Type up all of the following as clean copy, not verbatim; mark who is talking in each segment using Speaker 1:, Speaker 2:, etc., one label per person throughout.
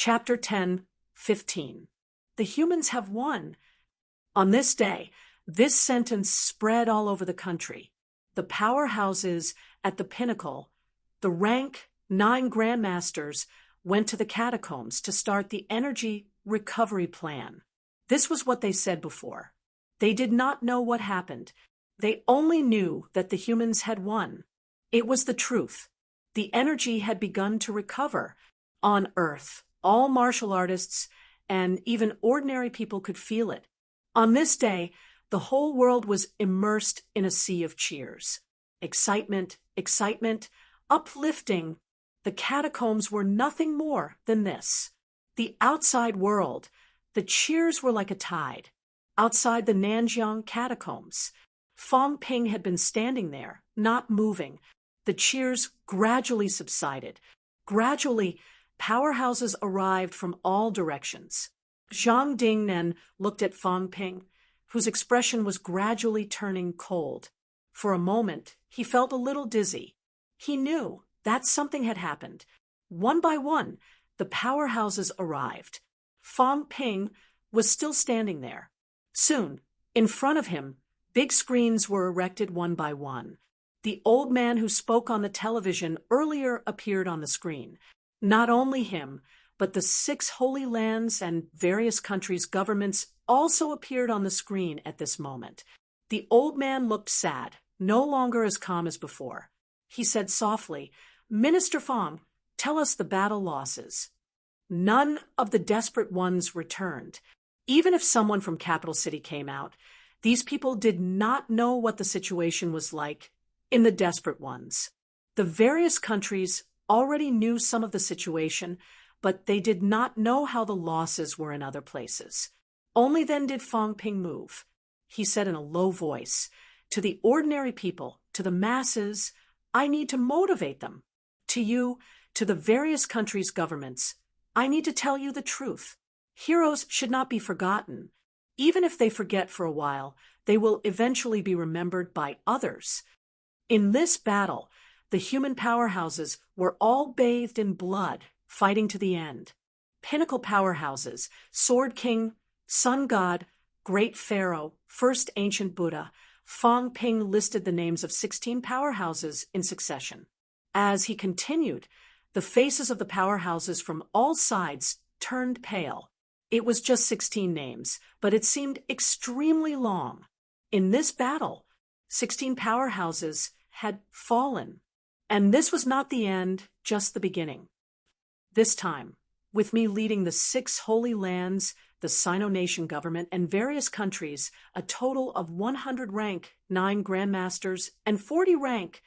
Speaker 1: Chapter 10:15. The humans have won. On this day, this sentence spread all over the country. The powerhouses at the pinnacle, the rank 9 grandmasters, went to the catacombs to start the energy recovery plan. This was what they said before. They did not know what happened. They only knew that the humans had won. It was the truth. The energy had begun to recover. On Earth, all martial artists and even ordinary people could feel it. On this day, the whole world was immersed in a sea of cheers. Excitement, uplifting. The catacombs were nothing more than this. The outside world, the cheers were like a tide. Outside the Nanjiang catacombs, Fong Ping had been standing there, not moving. The cheers gradually subsided. Gradually, powerhouses arrived from all directions. Zhang Dingnan looked at Fong Ping, whose expression was gradually turning cold. For a moment, he felt a little dizzy. He knew that something had happened. One by one, the powerhouses arrived. Fong Ping was still standing there. Soon, in front of him, big screens were erected one by one. The old man who spoke on the television earlier appeared on the screen. Not only him, but the 6 holy lands and various countries' governments also appeared on the screen at this moment. The old man looked sad, no longer as calm as before. He said softly, "Minister Fong, tell us the battle losses." None of the desperate ones returned. Even if someone from Capital City came out, these people did not know what the situation was like in the desperate ones. The various countries already knew some of the situation, but they did not know how the losses were in other places. Only then did Fong Ping move. He said in a low voice, "To the ordinary people, to the masses, I need to motivate them. To you, to the various countries' governments, I need to tell you the truth. Heroes should not be forgotten. Even if they forget for a while, they will eventually be remembered by others." In this battle, the human powerhouses were all bathed in blood, fighting to the end. Pinnacle powerhouses, Sword King, Sun God, Great Pharaoh, First Ancient Buddha, Fong Ping listed the names of 16 powerhouses in succession. As he continued, the faces of the powerhouses from all sides turned pale. It was just 16 names, but it seemed extremely long. In this battle, 16 powerhouses had fallen. And this was not the end, just the beginning. This time, with me leading the 6 holy lands, the Sino nation government, and various countries, a total of 100 rank 9 grandmasters and 40 rank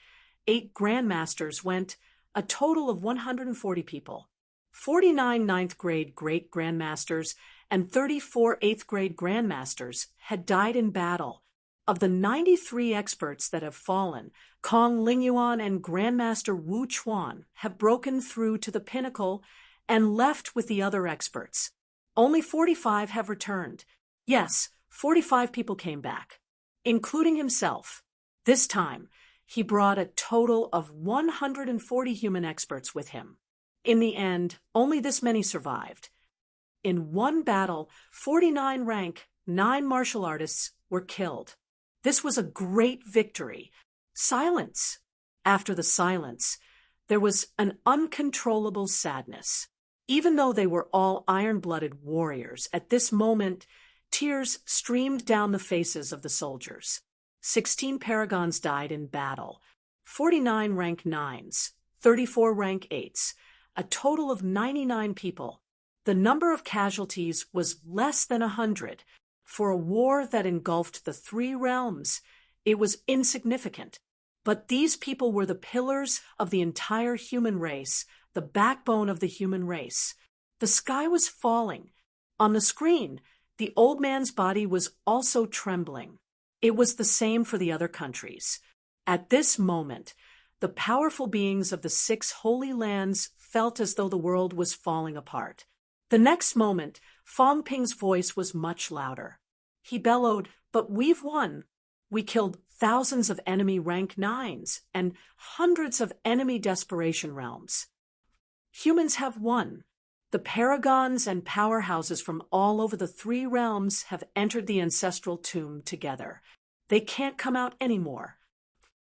Speaker 1: 8 grandmasters went, a total of 140 people. 49 ninth grade great grandmasters and 34 8th grade grandmasters had died in battle. Of the 93 experts that have fallen, Kong Lingyuan and Grandmaster Wu Chuan have broken through to the pinnacle and left with the other experts. Only 45 have returned. Yes, 45 people came back, including himself. This time, he brought a total of 140 human experts with him. In the end, only this many survived. In one battle, 49 rank 9 martial artists were killed. This was a great victory. Silence. After the silence, there was an uncontrollable sadness. Even though they were all iron-blooded warriors, at this moment, tears streamed down the faces of the soldiers. 16 paragons died in battle, 49 rank 9s, 34 rank 8s, a total of 99 people. The number of casualties was less than 100. For a war that engulfed the 3 realms, it was insignificant. But these people were the pillars of the entire human race, the backbone of the human race. The sky was falling. On the screen, the old man's body was also trembling. It was the same for the other countries. At this moment, the powerful beings of the 6 holy lands felt as though the world was falling apart. The next moment, Fong Ping's voice was much louder. He bellowed, "But we've won. We killed thousands of enemy rank 9s and hundreds of enemy desperation realms. Humans have won. The paragons and powerhouses from all over the three realms have entered the ancestral tomb together. They can't come out anymore.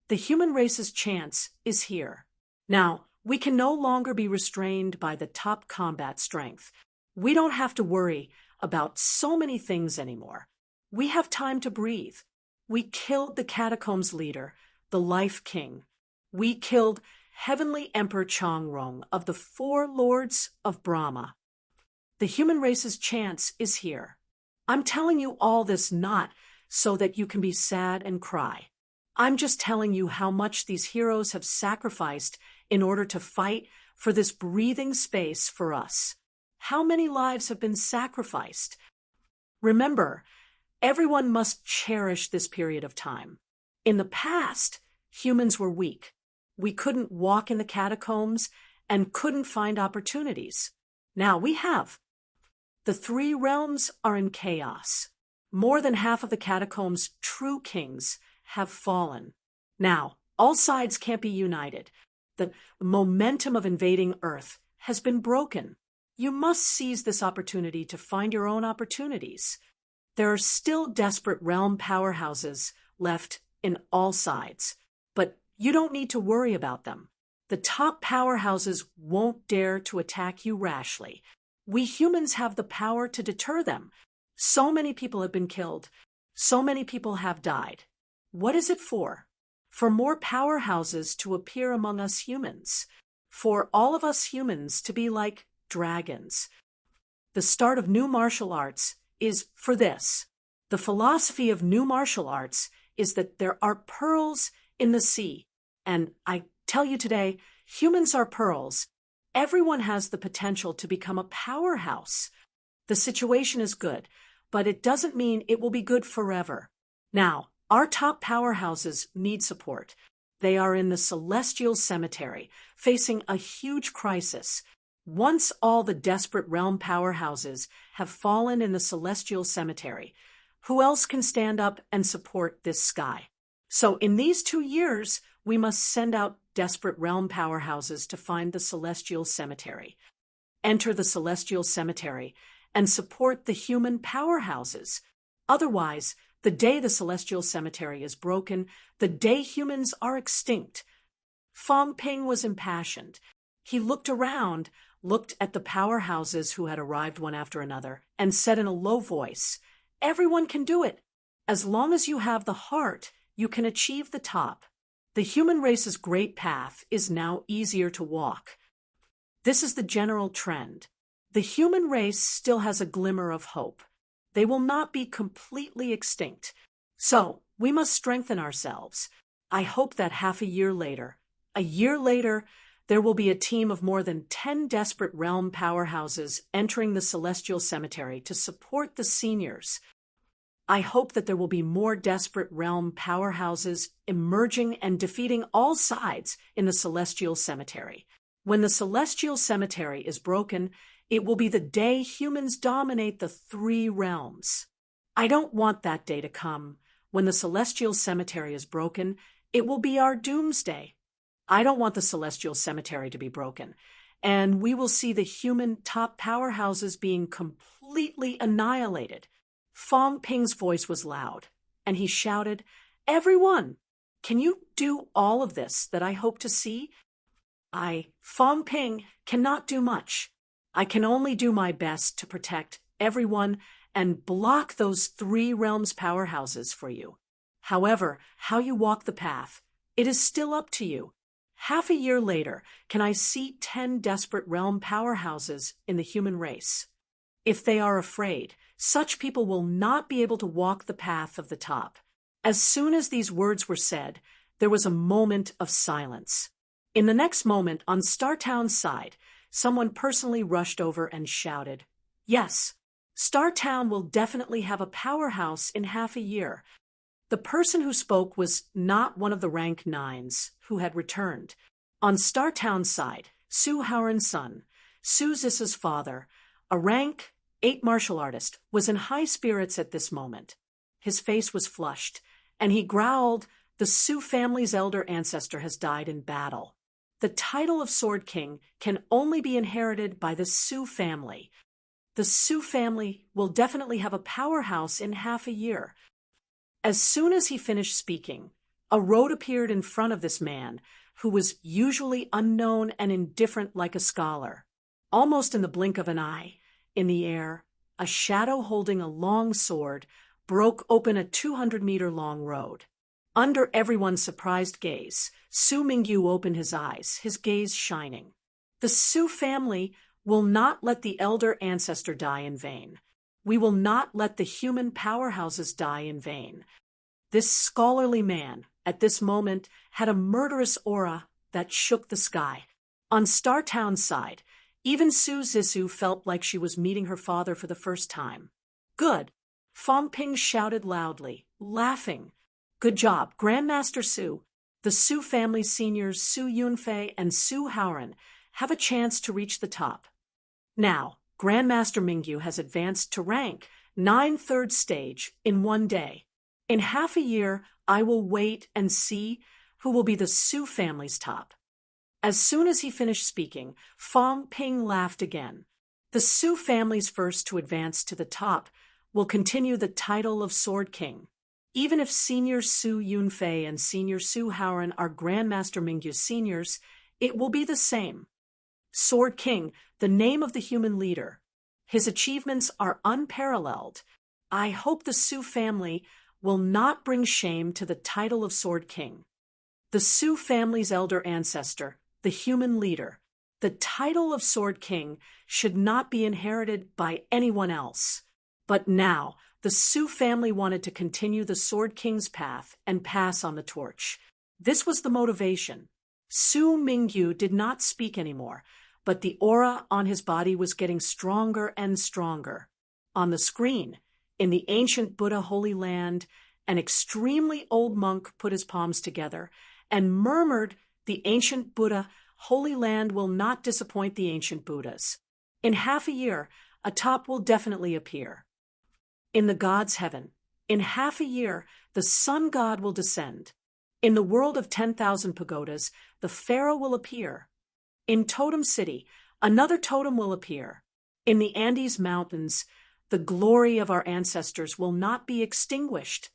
Speaker 1: The human race's chance is here. Now, we can no longer be restrained by the top combat strength. We don't have to worry about so many things anymore. We have time to breathe. We killed the Catacombs leader, the Life King. We killed Heavenly Emperor Chongrong of the Four Lords of Brahma. The human race's chance is here. I'm telling you all this not so that you can be sad and cry. I'm just telling you how much these heroes have sacrificed in order to fight for this breathing space for us. How many lives have been sacrificed? Remember, everyone must cherish this period of time. In the past, humans were weak. We couldn't walk in the catacombs and couldn't find opportunities. Now we have. The three realms are in chaos. More than half of the catacombs' true kings have fallen. Now, all sides can't be united. The momentum of invading Earth has been broken. You must seize this opportunity to find your own opportunities. There are still desperate realm powerhouses left in all sides, but you don't need to worry about them. The top powerhouses won't dare to attack you rashly. We humans have the power to deter them. So many people have been killed. So many people have died. What is it for? For more powerhouses to appear among us humans. For all of us humans to be like dragons. The start of new martial arts is for this. The philosophy of new martial arts is that there are pearls in the sea. And I tell you today, humans are pearls. Everyone has the potential to become a powerhouse. The situation is good, but it doesn't mean it will be good forever. Now, our top powerhouses need support. They are in the celestial cemetery, facing a huge crisis. Once all the desperate realm powerhouses have fallen in the celestial cemetery, who else can stand up and support this sky? So in these 2 years, we must send out desperate realm powerhouses to find the celestial cemetery. Enter the celestial cemetery and support the human powerhouses. Otherwise, the day the celestial cemetery is broken, the day humans are extinct. Fong Ping was impassioned. He looked around, looked at the powerhouses who had arrived one after another, and said in a low voice, "Everyone can do it. As long as you have the heart, you can achieve the top. The human race's great path is now easier to walk." This is the general trend. The human race still has a glimmer of hope. They will not be completely extinct. So, we must strengthen ourselves. I hope that half a year later, there will be a team of more than 10 desperate realm powerhouses entering the celestial cemetery to support the seniors. I hope that there will be more desperate realm powerhouses emerging and defeating all sides in the celestial cemetery. When the celestial cemetery is broken, it will be the day humans dominate the three realms. I don't want that day to come. When the celestial cemetery is broken, it will be our doomsday. I don't want the celestial cemetery to be broken, and we will see the human top powerhouses being completely annihilated. Fong Ping's voice was loud, and he shouted, "Everyone, can you do all of this that I hope to see? I, Fong Ping, cannot do much. I can only do my best to protect everyone and block those three realms powerhouses for you. However, how you walk the path, it is still up to you. Half a year later, can I see 10 desperate realm powerhouses in the human race? If they are afraid, such people will not be able to walk the path of the top." As soon as these words were said, there was a moment of silence. In the next moment, on Startown's side, someone personally rushed over and shouted, "Yes, Startown will definitely have a powerhouse in half a year." The person who spoke was not one of the rank 9s who had returned. On Startown's side, Su Howren's son, Su Zis's father, a rank 8 martial artist, was in high spirits at this moment. His face was flushed, and he growled, "The Su family's elder ancestor has died in battle." The title of Sword King can only be inherited by the Sioux family. The Sioux family will definitely have a powerhouse in half a year. As soon as he finished speaking, a road appeared in front of this man, who was usually unknown and indifferent like a scholar. Almost in the blink of an eye, in the air, a shadow holding a long sword broke open a 200-meter-long road. Under everyone's surprised gaze, Su Mingyu opened his eyes, his gaze shining. The Su family will not let the elder ancestor die in vain. We will not let the human powerhouses die in vain. This scholarly man, at this moment, had a murderous aura that shook the sky. On Star Town's side, even Su Zissou felt like she was meeting her father for the first time. Good. Fong Ping shouted loudly, laughing. Good job, Grandmaster Su. The Su family seniors Su Yunfei and Su Haoran have a chance to reach the top. Now, Grandmaster Mingyu has advanced to rank 9 third stage in 1 day. In half a year, I will wait and see who will be the Su family's top. As soon as he finished speaking, Fong Ping laughed again. The Su family's first to advance to the top will continue the title of Sword King. Even if Senior Su Yunfei and Senior Su Haoran are Grandmaster Mingyu's seniors, it will be the same. Sword King, the name of the human leader. His achievements are unparalleled. I hope the Su family will not bring shame to the title of Sword King. The Su family's elder ancestor, the human leader. The title of Sword King should not be inherited by anyone else. But now, the Su family wanted to continue the Sword King's path and pass on the torch. This was the motivation. Su Mingyu did not speak anymore, but the aura on his body was getting stronger and stronger. On the screen, in the ancient Buddha Holy Land, an extremely old monk put his palms together and murmured, "The ancient Buddha Holy Land will not disappoint the ancient Buddhas. In half a year, a top will definitely appear. In the god's heaven, in half a year, the sun god will descend. In the world of 10,000 pagodas, the pharaoh will appear. In Totem City, another totem will appear. In the Andes Mountains, the glory of our ancestors will not be extinguished."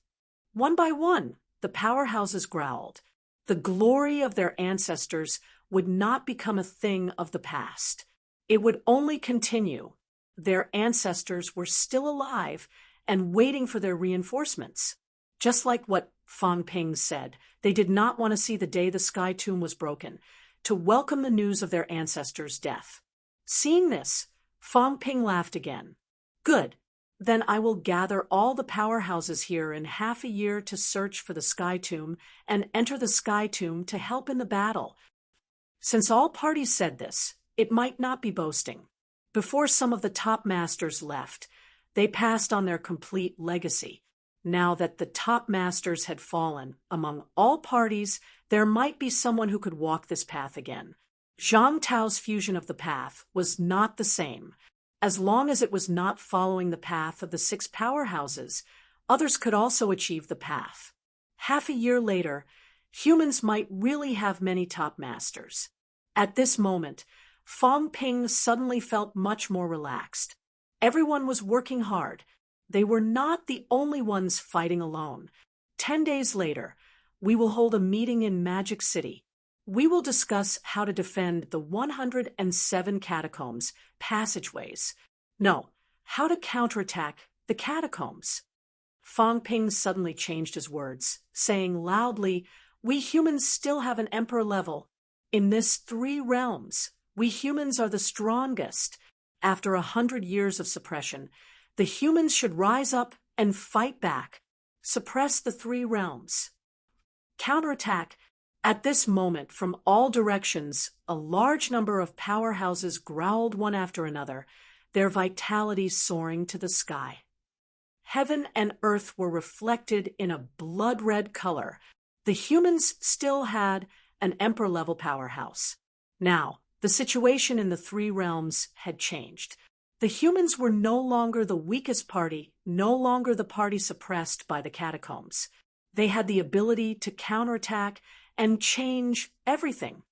Speaker 1: One by one, the powerhouses growled. The glory of their ancestors would not become a thing of the past. It would only continue. Their ancestors were still alive and waiting for their reinforcements. Just like what Fong Ping said, they did not want to see the day the sky tomb was broken, to welcome the news of their ancestors' death. Seeing this, Fong Ping laughed again. Good. Then I will gather all the powerhouses here in half a year to search for the sky tomb and enter the sky tomb to help in the battle. Since all parties said this, it might not be boasting. Before some of the top masters left, they passed on their complete legacy. Now that the top masters had fallen, among all parties, there might be someone who could walk this path again. Zhang Tao's fusion of the path was not the same. As long as it was not following the path of the 6 powerhouses, others could also achieve the path. Half a year later, humans might really have many top masters. At this moment, Fong Ping suddenly felt much more relaxed. Everyone was working hard. They were not the only ones fighting alone. 10 days later, we will hold a meeting in Magic City. We will discuss how to defend the 107 catacombs, passageways. No, how to counterattack the catacombs. Fong Ping suddenly changed his words, saying loudly, "We humans still have an emperor level. In this 3 realms, we humans are the strongest. After 100 years of suppression, the humans should rise up and fight back. Suppress the 3 realms. Counterattack." At this moment, from all directions, a large number of powerhouses growled one after another, their vitality soaring to the sky. Heaven and earth were reflected in a blood-red color. The humans still had an emperor-level powerhouse. Now, the situation in the 3 realms had changed. The humans were no longer the weakest party, no longer the party suppressed by the catacombs. They had the ability to counterattack and change everything.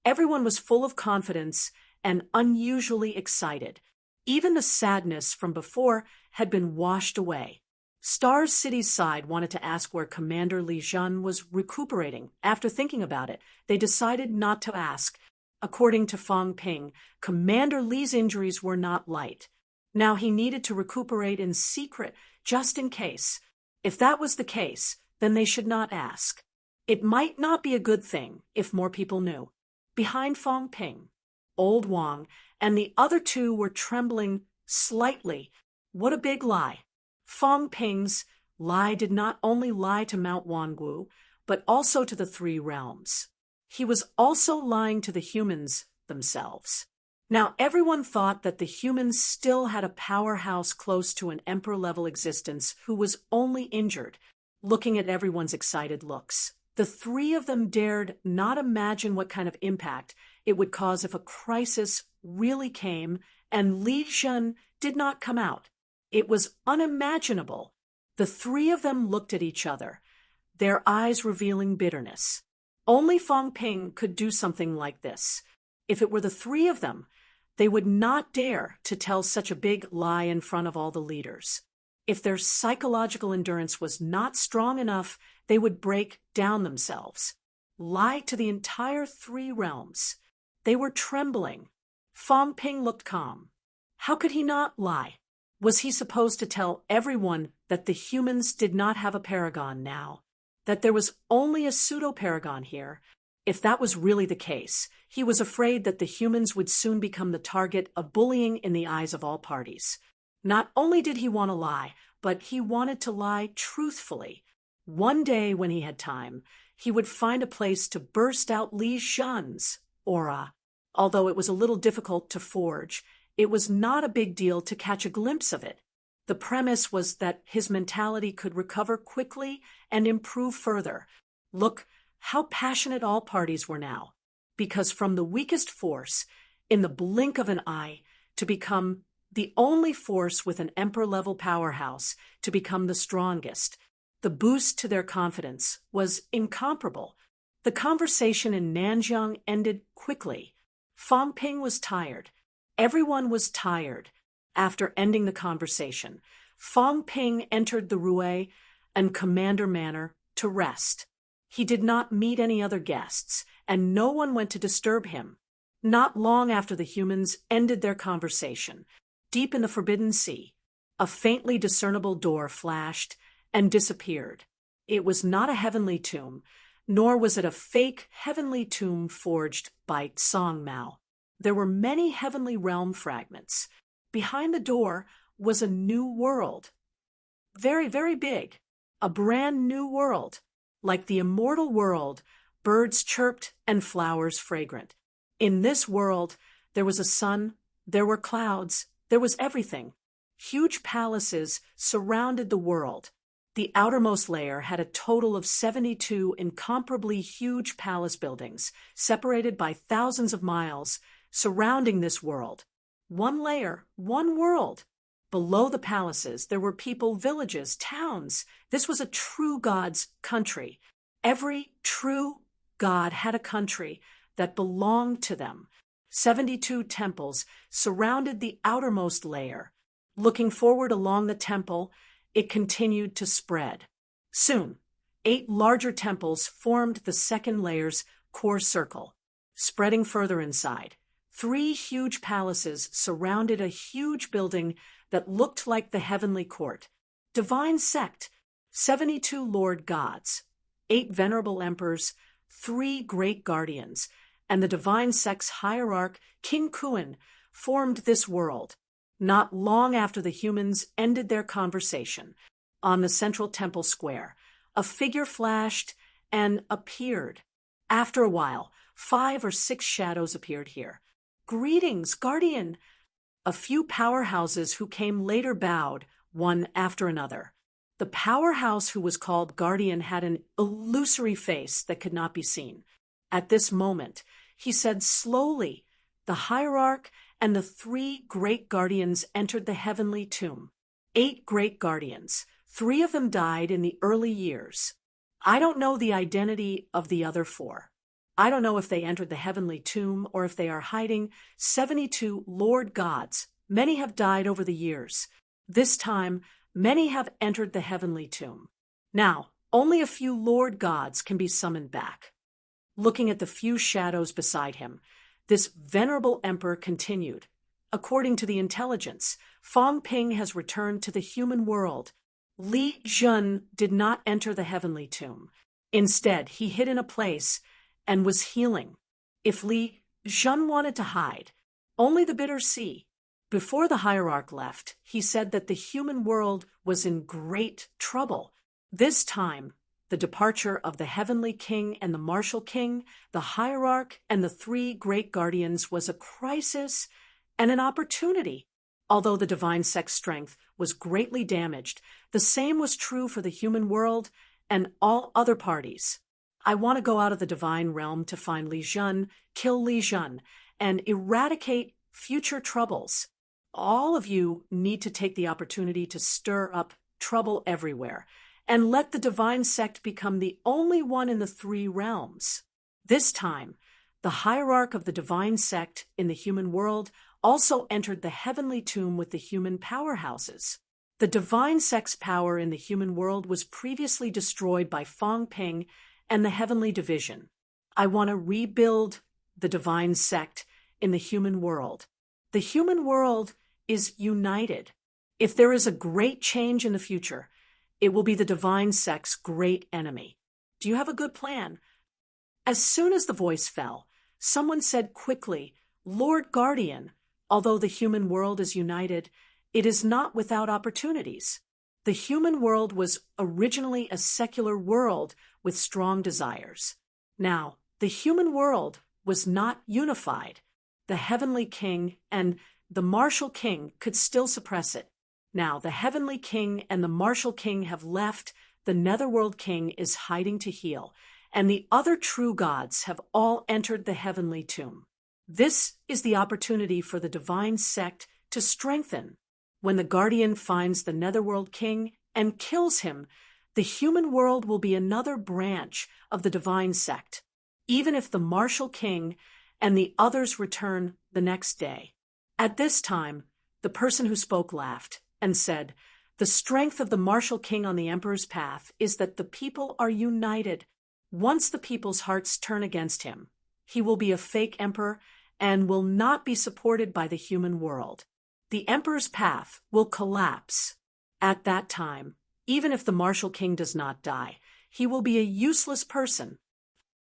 Speaker 1: Everyone was full of confidence and unusually excited. Even the sadness from before had been washed away. Star City's side wanted to ask where Commander Li Jun was recuperating. After thinking about it, they decided not to ask. According to Fong Ping, Commander Li's injuries were not light. Now he needed to recuperate in secret, just in case. If that was the case, then they should not ask. It might not be a good thing if more people knew. Behind Fong Ping, Old Wang, and the other two were trembling slightly. What a big lie. Fong Ping's lie did not only lie to Mount Wangu, but also to the three realms. He was also lying to the humans themselves. Now everyone thought that the humans still had a powerhouse close to an emperor-level existence who was only injured. Looking at everyone's excited looks, the three of them dared not imagine what kind of impact it would cause if a crisis really came and Li Jun did not come out. It was unimaginable. The three of them looked at each other, their eyes revealing bitterness. Only Fong Ping could do something like this. If it were the three of them, they would not dare to tell such a big lie in front of all the leaders. If their psychological endurance was not strong enough, they would break down themselves. Lie to the entire three realms. They were trembling. Fong Ping looked calm. How could he not lie? Was he supposed to tell everyone that the humans did not have a paragon now? That there was only a pseudo-paragon here? If that was really the case, he was afraid that the humans would soon become the target of bullying in the eyes of all parties. Not only did he want to lie, but he wanted to lie truthfully. One day when he had time, he would find a place to burst out Li Jun's aura. Although it was a little difficult to forge, it was not a big deal to catch a glimpse of it. The premise was that his mentality could recover quickly and improve further. Look how passionate all parties were now, because from the weakest force, in the blink of an eye, to become the only force with an emperor-level powerhouse to become the strongest, the boost to their confidence was incomparable. The conversation in Nanjiang ended quickly. Fong Ping was tired. Everyone was tired. After ending the conversation, Fong Ping entered the Rue and Commander Manor to rest. He did not meet any other guests, and no one went to disturb him. Not long after the humans ended their conversation, deep in the Forbidden Sea, a faintly discernible door flashed and disappeared. It was not a heavenly tomb, nor was it a fake heavenly tomb forged by Song Mao. There were many heavenly realm fragments. Behind the door was a new world. Very, very big. A brand new world. Like the immortal world, birds chirped and flowers fragrant. In this world, there was a sun, there were clouds, there was everything. Huge palaces surrounded the world. The outermost layer had a total of 72 incomparably huge palace buildings, separated by thousands of miles, surrounding this world. One layer, one world. Below the palaces, there were people, villages, towns. This was a true God's country. Every true God had a country that belonged to them. 72 temples surrounded the outermost layer. Looking forward along the temple, it continued to spread. Soon, 8 larger temples formed the second layer's core circle. Spreading further inside, 3 huge palaces surrounded a huge building that looked like the heavenly court. Divine sect, 72 lord gods, 8 venerable emperors, 3 great guardians, and the divine sect's hierarch, King Kuan, formed this world. Not long after the humans ended their conversation, on the central temple square, a figure flashed and appeared. After a while, 5 or 6 shadows appeared here. Greetings, guardian! A few powerhouses who came later bowed, one after another. The powerhouse who was called Guardian had an illusory face that could not be seen. At this moment, he said slowly, the hierarch and the 3 great guardians entered the heavenly tomb. 8 great guardians. 3 of them died in the early years. I don't know the identity of the other 4. I don't know if they entered the heavenly tomb or if they are hiding. 72 Lord gods. Many have died over the years. This time, many have entered the heavenly tomb. Now, only a few Lord gods can be summoned back. Looking at the few shadows beside him, this venerable emperor continued. According to the intelligence, Fong Ping has returned to the human world. Li Jun did not enter the heavenly tomb. Instead, he hid in a place and was healing. If Li Jun wanted to hide, only the bitter sea. Before the hierarch left, he said that the human world was in great trouble. This time, the departure of the heavenly king and the martial king, the hierarch and the three great guardians was a crisis and an opportunity. Although the divine sect's strength was greatly damaged, the same was true for the human world and all other parties. I want to go out of the divine realm to find Li Jun, kill Li Jun, and eradicate future troubles. All of you need to take the opportunity to stir up trouble everywhere and let the divine sect become the only one in the three realms. This time, the hierarch of the divine sect in the human world also entered the heavenly tomb with the human powerhouses. The divine sect's power in the human world was previously destroyed by Fong Ping and the heavenly division. I want to rebuild the divine sect in the human world. The human world is united. If there is a great change in the future, it will be the divine sect's great enemy. Do you have a good plan? As soon as the voice fell, someone said quickly, Lord Guardian, although the human world is united, it is not without opportunities. The human world was originally a secular world with strong desires. Now, the human world was not unified. The heavenly king and the martial king could still suppress it. Now, the heavenly king and the martial king have left, the netherworld king is hiding to heal, and the other true gods have all entered the heavenly tomb. This is the opportunity for the divine sect to strengthen. When the guardian finds the netherworld king and kills him, the human world will be another branch of the divine sect, even if the martial king and the others return the next day. At this time, the person who spoke laughed and said, the strength of the martial king on the emperor's path is that the people are united. Once the people's hearts turn against him, he will be a fake emperor and will not be supported by the human world. The emperor's path will collapse. At that time, even if the martial king does not die, he will be a useless person.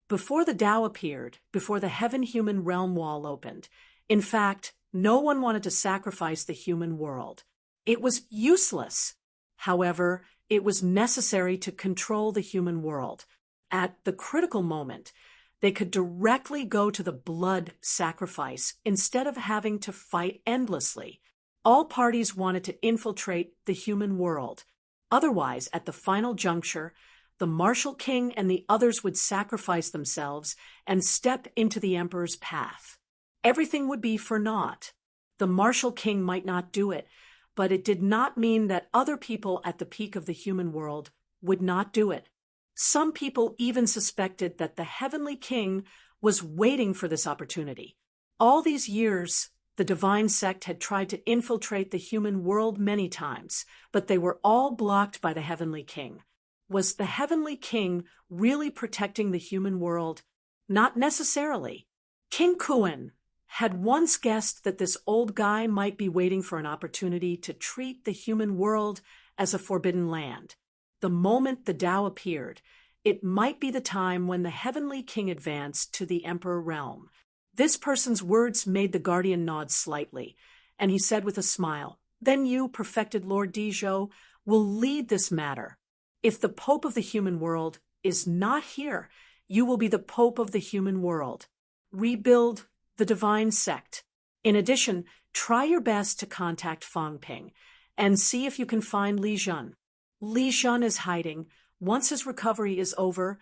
Speaker 1: Before the Tao appeared, before the heaven-human realm wall opened, in fact, no one wanted to sacrifice the human world. It was useless. However, it was necessary to control the human world. At the critical moment, they could directly go to the blood sacrifice instead of having to fight endlessly. All parties wanted to infiltrate the human world. Otherwise, at the final juncture, the martial king and the others would sacrifice themselves and step into the emperor's path. Everything would be for naught. The martial king might not do it, but it did not mean that other people at the peak of the human world would not do it. Some people even suspected that the heavenly king was waiting for this opportunity. All these years, the divine sect had tried to infiltrate the human world many times, but they were all blocked by the heavenly king. Was the heavenly king really protecting the human world? Not necessarily. King Kuan had once guessed that this old guy might be waiting for an opportunity to treat the human world as a forbidden land. The moment the Tao appeared, it might be the time when the heavenly king advanced to the emperor realm. This person's words made the guardian nod slightly, and he said with a smile, "Then you, perfected Lord Dizhou, will lead this matter. If the Pope of the human world is not here, you will be the Pope of the human world. Rebuild the divine sect. In addition, try your best to contact Fong Ping and see if you can find Li Jun. Li Jun is hiding. Once his recovery is over,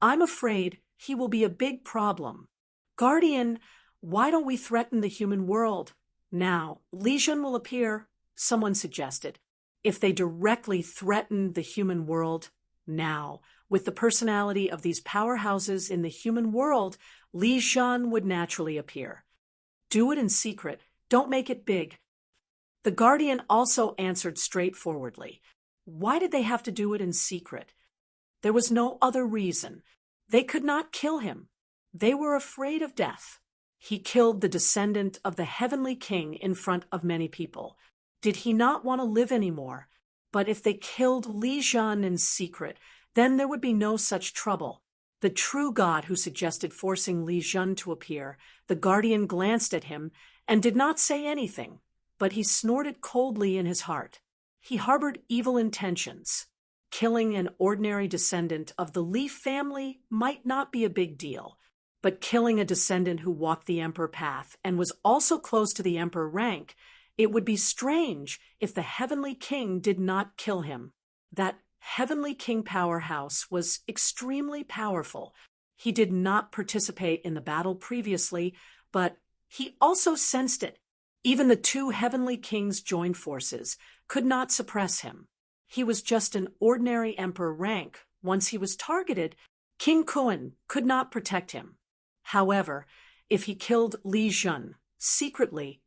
Speaker 1: I'm afraid he will be a big problem. Guardian, why don't we threaten the human world? Now, Li Jun will appear," someone suggested. "If they directly threaten the human world, now, With the personality of these powerhouses in the human world, Li Zhan would naturally appear. Do it in secret. Don't make it big. The Guardian also answered straightforwardly. Why did they have to do it in secret? There was no other reason. They could not kill him. They were afraid of death. He killed the descendant of the heavenly king in front of many people. Did he not want to live anymore? But if they killed Li Zhan in secret, then there would be no such trouble. The true God who suggested forcing Li Zhan to appear, the Guardian glanced at him and did not say anything, but he snorted coldly in his heart. He harbored evil intentions. Killing an ordinary descendant of the Li family might not be a big deal, but killing a descendant who walked the emperor path and was also close to the emperor rank, it would be strange if the heavenly king did not kill him. That heavenly king powerhouse was extremely powerful. He did not participate in the battle previously, but he also sensed it. Even the two heavenly kings' joined forces could not suppress him. He was just an ordinary emperor rank. Once he was targeted, King Kuan could not protect him. However, if he killed Li Zhan secretly,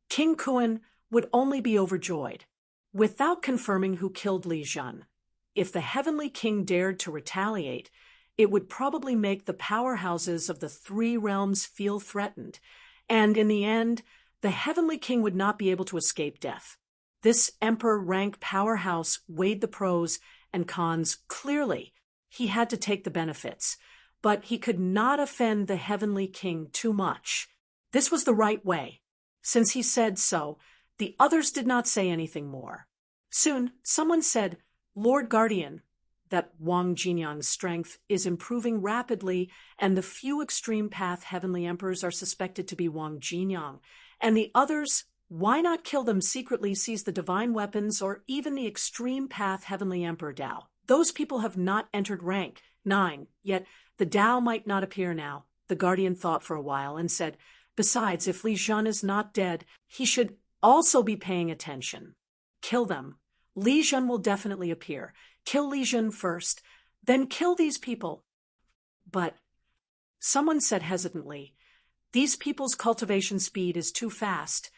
Speaker 1: King Kuan would only be overjoyed. Without confirming who killed Li Zhan, if the heavenly king dared to retaliate, it would probably make the powerhouses of the three realms feel threatened, and in the end, the heavenly king would not be able to escape death. This emperor rank powerhouse weighed the pros and cons clearly. He had to take the benefits, but he could not offend the heavenly king too much. This was the right way. Since he said so, the others did not say anything more. Soon, someone said, Lord Guardian, that Wang Jinyang's strength is improving rapidly, and the few extreme path heavenly emperors are suspected to be Wang Jinyang, and the others, why not kill them secretly, seize the divine weapons, or even the extreme path heavenly emperor Dao? Those people have not entered rank 9, yet the Dao might not appear now. The Guardian thought for a while and said, besides, if Li Zhan is not dead, he should also be paying attention. Kill them. Li Zhan will definitely appear. Kill Li Zhan first, then kill these people. But someone said hesitantly, these people's cultivation speed is too fast.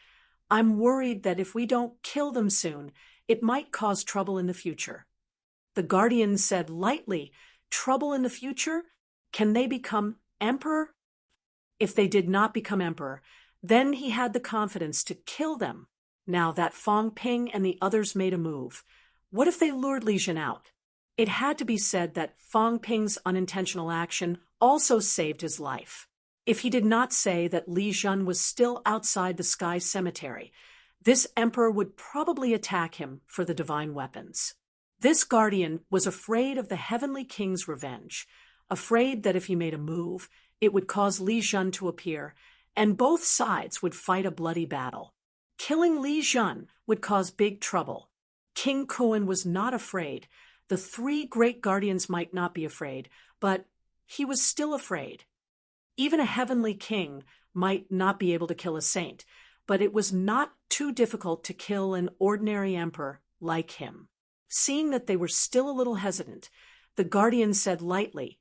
Speaker 1: I'm worried that if we don't kill them soon, it might cause trouble in the future. The Guardian said lightly, trouble in the future? Can they become emperor? If they did not become emperor, then he had the confidence to kill them. Now that Fang Ping and the others made a move, what if they lured Li Zhan out? It had to be said that Fang Ping's unintentional action also saved his life. If he did not say that Li Zhan was still outside the sky cemetery, this emperor would probably attack him for the divine weapons. This guardian was afraid of the heavenly king's revenge, afraid that if he made a move, it would cause Li Zhan to appear, and both sides would fight a bloody battle. Killing Li Zhan would cause big trouble. King Kuan was not afraid. The three great guardians might not be afraid, but he was still afraid. Even a heavenly king might not be able to kill a saint, but it was not too difficult to kill an ordinary emperor like him. Seeing that they were still a little hesitant, the guardian said lightly,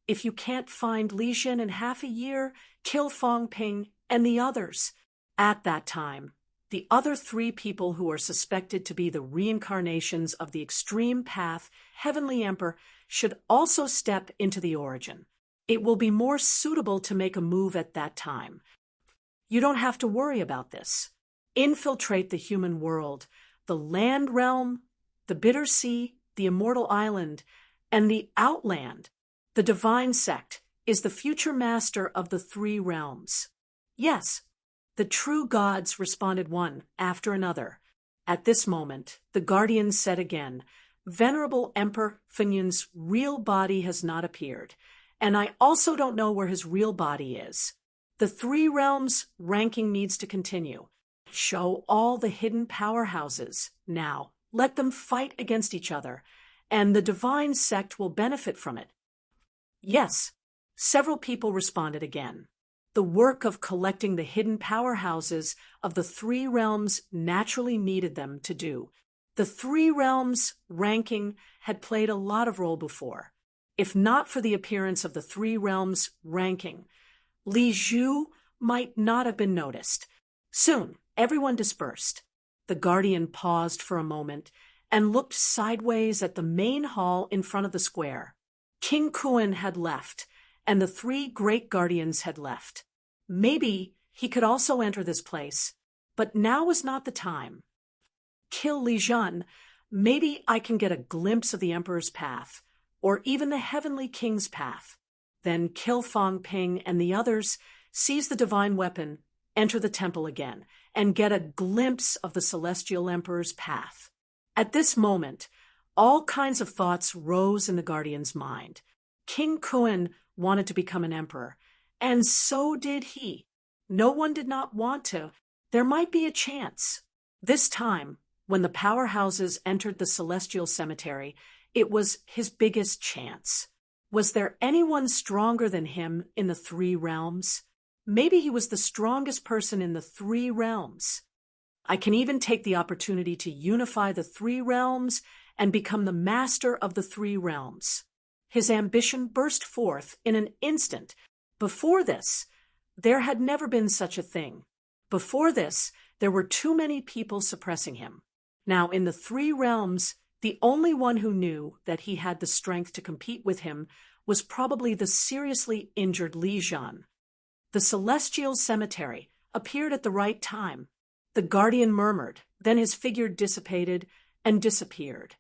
Speaker 1: if you can't find Li Zhan in half a year, kill Fang Ping and the others. At that time, the other three people who are suspected to be the reincarnations of the extreme path heavenly emperor should also step into the origin. It will be more suitable to make a move at that time. You don't have to worry about this. Infiltrate the human world, the land realm, the bitter sea, the immortal island, and the outland. The divine sect is the future master of the three realms. Yes, the true gods responded one after another. At this moment, the guardian said again, Venerable Emperor Funyun's real body has not appeared, and I also don't know where his real body is. The three realms ranking needs to continue. Show all the hidden powerhouses. Now, let them fight against each other, and the divine sect will benefit from it. Yes, several people responded again. The work of collecting the hidden powerhouses of the three realms naturally needed them to do. The three realms ranking had played a lot of role before. If not for the appearance of the three realms ranking, Li Zhu might not have been noticed. Soon, everyone dispersed. The guardian paused for a moment and looked sideways at the main hall in front of the square. King Kuan had left, and the three great guardians had left. Maybe he could also enter this place, but now was not the time. Kill Li Zhan, maybe I can get a glimpse of the emperor's path, or even the heavenly king's path. Then kill Fang Ping and the others, seize the divine weapon, enter the temple again, and get a glimpse of the celestial emperor's path. At this moment, all kinds of thoughts rose in the guardian's mind. King Kuan wanted to become an emperor, and so did he. No one did not want to. There might be a chance. This time, when the powerhouses entered the celestial cemetery, it was his biggest chance. Was there anyone stronger than him in the three realms? Maybe he was the strongest person in the three realms. I can even take the opportunity to unify the three realms and become the master of the three realms. His ambition burst forth in an instant. Before this, there had never been such a thing. Before this, there were too many people suppressing him. Now, in the three realms, the only one who knew that he had the strength to compete with him was probably the seriously injured Li Zhan. The celestial cemetery appeared at the right time. The guardian murmured, then his figure dissipated and disappeared.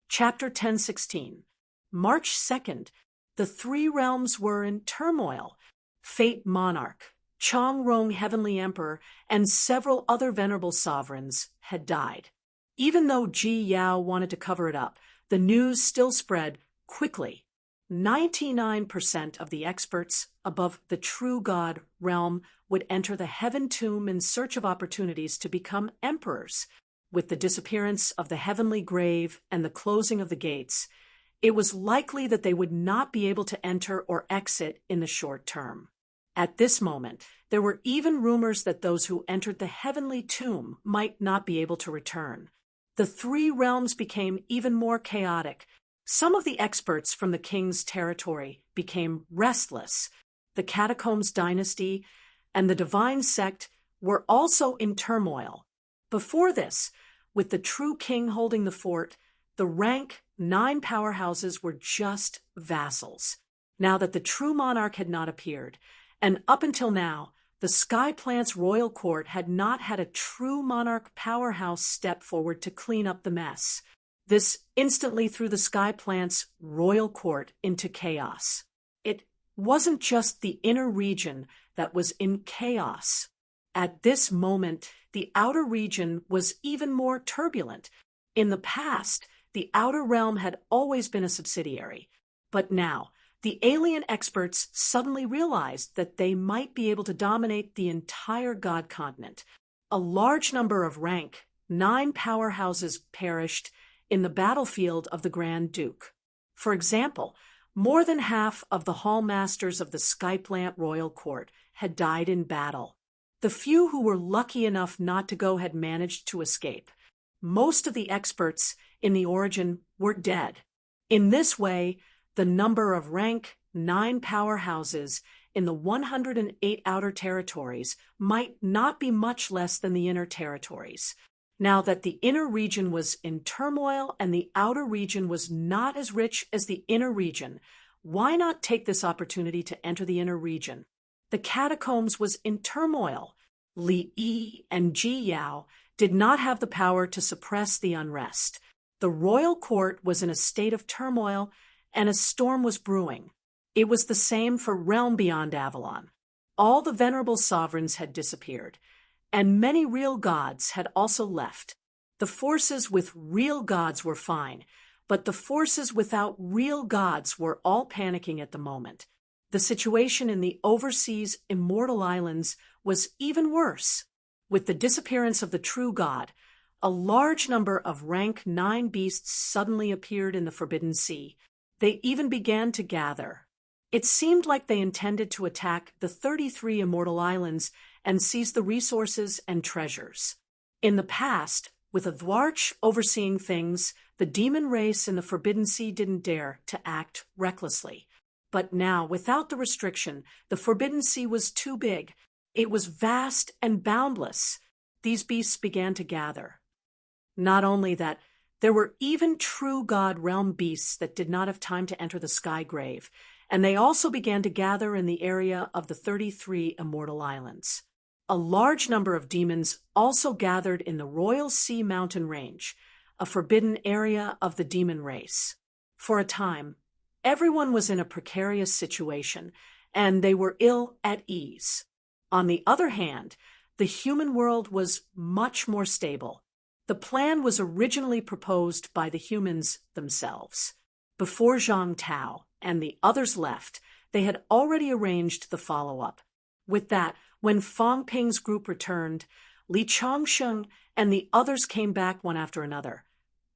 Speaker 1: Chapter 10:16. March 2nd, the three realms were in turmoil. Fate Monarch, Chong Rong Heavenly Emperor, and several other venerable sovereigns had died. Even though Ji Yao wanted to cover it up, the news still spread quickly. 99% of the experts above the true God realm would enter the heaven tomb in search of opportunities to become emperors. With the disappearance of the heavenly grave and the closing of the gates, it was likely that they would not be able to enter or exit in the short term. At this moment, there were even rumors that those who entered the heavenly tomb might not be able to return. The three realms became even more chaotic. Some of the experts from the king's territory became restless. The Catacombs dynasty and the divine sect were also in turmoil. Before this, with the true king holding the fort, the rank 9 powerhouses were just vassals. Now that the true monarch had not appeared, and up until now, the Sky Plant's royal court had not had a true monarch powerhouse step forward to clean up the mess. This instantly threw the Sky Plant's royal court into chaos. It wasn't just the inner region that was in chaos. At this moment, the outer region was even more turbulent. In the past, the outer realm had always been a subsidiary, but now, the alien experts suddenly realized that they might be able to dominate the entire God continent. A large number of rank 9 powerhouses perished in the battlefield of the Grand Duke. For example, more than half of the hall masters of the Skyplant royal court had died in battle. The few who were lucky enough not to go had managed to escape. Most of the experts in the origin were dead. In this way, the number of rank 9 powerhouses in the 108 outer territories might not be much less than the inner territories. Now that the inner region was in turmoil and the outer region was not as rich as the inner region, why not take this opportunity to enter the inner region? The Catacombs was in turmoil. Li Yi and Ji Yao did not have the power to suppress the unrest. The royal court was in a state of turmoil, and a storm was brewing. It was the same for realm beyond Avalon. All the venerable sovereigns had disappeared, and many real gods had also left. The forces with real gods were fine, but the forces without real gods were all panicking at the moment. The situation in the overseas immortal islands was even worse. With the disappearance of the true god, a large number of rank 9 beasts suddenly appeared in the Forbidden Sea. They even began to gather. It seemed like they intended to attack the 33 immortal islands and seize the resources and treasures. In the past, With a Dwarch overseeing things, the demon race in the Forbidden Sea didn't dare to act recklessly. But now, without the restriction, the Forbidden Sea was too big. It was vast and boundless. These beasts began to gather. Not only that, there were even true god realm beasts that did not have time to enter the sky grave, and they also began to gather in the area of the 33 Immortal Islands. A large number of demons also gathered in the Royal Sea Mountain Range, a forbidden area of the demon race. For a time, everyone was in a precarious situation, and they were ill at ease. On the other hand, the human world was much more stable. The plan was originally proposed by the humans themselves. Before Zhang Tao and the others left, they had already arranged the follow-up. With that, when Fang Ping's group returned, Li Changsheng and the others came back one after another,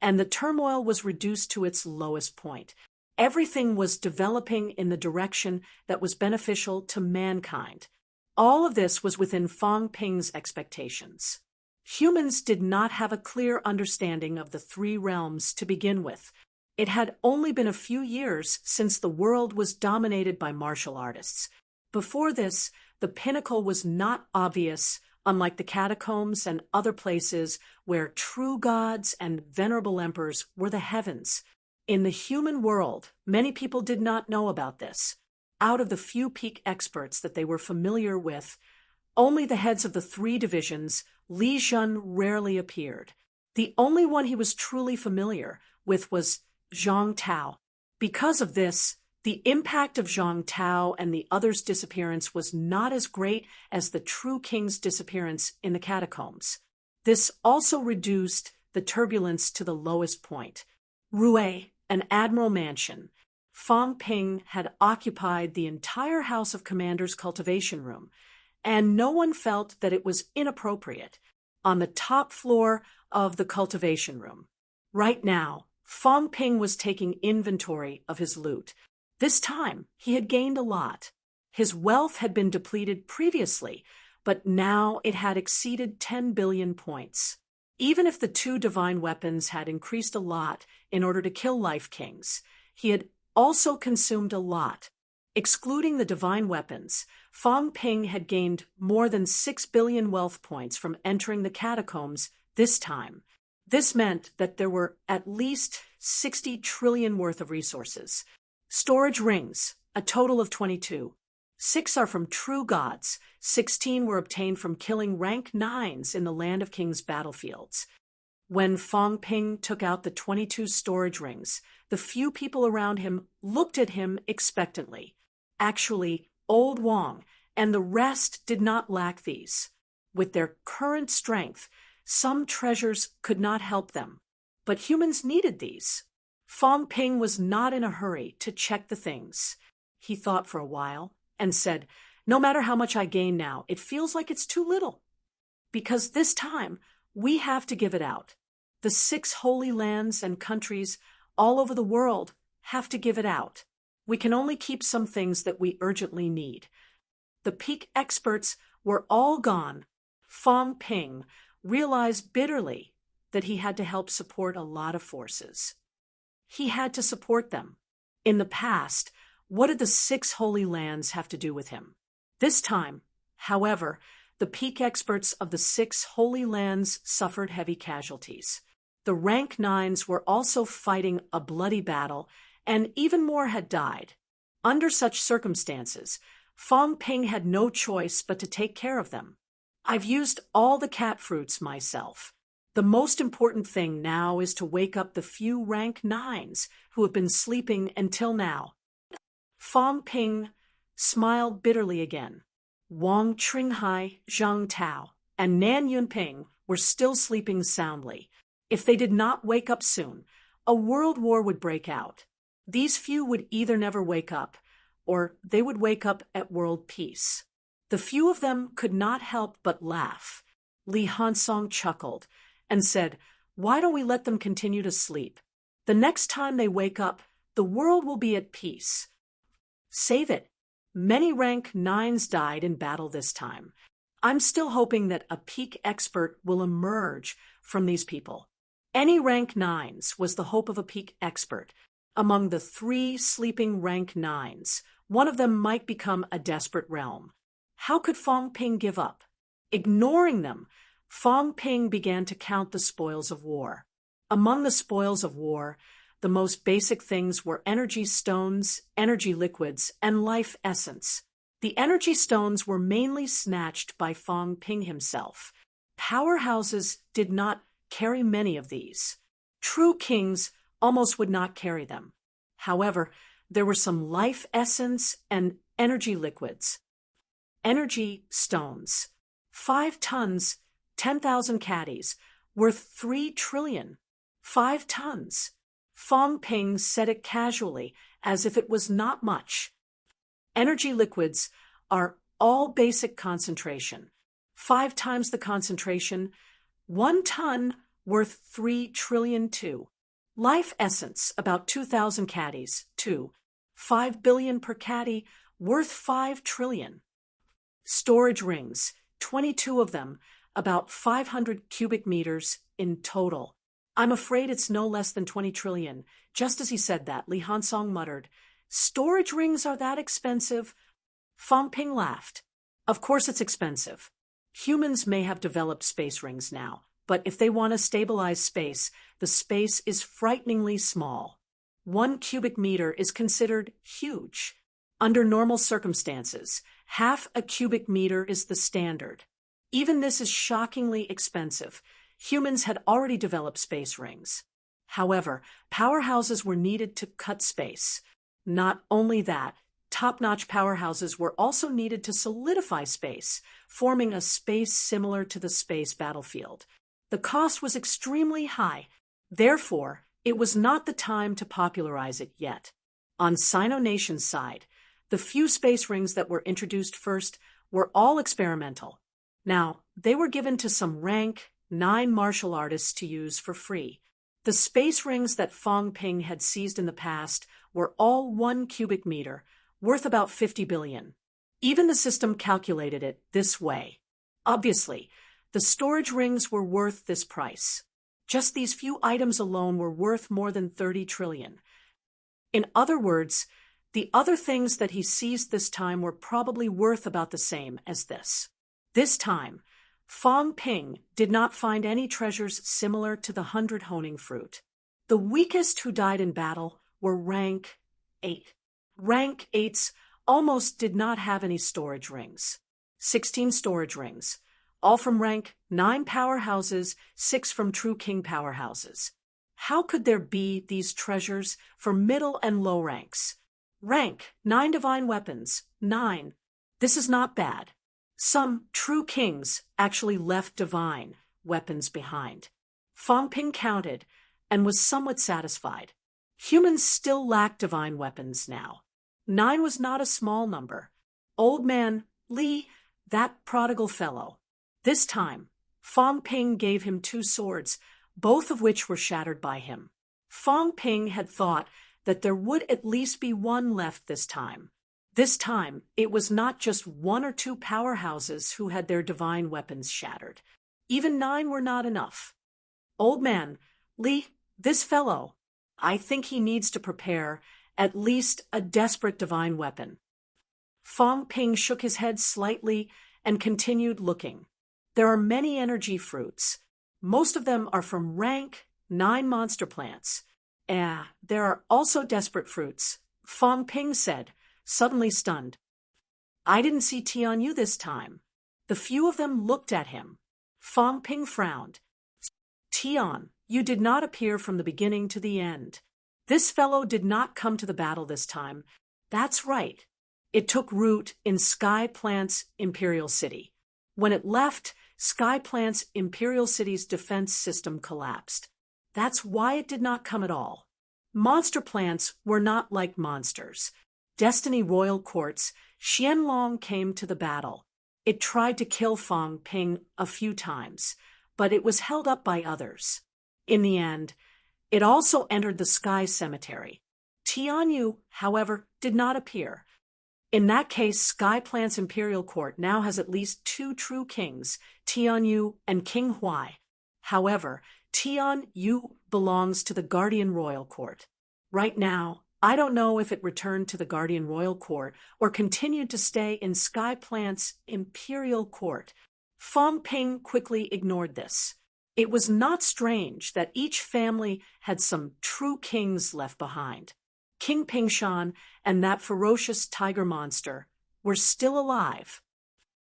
Speaker 1: and the turmoil was reduced to its lowest point. Everything was developing in the direction that was beneficial to mankind. All of this was within Fang Ping's expectations. Humans did not have a clear understanding of the three realms to begin with. It had only been a few years since the world was dominated by martial artists. Before this, the pinnacle was not obvious, unlike the catacombs and other places where true gods and venerable emperors were the heavens. In the human world, many people did not know about this. Out of the few peak experts that they were familiar with, only the heads of the three divisions, Li Jun, rarely appeared. The only one he was truly familiar with was Zhang Tao. Because of this, the impact of Zhang Tao and the others' disappearance was not as great as the true king's disappearance in the catacombs. This also reduced the turbulence to the lowest point. Rue, an admiral mansion. Fang Ping had occupied the entire House of Commander's cultivation room, and no one felt that it was inappropriate. On the top floor of the cultivation room. Right now, Fang Ping was taking inventory of his loot. This time, he had gained a lot. His wealth had been depleted previously, but now it had exceeded 10 billion points. Even if the two divine weapons had increased a lot in order to kill Life Kings, he had also consumed a lot. Excluding the divine weapons, Fang Ping had gained more than 6 billion wealth points from entering the catacombs this time. This meant that there were at least 60 trillion worth of resources. Storage rings, a total of 22. 6 are from true gods, 16 were obtained from killing rank 9s in the Land of Kings battlefields. When Fang Ping took out the 22 storage rings, the few people around him looked at him expectantly. Actually, Old Wang and the rest did not lack these. With their current strength, some treasures could not help them, but humans needed these. Fang Ping was not in a hurry to check the things. He thought for a while and said, "No matter how much I gain now, it feels like it's too little. Because this time, we have to give it out. The 6 holy lands and countries all over the world have to give it out. We can only keep some things that we urgently need." The peak experts were all gone. Fang Ping realized bitterly that he had to help support a lot of forces. He had to support them. In the past, what did the 6 holy lands have to do with him? This time, however, the peak experts of the 6 holy lands suffered heavy casualties. The rank 9s were also fighting a bloody battle, and even more had died. Under such circumstances, Fang Ping had no choice but to take care of them. "I've used all the cat fruits myself. The most important thing now is to wake up the few rank 9s who have been sleeping until now." Fang Ping smiled bitterly again. Wang Qinghai, Zhang Tao, and Nan Yunping were still sleeping soundly. If they did not wake up soon, a world war would break out. These few would either never wake up, or they would wake up at world peace. The few of them could not help but laugh. Li Hansong chuckled and said, "Why don't we let them continue to sleep? The next time they wake up, the world will be at peace." Save it. Many rank 9s died in battle this time. I'm still hoping that a peak expert will emerge from these people. Any rank 9s was the hope of a peak expert. Among the 3 sleeping rank 9s, one of them might become a desperate realm. How could Fong Ping give up? Ignoring them, Fong Ping began to count the spoils of war. Among the spoils of war, the most basic things were energy stones, energy liquids, and life essence. The energy stones were mainly snatched by Fong Ping himself. Powerhouses did not carry many of these. True kings almost would not carry them. However, there were some life essence and energy liquids. Energy stones. 5 tons, 10,000 caddies, worth 3 trillion. 5 tons. Fong Ping said it casually, as if it was not much. Energy liquids are all basic concentration. 5 times the concentration, 1 ton worth 3 trillion too. Life essence, about 2,000 caddies, 5 billion per caddy, worth 5 trillion. Storage rings, 22 of them, about 500 cubic meters in total. I'm afraid it's no less than 20 trillion. Just as he said that, Li Hansong muttered, "Storage rings are that expensive?" Fong Ping laughed. Of course it's expensive. Humans may have developed space rings now, but if they want to stabilize space, the space is frighteningly small. 1 cubic meter is considered huge. Under normal circumstances, half a cubic meter is the standard. Even this is shockingly expensive. Humans had already developed space rings. However, powerhouses were needed to cut space. Not only that, top-notch powerhouses were also needed to solidify space, forming a space similar to the space battlefield. The cost was extremely high. Therefore, it was not the time to popularize it yet. On Sino-Nation's side, the few space rings that were introduced first were all experimental. Now, they were given to some rank 9 martial artists to use for free. The space rings that Fong Ping had seized in the past were all 1 cubic meter, worth about 50 billion. Even the system calculated it this way. Obviously, the storage rings were worth this price. Just these few items alone were worth more than 30 trillion. In other words, the other things that he seized this time were probably worth about the same as this. This time, Fong Ping did not find any treasures similar to the 100 honing fruit. The weakest who died in battle were rank 8. Rank 8s almost did not have any storage rings. 16 storage rings, all from rank 9 powerhouses, 6 from true king powerhouses. How could there be these treasures for middle and low ranks? Rank 9 divine weapons, 9. This is not bad. Some true kings actually left divine weapons behind. Fong Ping counted and was somewhat satisfied. Humans still lack divine weapons now. 9 was not a small number. Old man Li, that prodigal fellow. This time, Fong Ping gave him 2 swords, both of which were shattered by him. Fong Ping had thought that there would at least be 1 left this time. This time, it was not just 1 or 2 powerhouses who had their divine weapons shattered. Even 9 were not enough. Old man, Li, this fellow, I think he needs to prepare at least a desperate divine weapon. Fong Ping shook his head slightly and continued looking. There are many energy fruits. Most of them are from rank 9 monster plants. There are also desperate fruits, Fong Ping said, suddenly stunned. I didn't see Tianyu this time. The few of them looked at him. Fong Ping frowned. Tian, you did not appear from the beginning to the end. This fellow did not come to the battle this time. That's right. It took root in Sky Plant's Imperial City. When it left, Sky Plant's Imperial City's defense system collapsed. That's why it did not come at all. Monster plants were not like monsters. Destiny Royal Courts, Xianlong came to the battle. It tried to kill Fong Ping a few times, but it was held up by others. In the end, it also entered the Sky Cemetery. Tianyu, however, did not appear. In that case, Sky Plant's Imperial Court now has at least 2 true kings, Tianyu and King Huai. However, Tian Yu belongs to the Guardian Royal Court. Right now, I don't know if it returned to the Guardian Royal Court or continued to stay in Sky Plant's Imperial Court. Fong Ping quickly ignored this. It was not strange that each family had some true kings left behind. King Pingshan and that ferocious tiger monster were still alive.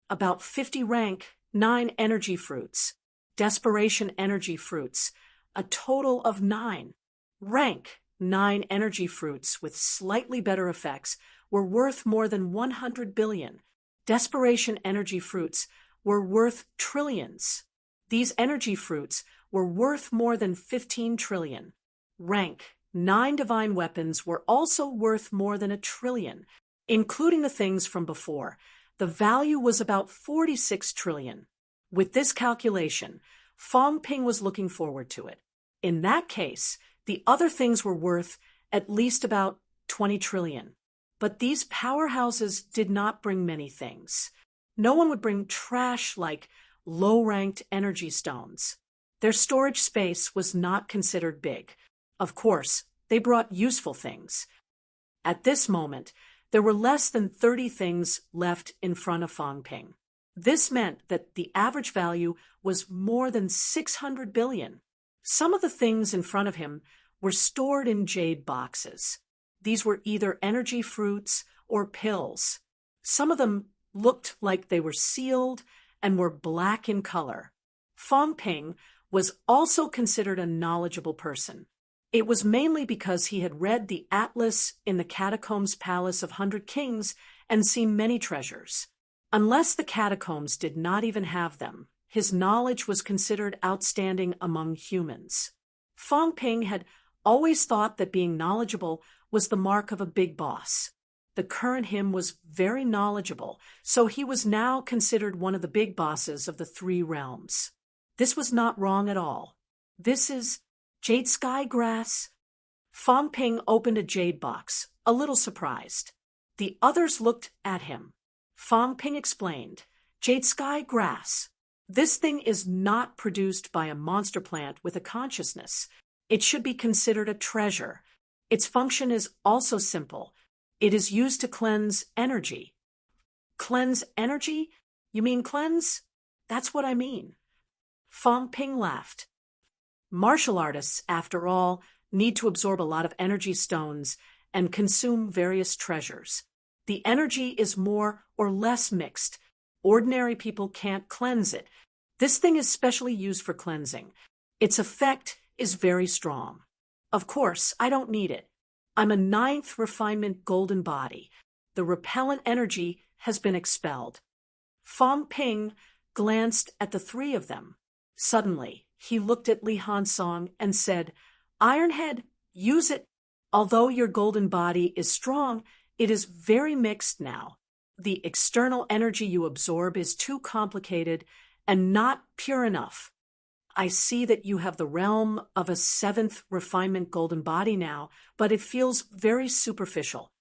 Speaker 1: About 50 rank, 9 energy fruits. Desperation energy fruits, a total of 9. Rank, 9 energy fruits with slightly better effects were worth more than 100 billion. Desperation energy fruits were worth trillions. These energy fruits were worth more than 15 trillion. Rank, 9 divine weapons were also worth more than 1 trillion, including the things from before. The value was about 46 trillion. With this calculation, Fong Ping was looking forward to it. In that case, the other things were worth at least about 20 trillion. But these powerhouses did not bring many things. No one would bring trash like low-ranked energy stones. Their storage space was not considered big. Of course, they brought useful things. At this moment, there were less than 30 things left in front of Fong Ping. This meant that the average value was more than 600 billion. Some of the things in front of him were stored in jade boxes. These were either energy fruits or pills. Some of them looked like they were sealed and were black in color. Fong Ping was also considered a knowledgeable person. It was mainly because he had read the Atlas in the Catacombs Palace of 100 Kings and seen many treasures. Unless the catacombs did not even have them, his knowledge was considered outstanding among humans. Fong Ping had always thought that being knowledgeable was the mark of a big boss. The current him was very knowledgeable, so he was now considered one of the big bosses of the 3 realms. This was not wrong at all. This is jade sky grass. Fong Ping opened a jade box, a little surprised. The others looked at him. Fong Ping explained, "Jade sky grass. This thing is not produced by a monster plant with a consciousness. It should be considered a treasure. Its function is also simple. It is used to cleanse energy." "Cleanse energy? You mean cleanse?" "That's what I mean." Fong Ping laughed. Martial artists, after all, need to absorb a lot of energy stones and consume various treasures. The energy is more or less mixed. Ordinary people can't cleanse it. This thing is specially used for cleansing. Its effect is very strong. Of course, I don't need it. I'm a 9th refinement golden body. The repellent energy has been expelled. Fong Ping glanced at the 3 of them. Suddenly, he looked at Li Hansong and said, "Ironhead, use it. Although your golden body is strong, it is very mixed now. The external energy you absorb is too complicated and not pure enough. I see that you have the realm of a 7th refinement golden body now, but it feels very superficial."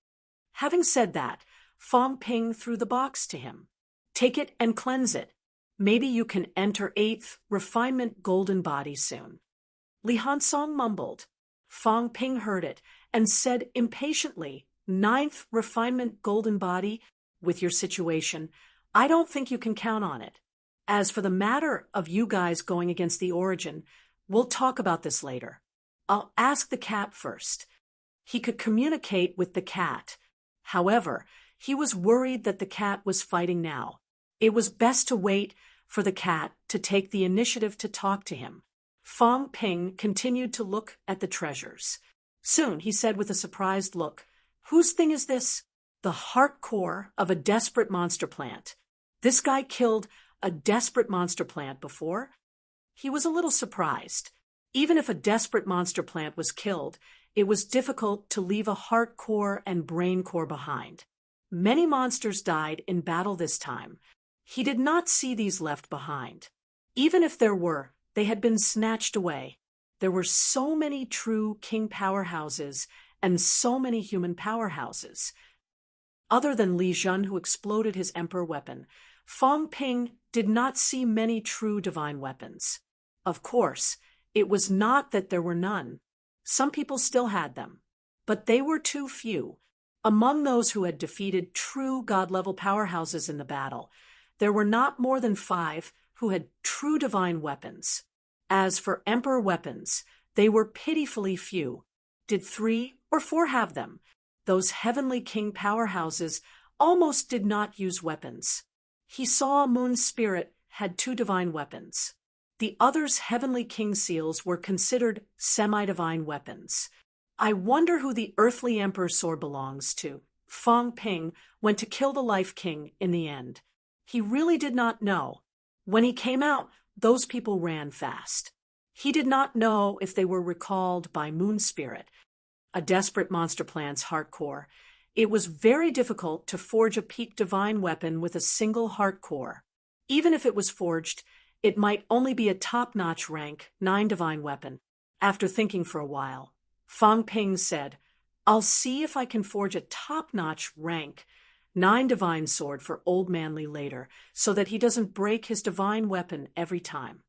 Speaker 1: Having said that, Fong Ping threw the box to him. "Take it and cleanse it. Maybe you can enter 8th refinement golden body soon." Li Hansong mumbled. Fong Ping heard it and said impatiently, "9th refinement golden body? With your situation, I don't think you can count on it. As for the matter of you guys going against the Origin, we'll talk about this later. I'll ask the cat first." He could communicate with the cat. However, he was worried that the cat was fighting now. It was best to wait for the cat to take the initiative to talk to him. Fong Ping continued to look at the treasures. Soon he said with a surprised look, "Whose thing is this?" "The heart core of a desperate monster plant. This guy killed a desperate monster plant before?" He was a little surprised. Even if a desperate monster plant was killed, it was difficult to leave a heart core and brain core behind. Many monsters died in battle this time. He did not see these left behind. Even if there were, they had been snatched away. There were so many true king powerhouses and so many human powerhouses. Other than Li Jun, who exploded his emperor weapon, Fong Ping did not see many true divine weapons. Of course, it was not that there were none. Some people still had them. But they were too few. Among those who had defeated true God-level powerhouses in the battle, there were not more than 5 who had true divine weapons. As for emperor weapons, they were pitifully few. Did 3 or 4 have them? Those heavenly king powerhouses almost did not use weapons. He saw Moon's spirit had 2 divine weapons. The others' heavenly king seals were considered semi-divine weapons. I wonder who the earthly emperor's sword belongs to. Fang Ping went to kill the Life King in the end. He really did not know. When he came out, those people ran fast. He did not know if they were recalled by Moon Spirit. A desperate monster plan's heart core. It was very difficult to forge a peak divine weapon with a single heart core. Even if it was forged, it might only be a top-notch rank 9 divine weapon. After thinking for a while, Fang Ping said, "I'll see if I can forge a top-notch rank 9 divine sword for Old Manly later, so that he doesn't break his divine weapon every time."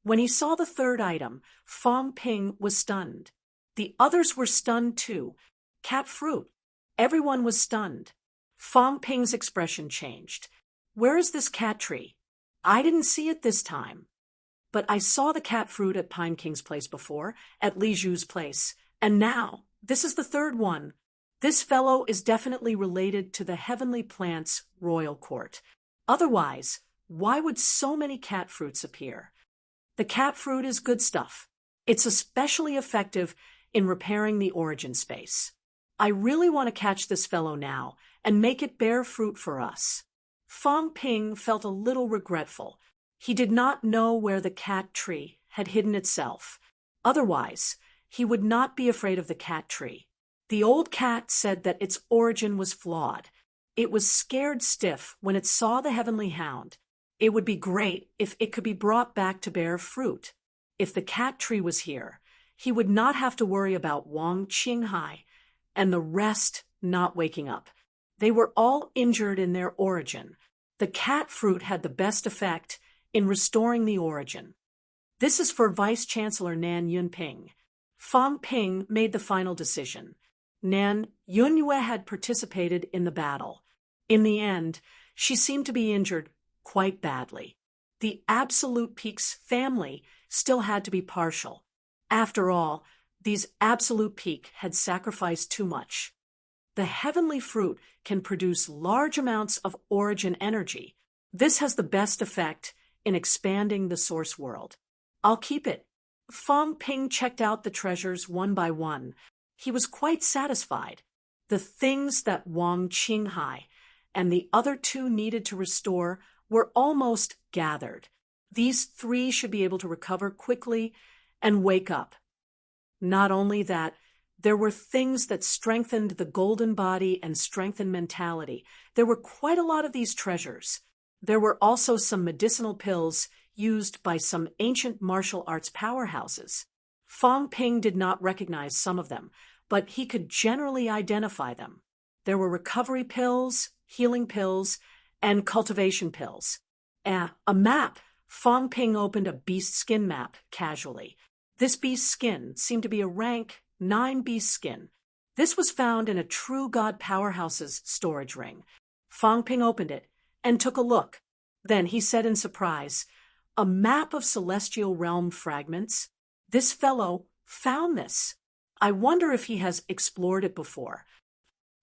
Speaker 1: When he saw the 3rd item, Fang Ping was stunned. The others were stunned too. Cat fruit. Everyone was stunned. Fang Ping's expression changed. "Where is this cat tree? I didn't see it this time. But I saw the cat fruit at Pine King's place before, at Li Zhu's place, and now, this is the 3rd one. This fellow is definitely related to the heavenly plant's royal court. Otherwise, why would so many cat fruits appear? The cat fruit is good stuff. It's especially effective in repairing the origin space. I really want to catch this fellow now and make it bear fruit for us." Fang Ping felt a little regretful. He did not know where the cat tree had hidden itself. Otherwise, he would not be afraid of the cat tree. The old cat said that its origin was flawed. It was scared stiff when it saw the heavenly hound. It would be great if it could be brought back to bear fruit. If the cat tree was here, he would not have to worry about Wang Qinghai and the rest not waking up. They were all injured in their origin. The cat fruit had the best effect in restoring the origin. This is for Vice Chancellor Nan Yunping. Fang Ping made the final decision. Nan Yunyue had participated in the battle. In the end, she seemed to be injured quite badly. The Absolute Peak's family still had to be partial. After all, these Absolute Peak had sacrificed too much. The heavenly fruit can produce large amounts of origin energy. This has the best effect in expanding the source world. I'll keep it. Fang Ping checked out the treasures one by one. He was quite satisfied. The things that Wang Qinghai and the other 2 needed to restore were almost gathered. These 3 should be able to recover quickly and wake up. Not only that, there were things that strengthened the golden body and strengthened mentality. There were quite a lot of these treasures. There were also some medicinal pills used by some ancient martial arts powerhouses. Fang Ping did not recognize some of them, but he could generally identify them. There were recovery pills, healing pills, and cultivation pills. A map. Fang Ping opened a beast skin map casually. This beast skin seemed to be a rank 9 beast skin. This was found in a true god powerhouse's storage ring. Fang Ping opened it and took a look. Then he said in surprise, "A map of celestial realm fragments? This fellow found this. I wonder if he has explored it before."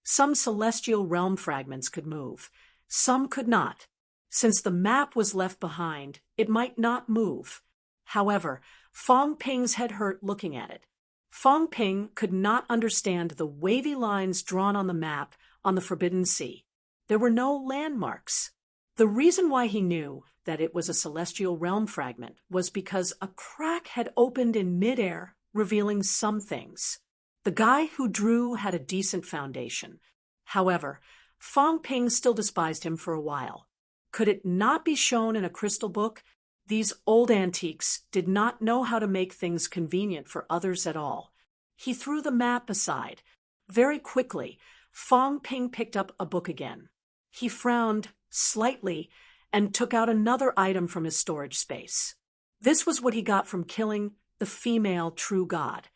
Speaker 1: Some celestial realm fragments could move. Some could not. Since the map was left behind, it might not move. However, Fang Ping's head hurt looking at it. Fang Ping could not understand the wavy lines drawn on the map on the Forbidden Sea. There were no landmarks. The reason why he knew that it was a celestial realm fragment was because a crack had opened in midair, revealing some things. The guy who drew had a decent foundation. However, Fang Ping still despised him for a while. Could it not be shown in a crystal book? These old antiques did not know how to make things convenient for others at all. He threw the map aside. Very quickly, Fang Ping picked up a book again. He frowned slightly and took out another item from his storage space. This was what he got from killing the female true god.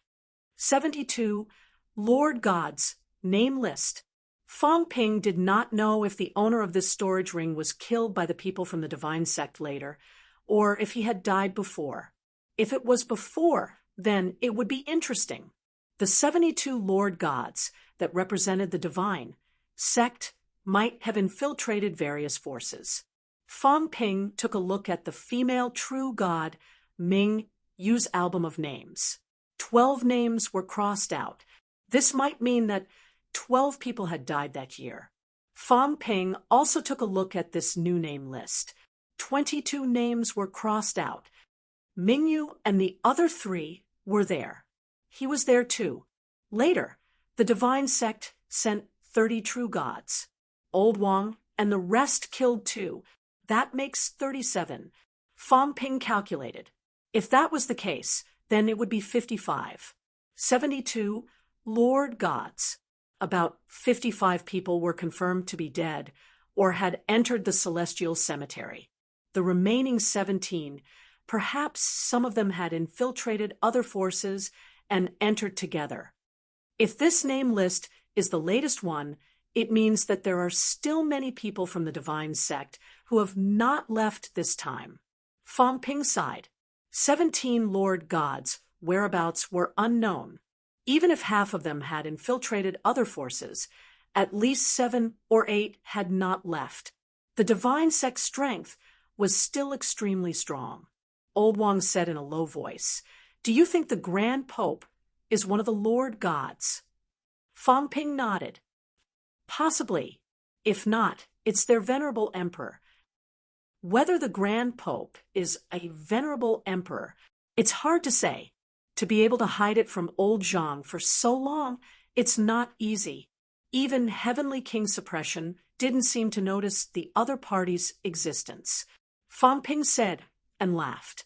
Speaker 1: 72. Lord Gods, name list. Fong Ping did not know if the owner of this storage ring was killed by the people from the divine sect later, or if he had died before. If it was before, then it would be interesting. The 72 Lord Gods that represented the divine sect might have infiltrated various forces. Fong Ping took a look at the female true god Ming Yu's album of names. 12 names were crossed out. This might mean that 12 people had died that year. Fong Ping also took a look at this new name list. 22 names were crossed out. Mingyu and the other 3 were there. He was there too. Later, the divine sect sent 30 true gods. Old Wang and the rest killed too. That makes 37. Fong Ping calculated. If that was the case, then it would be 55. 72 Lord Gods. About 55 people were confirmed to be dead or had entered the celestial cemetery. The remaining 17, perhaps some of them had infiltrated other forces and entered together. If this name list is the latest one, it means that there are still many people from the divine sect who have not left this time. Fong Ping sighed. 17 Lord Gods' whereabouts were unknown. Even if half of them had infiltrated other forces, at least 7 or 8 had not left. The divine sect's strength was still extremely strong. Old Wang said in a low voice, "Do you think the Grand Pope is one of the Lord Gods?" Fong Ping nodded. "Possibly. If not, it's their venerable emperor." Whether the Grand Pope is a venerable emperor, it's hard to say. To be able to hide it from old Zhang for so long, it's not easy. Even Heavenly King Suppression didn't seem to notice the other party's existence. Fong Ping said and laughed.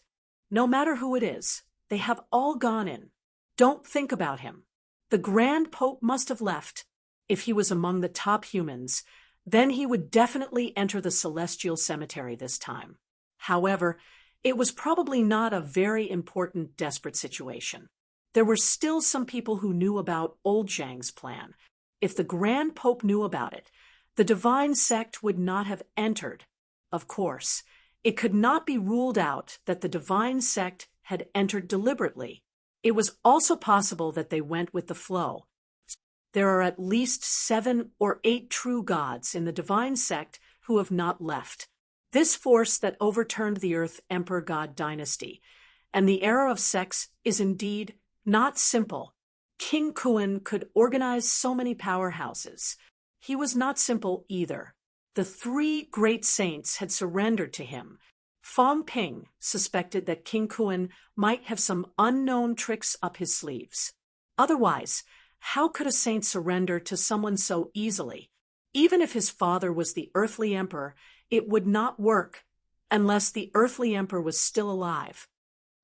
Speaker 1: "No matter who it is, they have all gone in. Don't think about him. The Grand Pope must have left. If he was among the top humans, then he would definitely enter the celestial cemetery this time. However, it was probably not a very important, desperate situation. There were still some people who knew about old Zhang's plan. If the Grand Pope knew about it, the divine sect would not have entered. Of course, it could not be ruled out that the divine sect had entered deliberately. It was also possible that they went with the flow. There are at least 7 or 8 true gods in the divine sect who have not left. This force that overturned the Earth Emperor God dynasty, and the era of sects is indeed not simple. King Kuan could organize so many powerhouses. He was not simple either. The 3 great saints had surrendered to him. Fong Ping suspected that King Kuan might have some unknown tricks up his sleeves. Otherwise, how could a saint surrender to someone so easily? Even if his father was the earthly emperor, it would not work unless the earthly emperor was still alive.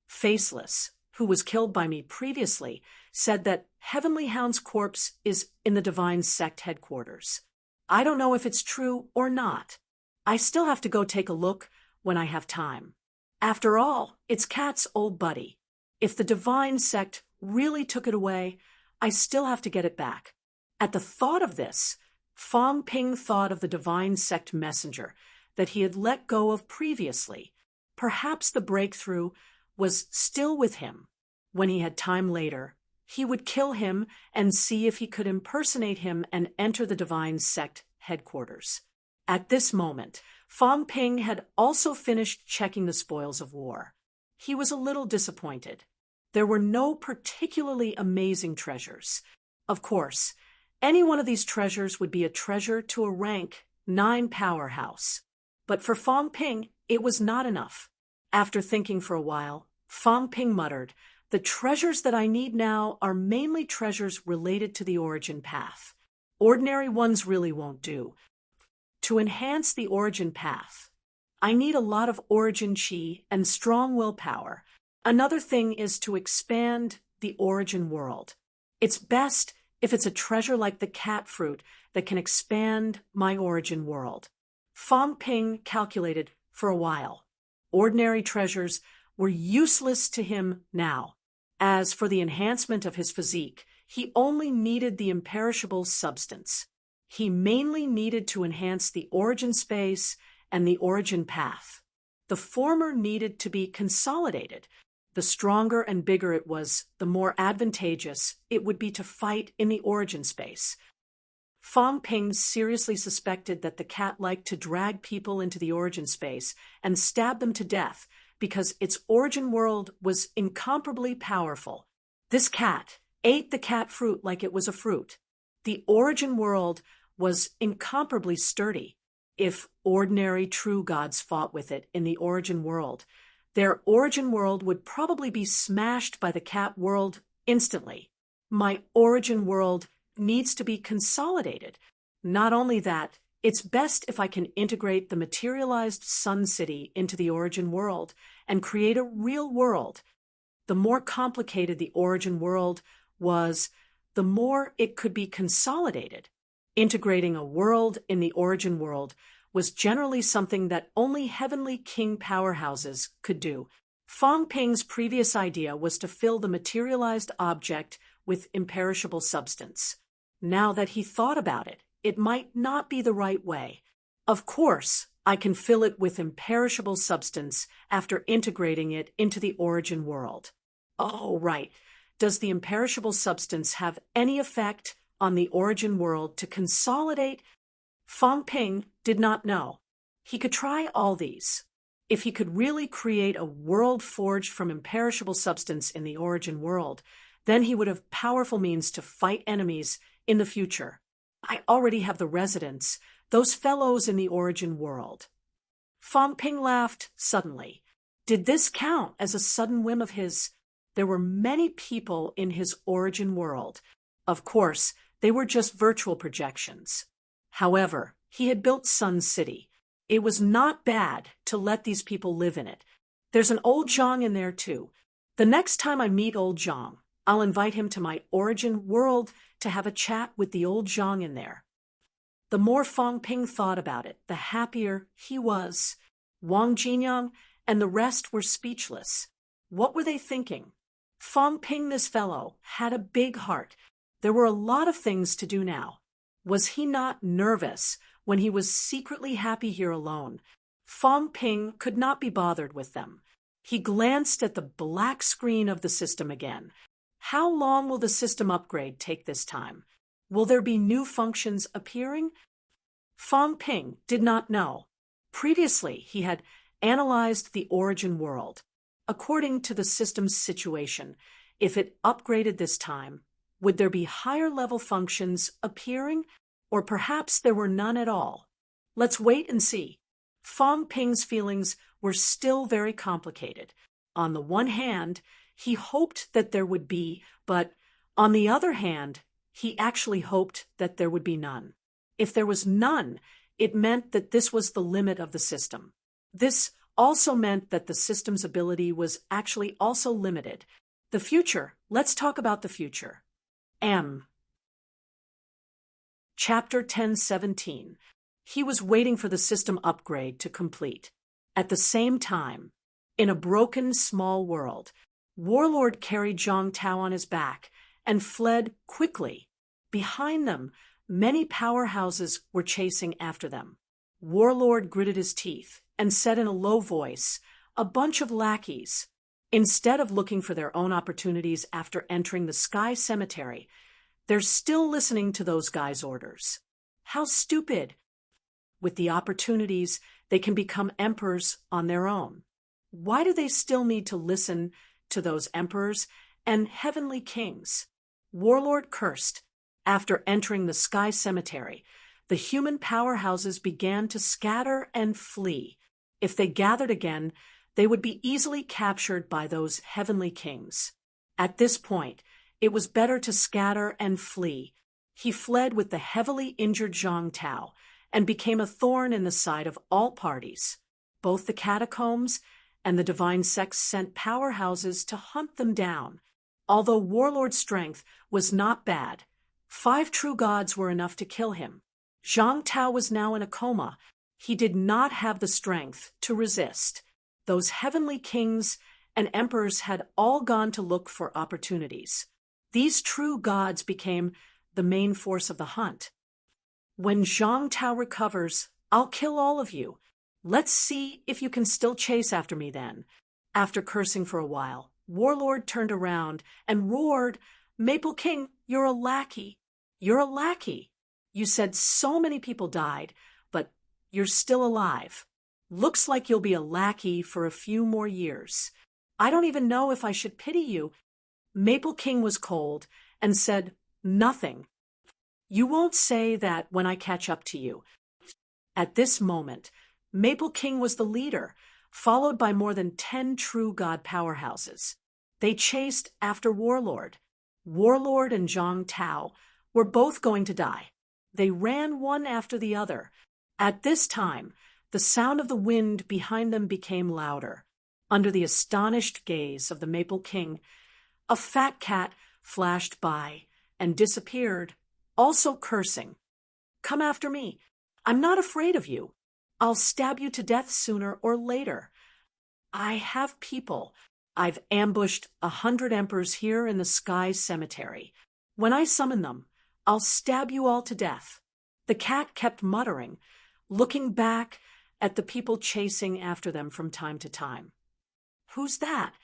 Speaker 1: Faceless, who was killed by me previously, said that Heavenly Hound's corpse is in the divine sect headquarters. I don't know if it's true or not. I still have to go take a look when I have time. After all, it's Kat's old buddy. If the divine sect really took it away, I still have to get it back. At the thought of this, Fong Ping thought of the divine sect messenger that he had let go of previously. Perhaps the breakthrough was still with him. When he had time later, he would kill him and see if he could impersonate him and enter the divine sect headquarters. At this moment, Fong Ping had also finished checking the spoils of war. He was a little disappointed. There were no particularly amazing treasures. Of course, any one of these treasures would be a treasure to a rank 9 powerhouse. But for Fong Ping, it was not enough. After thinking for a while, Fong Ping muttered, "The treasures that I need now are mainly treasures related to the origin path. Ordinary ones really won't do. To enhance the origin path, I need a lot of origin chi and strong willpower. Another thing is to expand the origin world. It's best if it's a treasure like the cat fruit that can expand my origin world." Fong Ping calculated for a while. Ordinary treasures were useless to him now. As for the enhancement of his physique, he only needed the imperishable substance. He mainly needed to enhance the origin space and the origin path. The former needed to be consolidated. The stronger and bigger it was, the more advantageous it would be to fight in the origin space. Fong Ping seriously suspected that the cat liked to drag people into the origin space and stab them to death because its origin world was incomparably powerful. This cat ate the cat fruit like it was a fruit. The origin world was incomparably sturdy. If ordinary true gods fought with it in the origin world, their origin world would probably be smashed by the cat world instantly. My origin world needs to be consolidated. Not only that, it's best if I can integrate the materialized Sun City into the origin world and create a real world. The more complicated the origin world was, the more it could be consolidated. Integrating a world in the origin world was generally something that only heavenly king powerhouses could do. Fong Ping's previous idea was to fill the materialized object with imperishable substance. Now that he thought about it, it might not be the right way. Of course, I can fill it with imperishable substance after integrating it into the origin world. Oh, right. Does the imperishable substance have any effect on the origin world to consolidate? Fong Ping did not know. He could try all these. If he could really create a world forged from imperishable substance in the origin world, then he would have powerful means to fight enemies in the future. I already have the residents, those fellows in the origin world. Fong Ping laughed suddenly. Did this count as a sudden whim of his? There were many people in his origin world. Of course, they were just virtual projections. However, he had built Sun City. It was not bad to let these people live in it. There's an old Zhang in there too. The next time I meet old Zhang, I'll invite him to my origin world to have a chat with the old Zhang in there. The more Fong Ping thought about it, the happier he was. Wang Jinyang and the rest were speechless. What were they thinking? Fong Ping, this fellow, had a big heart. There were a lot of things to do now. Was he not nervous when he was secretly happy here alone? Fong Ping could not be bothered with them. He glanced at the black screen of the system again. How long will the system upgrade take this time? Will there be new functions appearing? Fong Ping did not know. Previously, he had analyzed the origin world. According to the system's situation, if it upgraded this time, would there be higher-level functions appearing, or perhaps there were none at all? Let's wait and see. Fong Ping's feelings were still very complicated. On the one hand, he hoped that there would be, but on the other hand, he actually hoped that there would be none. If there was none, it meant that this was the limit of the system. This also meant that the system's ability was actually also limited. The future. Let's talk about the future. Chapter 10:17. He was waiting for the system upgrade to complete. At the same time, in a broken small world, Warlord carried Zhang Tao on his back and fled quickly. Behind them, many powerhouses were chasing after them. Warlord gritted his teeth and said in a low voice, "A bunch of lackeys." Instead of looking for their own opportunities after entering the Sky Cemetery, they're still listening to those guys' orders. How stupid! With the opportunities, they can become emperors on their own. Why do they still need to listen to those emperors and heavenly kings? Warlord cursed. After entering the Sky Cemetery, the human powerhouses began to scatter and flee. If they gathered again, they would be easily captured by those heavenly kings. At this point, it was better to scatter and flee. He fled with the heavily injured Zhang Tao and became a thorn in the side of all parties. Both the catacombs and the divine sects sent powerhouses to hunt them down. Although Warlord's strength was not bad, 5 true gods were enough to kill him. Zhang Tao was now in a coma. He did not have the strength to resist. Those heavenly kings and emperors had all gone to look for opportunities. These true gods became the main force of the hunt. When Zhang Tao recovers, I'll kill all of you. Let's see if you can still chase after me then. After cursing for a while, Warlord turned around and roared, Maple King, you're a lackey. You're a lackey. You said so many people died, but you're still alive. Looks like you'll be a lackey for a few more years. I don't even know if I should pity you. Maple King was cold and said, nothing. You won't say that when I catch up to you. At this moment, Maple King was the leader, followed by more than 10 true god powerhouses. They chased after Warlord. Warlord and Zhang Tao were both going to die. They ran one after the other. At this time, the sound of the wind behind them became louder. Under the astonished gaze of the Maple King, a fat cat flashed by and disappeared, also cursing. Come after me. I'm not afraid of you. I'll stab you to death sooner or later. I have people. I've ambushed 100 emperors here in the Sky Cemetery. When I summon them, I'll stab you all to death. The cat kept muttering, looking back at the people chasing after them from time to time. Who's that?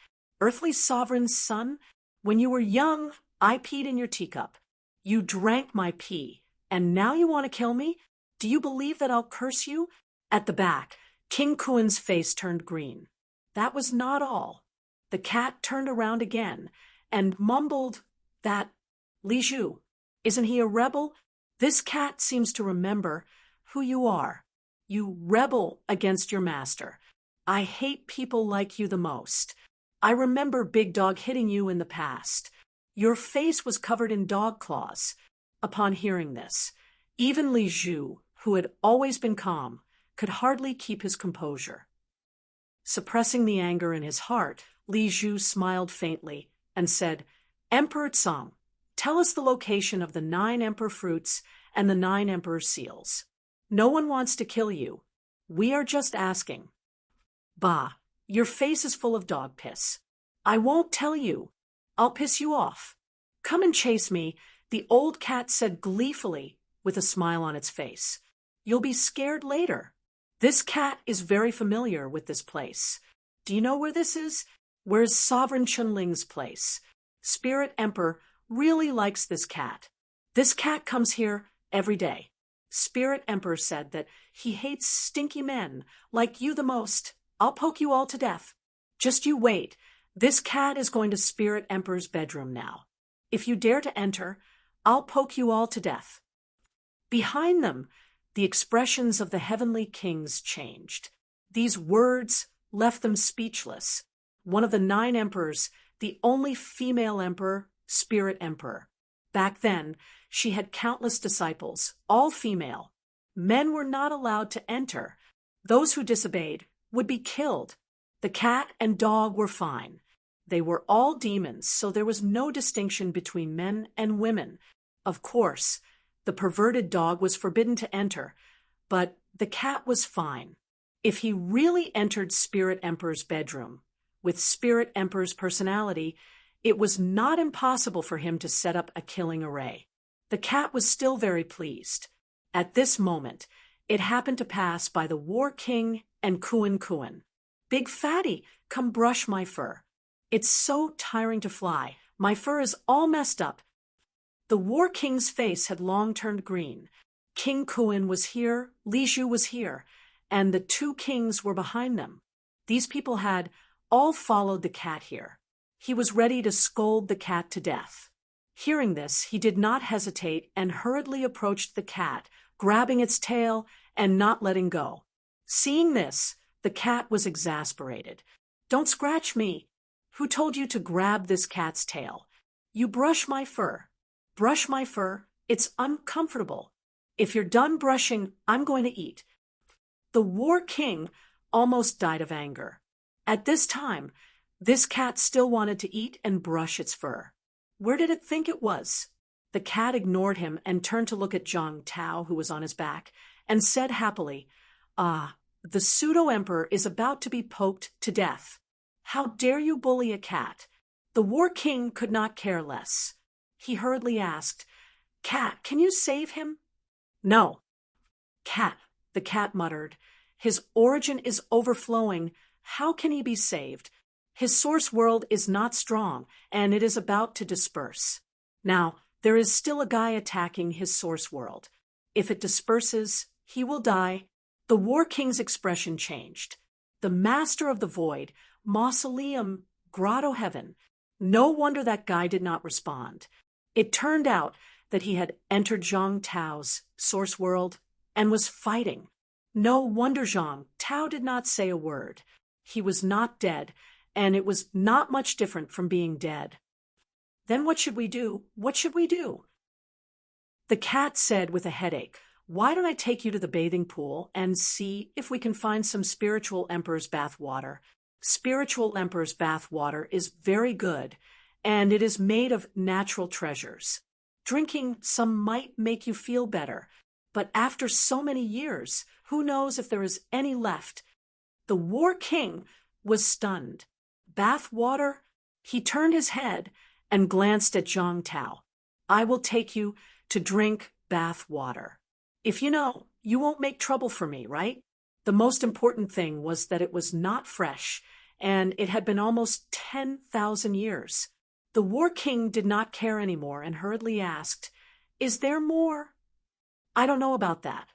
Speaker 1: Earthly Sovereign's son? When you were young, I peed in your teacup. You drank my pee, and now you want to kill me? Do you believe that I'll curse you? At the back, King Kuan's face turned green. That was not all. The cat turned around again and mumbled that, Li Zhu, isn't he a rebel? This cat seems to remember who you are. You rebel against your master. I hate people like you the most. I remember Big Dog hitting you in the past. Your face was covered in dog claws. Upon hearing this, even Li Zhu, who had always been calm, could hardly keep his composure. Suppressing the anger in his heart, Li Zhu smiled faintly and said, Emperor Tsang, tell us the location of the 9 emperor fruits and the 9 emperor seals. No one wants to kill you. We are just asking. Bah, your face is full of dog piss. I won't tell you. I'll piss you off. Come and chase me, the old cat said gleefully with a smile on its face. You'll be scared later. This cat is very familiar with this place. Do you know where this is? Where's Sovereign Chunling's place? Spirit Emperor really likes this cat. This cat comes here every day. Spirit Emperor said that he hates stinky men like you the most. I'll poke you all to death. Just you wait. This cat is going to Spirit Emperor's bedroom now. If you dare to enter, I'll poke you all to death. Behind them, the expressions of the heavenly kings changed. These words left them speechless. One of the 9 emperors, the only female emperor, Spirit Emperor. Back then, she had countless disciples, all female. Men were not allowed to enter. Those who disobeyed would be killed. The cat and dog were fine. They were all demons, so there was no distinction between men and women. Of course, the perverted dog was forbidden to enter, but the cat was fine. If he really entered Spirit Emperor's bedroom, with Spirit Emperor's personality, it was not impossible for him to set up a killing array. The cat was still very pleased. At this moment, it happened to pass by the War King and Kuan. Big fatty, come brush my fur. It's so tiring to fly. My fur is all messed up. The War King's face had long turned green. King Kuan was here, Li Zhu was here, and the 2 kings were behind them. These people had all followed the cat here. He was ready to scold the cat to death. Hearing this, he did not hesitate and hurriedly approached the cat, grabbing its tail and not letting go. Seeing this, the cat was exasperated. Don't scratch me. Who told you to grab this cat's tail? You brush my fur. Brush my fur. It's uncomfortable. If you're done brushing, I'm going to eat. The War King almost died of anger. At this time, this cat still wanted to eat and brush its fur. Where did it think it was? The cat ignored him and turned to look at Zhang Tao, who was on his back, and said happily, the pseudo-emperor is about to be poked to death. How dare you bully a cat? The War King could not care less. He hurriedly asked, Cat, can you save him? No. Cat, the cat muttered. His origin is overflowing. How can he be saved? His source world is not strong, and it is about to disperse. Now, there is still a guy attacking his source world. If it disperses, he will die. The War King's expression changed. The master of the void, mausoleum, grotto heaven. No wonder that guy did not respond. It turned out that he had entered Zhang Tao's source world and was fighting. No wonder Zhang Tao did not say a word. He was not dead, and it was not much different from being dead. Then what should we do? What should we do? The cat said with a headache, Why don't I take you to the bathing pool and see if we can find some spiritual emperor's bath water? Spiritual emperor's bath water is very good, and it is made of natural treasures. Drinking some might make you feel better, but after so many years, who knows if there is any left? The War King was stunned. Bath water? He turned his head and glanced at Zhang Tao. I will take you to drink bath water. If you know, you won't make trouble for me, right? The most important thing was that it was not fresh, and it had been almost 10,000 years. The War King did not care anymore and hurriedly asked, Is there more? I don't know about that.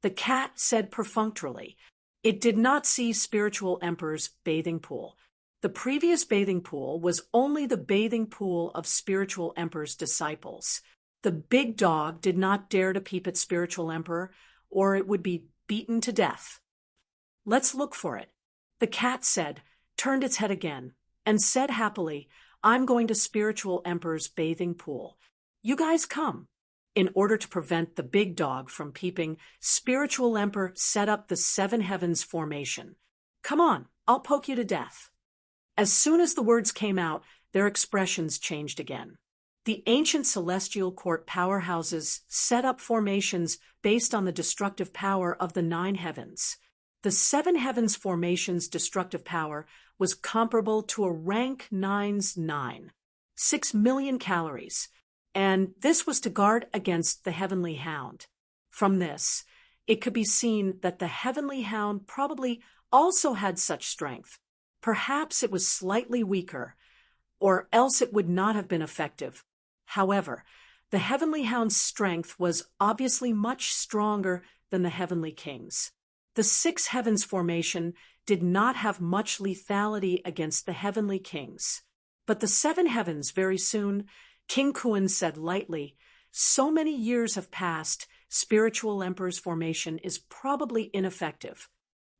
Speaker 1: The cat said perfunctorily. It did not see Spiritual Emperor's bathing pool. The previous bathing pool was only the bathing pool of Spiritual Emperor's disciples. The big dog did not dare to peep at Spiritual Emperor, or it would be beaten to death. Let's look for it. The cat said, turned its head again, and said happily, I'm going to Spiritual Emperor's bathing pool. You guys come. In order to prevent the big dog from peeping, Spiritual Emperor set up the seven heavens formation. Come on, I'll poke you to death. As soon as the words came out, their expressions changed again. The ancient celestial court powerhouses set up formations based on the destructive power of the nine heavens. The seven heavens formation's destructive power was comparable to a rank 9's 9, 6 million calories, and this was to guard against the heavenly hound. From this, it could be seen that the heavenly hound probably also had such strength. Perhaps it was slightly weaker, or else it would not have been effective. However, the heavenly hound's strength was obviously much stronger than the heavenly king's. The six heavens formation did not have much lethality against the heavenly kings. But the seven heavens very soon, King Kuan said lightly, so many years have passed, Spiritual Emperor's formation is probably ineffective.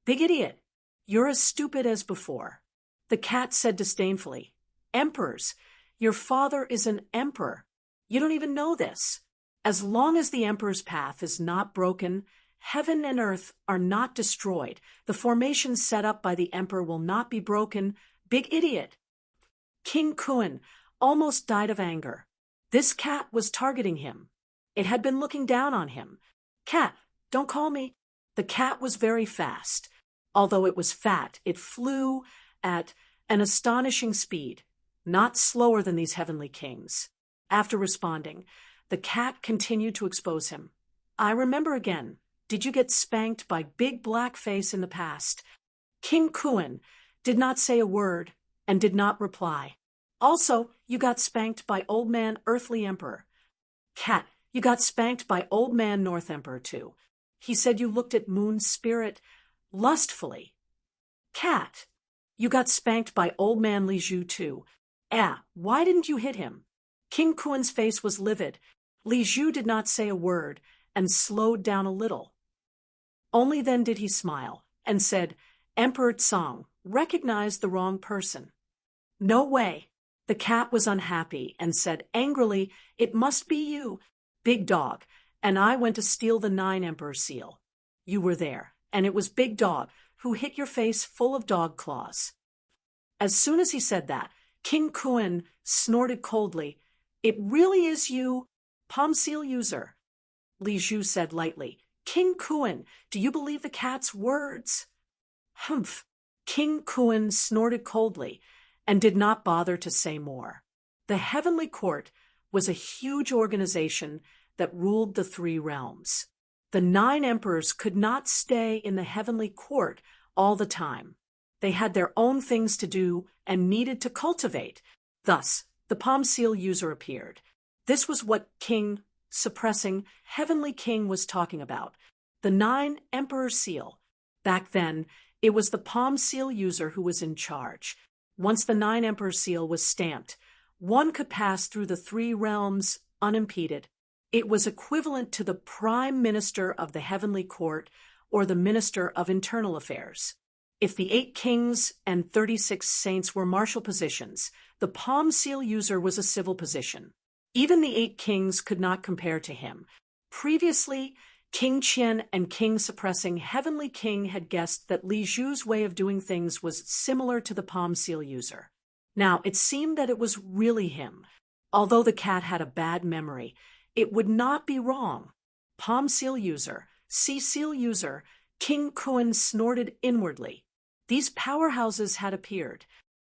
Speaker 1: Big idiot, you're as stupid as before. The cat said disdainfully, Emperors, your father is an emperor. You don't even know this. As long as the emperor's path is not broken, heaven and earth are not destroyed. The formation set up by the emperor will not be broken. Big idiot. King Kuan almost died of anger. This cat was targeting him. It had been looking down on him. Cat, don't call me. The cat was very fast. Although it was fat, it flew at an astonishing speed, not slower than these heavenly kings. After responding, the cat continued to expose him. I remember again. Did you get spanked by Big Black Face in the past? King Kuan did not say a word and did not reply. Also, you got spanked by Old Man Earthly Emperor. Cat, you got spanked by Old Man North Emperor too. He said you looked at Moon Spirit lustfully. Cat, you got spanked by Old Man Li Zhu too. Why didn't you hit him? King Kuan's face was livid. Li Zhu did not say a word and slowed down a little. Only then did he smile and said, Emperor Tsang recognized the wrong person. No way. The cat was unhappy and said angrily, It must be you, Big Dog, and I went to steal the 9 Emperor seal. You were there, and it was Big Dog who hit your face full of dog claws. As soon as he said that, King Kuan snorted coldly, It really is you, Palm Seal user. Li Zhu said lightly, King Kuan, do you believe the cat's words? Humph. King Kuan snorted coldly and did not bother to say more. The Heavenly Court was a huge organization that ruled the three realms. The 9 emperors could not stay in the Heavenly Court all the time. They had their own things to do and needed to cultivate. Thus, the palm seal user appeared. This was what King, suppressing Heavenly King, was talking about. The 9 emperor seal. Back then, it was the palm seal user who was in charge. Once the 9 emperor seal was stamped, one could pass through the 3 realms unimpeded. It was equivalent to the Prime Minister of the Heavenly Court or the Minister of Internal Affairs. If the 8 kings and 36 saints were martial positions, the palm seal user was a civil position. Even the 8 kings could not compare to him. Previously, King Qian and King suppressing Heavenly King had guessed that Li Zhu's way of doing things was similar to the palm seal user. Now, it seemed that it was really him. Although the cat had a bad memory, it would not be wrong. Palm seal user, sea seal user, King Kuan snorted inwardly. These powerhouses had appeared.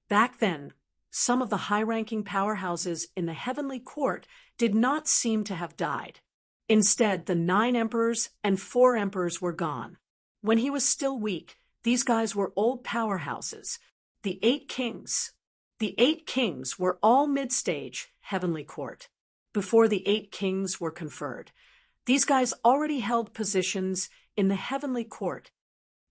Speaker 1: Back then, some of the high-ranking powerhouses in the Heavenly Court did not seem to have died. Instead, the 9 emperors and 4 emperors were gone. When he was still weak, these guys were old powerhouses. The 8 kings. The 8 kings were all mid-stage Heavenly Court. Before the 8 kings were conferred, these guys already held positions in the Heavenly Court.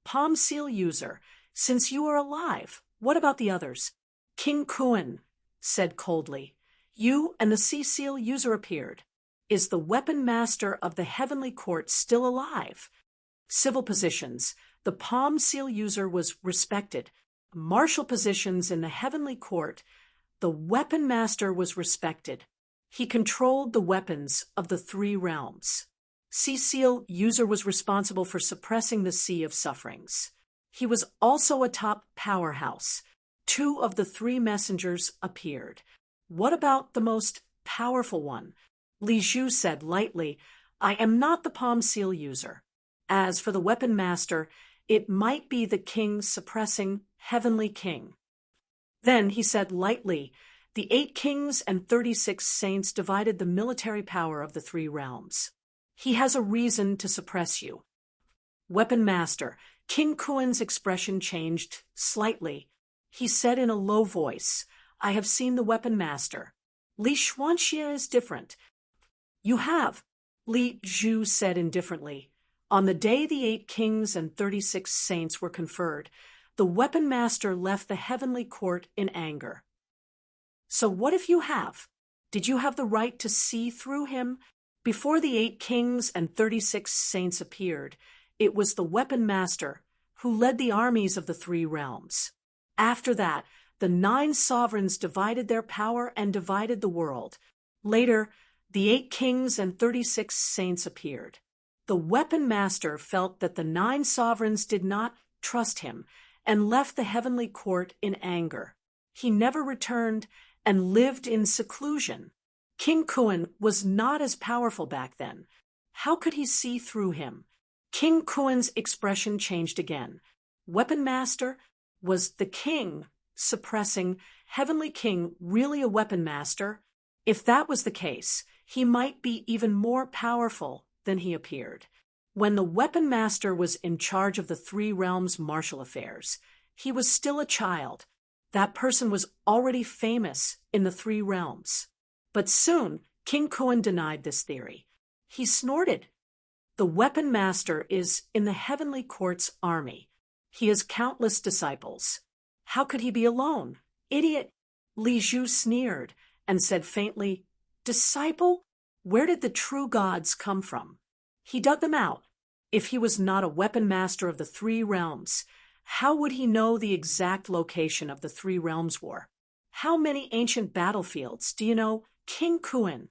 Speaker 1: Palm seal user, since you are alive, what about the others? King Kuan said coldly. You and the sea seal user appeared. Is the weapon master of the Heavenly Court still alive? Civil positions. The palm seal user was respected. Martial positions in the Heavenly Court. The weapon master was respected. He controlled the weapons of the 3 realms. Sea seal user was responsible for suppressing the sea of sufferings. He was also a top powerhouse. 2 of the 3 messengers appeared. What about the most powerful one? Li Zhu said lightly, I am not the palm seal user. As for the weapon master, it might be the king suppressing Heavenly King. Then he said lightly, the 8 kings and 36 saints divided the military power of the 3 realms. He has a reason to suppress you. Weapon master, King Kuan's expression changed slightly. He said in a low voice, I have seen the weapon master. Li Xuanxie is different. You have, Li Zhu said indifferently. On the day the 8 kings and 36 saints were conferred, the weapon master left the Heavenly Court in anger. So what if you have? Did you have the right to see through him? Before the 8 kings and 36 saints appeared, it was the weapon master who led the armies of the 3 realms. After that, the 9 sovereigns divided their power and divided the world. Later, the 8 kings and 36 saints appeared. The weapon master felt that the 9 sovereigns did not trust him and left the Heavenly Court in anger. He never returned and lived in seclusion. King Kuan was not as powerful back then. How could he see through him? King Kuan's expression changed again. Weapon master, was the king suppressing Heavenly King really a weapon master? If that was the case, he might be even more powerful than he appeared. When the weapon master was in charge of the 3 realms' martial affairs, he was still a child. That person was already famous in the 3 realms. But soon, King Kuan denied this theory. He snorted. The weapon master is in the Heavenly Court's army. He has countless disciples. How could he be alone? Idiot! Li Zhu sneered and said faintly, Disciple? Where did the true gods come from? He dug them out. If he was not a weapon master of the 3 realms, how would he know the exact location of the 3 realms war? How many ancient battlefields do you know, King Kuan?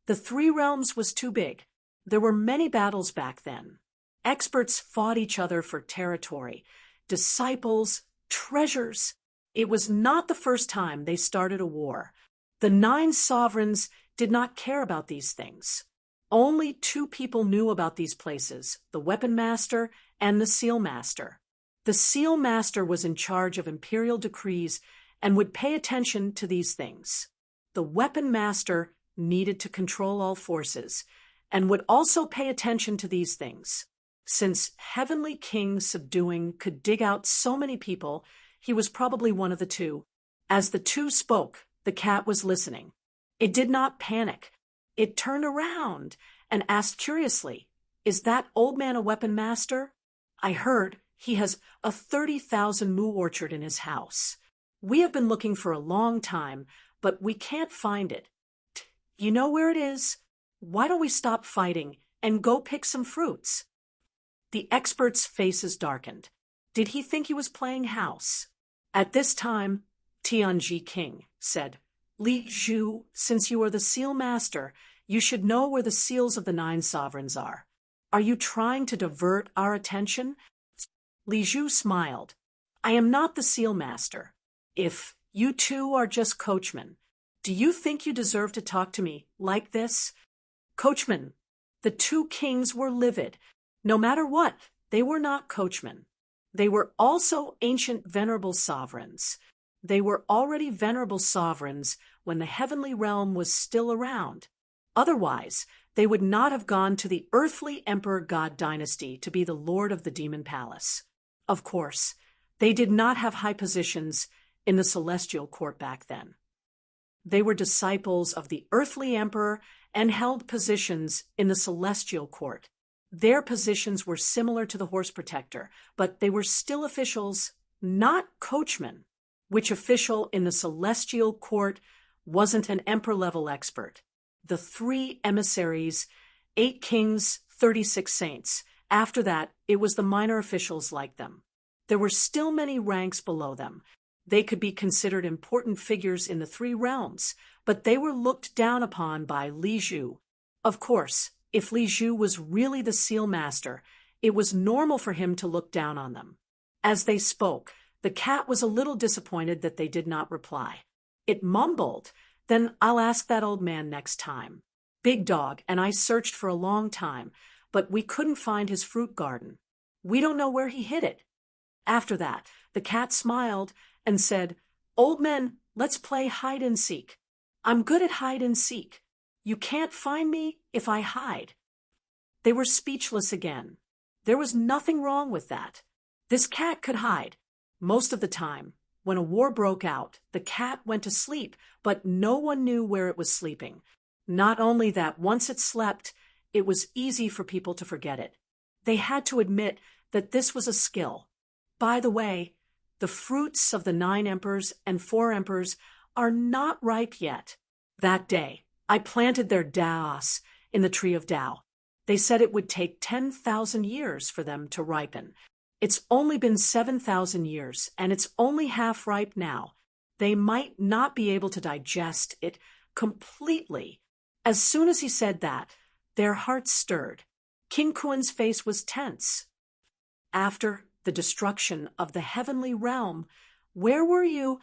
Speaker 1: The 3 realms was too big. There were many battles back then. Experts fought each other for territory, disciples, treasures. It was not the first time they started a war. The 9 sovereigns did not care about these things. Only 2 people knew about these places, the weapon master and the seal master. The seal master was in charge of imperial decrees and would pay attention to these things. The weapon master needed to control all forces and would also pay attention to these things. Since Heavenly King Subduing could dig out so many people, he was probably one of the two. As the two spoke, the cat was listening. It did not panic. It turned around and asked curiously, "Is that old man a weapon master? I heard he has a 30,000 moo orchard in his house. We have been looking for a long time, but we can't find it. You know where it is? Why don't we stop fighting and go pick some fruits?" The expert's faces darkened. Did he think he was playing house? At this time, Tianji King said, "Li Zhu, since you are the seal master, you should know where the seals of the 9 sovereigns are. Are you trying to divert our attention?" Li Zhu smiled. "I am not the seal master. If you two are just coachmen, do you think you deserve to talk to me like this?" Coachmen. The 2 kings were livid. No matter what, they were not coachmen. They were also ancient venerable sovereigns. They were already venerable sovereigns when the heavenly realm was still around. Otherwise, they would not have gone to the earthly emperor god dynasty to be the lord of the demon palace. Of course, they did not have high positions in the celestial court back then. They were disciples of the earthly emperor and held positions in the celestial court. Their positions were similar to the horse protector, but they were still officials, not coachmen. Which official in the celestial court wasn't an emperor-level expert? The 3 emissaries, 8 kings, 36 saints. After that, it was the minor officials like them. There were still many ranks below them. They could be considered important figures in the 3 realms, but they were looked down upon by Li Zhu. Of course, if Li Zhu was really the seal master, it was normal for him to look down on them. As they spoke, the cat was a little disappointed that they did not reply. It mumbled, "Then I'll ask that old man next time. Big Dog and I searched for a long time, but we couldn't find his fruit garden. We don't know where he hid it." After that, the cat smiled and said, "Old men, let's play hide and seek. I'm good at hide and seek. You can't find me if I hide." They were speechless again. There was nothing wrong with that. This cat could hide. Most of the time, when a war broke out, the cat went to sleep, but no one knew where it was sleeping. Not only that, once it slept, it was easy for people to forget it. They had to admit that this was a skill. By the way, the fruits of the 9 emperors and 4 emperors are not ripe yet. That day, I planted their daos in the tree of Tao. They said it would take 10,000 years for them to ripen. It's only been 7,000 years, and it's only half ripe now. They might not be able to digest it completely. As soon as he said that, their hearts stirred. King Kuan's face was tense. "After the destruction of the heavenly realm, where were you?"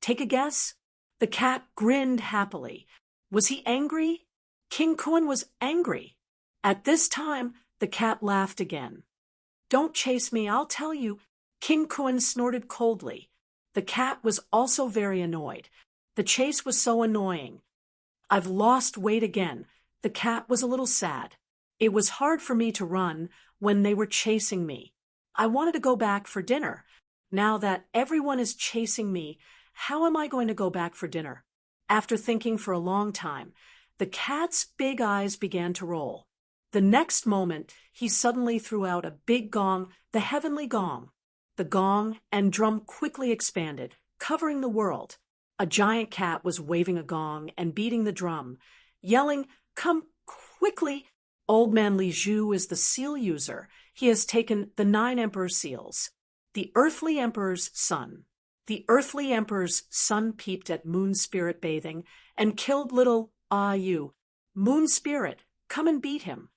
Speaker 1: "Take a guess." The cat grinned happily. Was he angry? King Kuan was angry. At this time, the cat laughed again. "Don't chase me, I'll tell you." King Kuan snorted coldly. The cat was also very annoyed. The chase was so annoying. "I've lost weight again." The cat was a little sad. "It was hard for me to run when they were chasing me. I wanted to go back for dinner. Now that everyone is chasing me, how am I going to go back for dinner?" After thinking for a long time, the cat's big eyes began to roll. The next moment, he suddenly threw out a big gong, the heavenly gong. The gong and drum quickly expanded, covering the world. A giant cat was waving a gong and beating the drum, yelling, "Come quickly!" Old man Li Zhu is the seal user. He has taken the 9 emperor seals. The earthly emperor's son. The earthly emperor's son peeped at Moon Spirit bathing and killed little Yu. "Moon Spirit, come and beat him."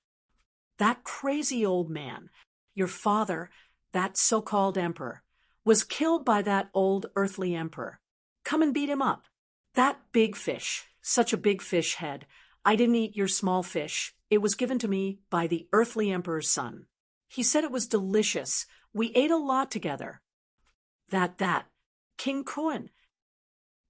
Speaker 1: That crazy old man, your father, that so-called emperor, was killed by that old earthly emperor. Come and beat him up. That big fish, such a big fish head. I didn't eat your small fish. It was given to me by the earthly emperor's son. He said it was delicious, We ate a lot together. That. King Kuan.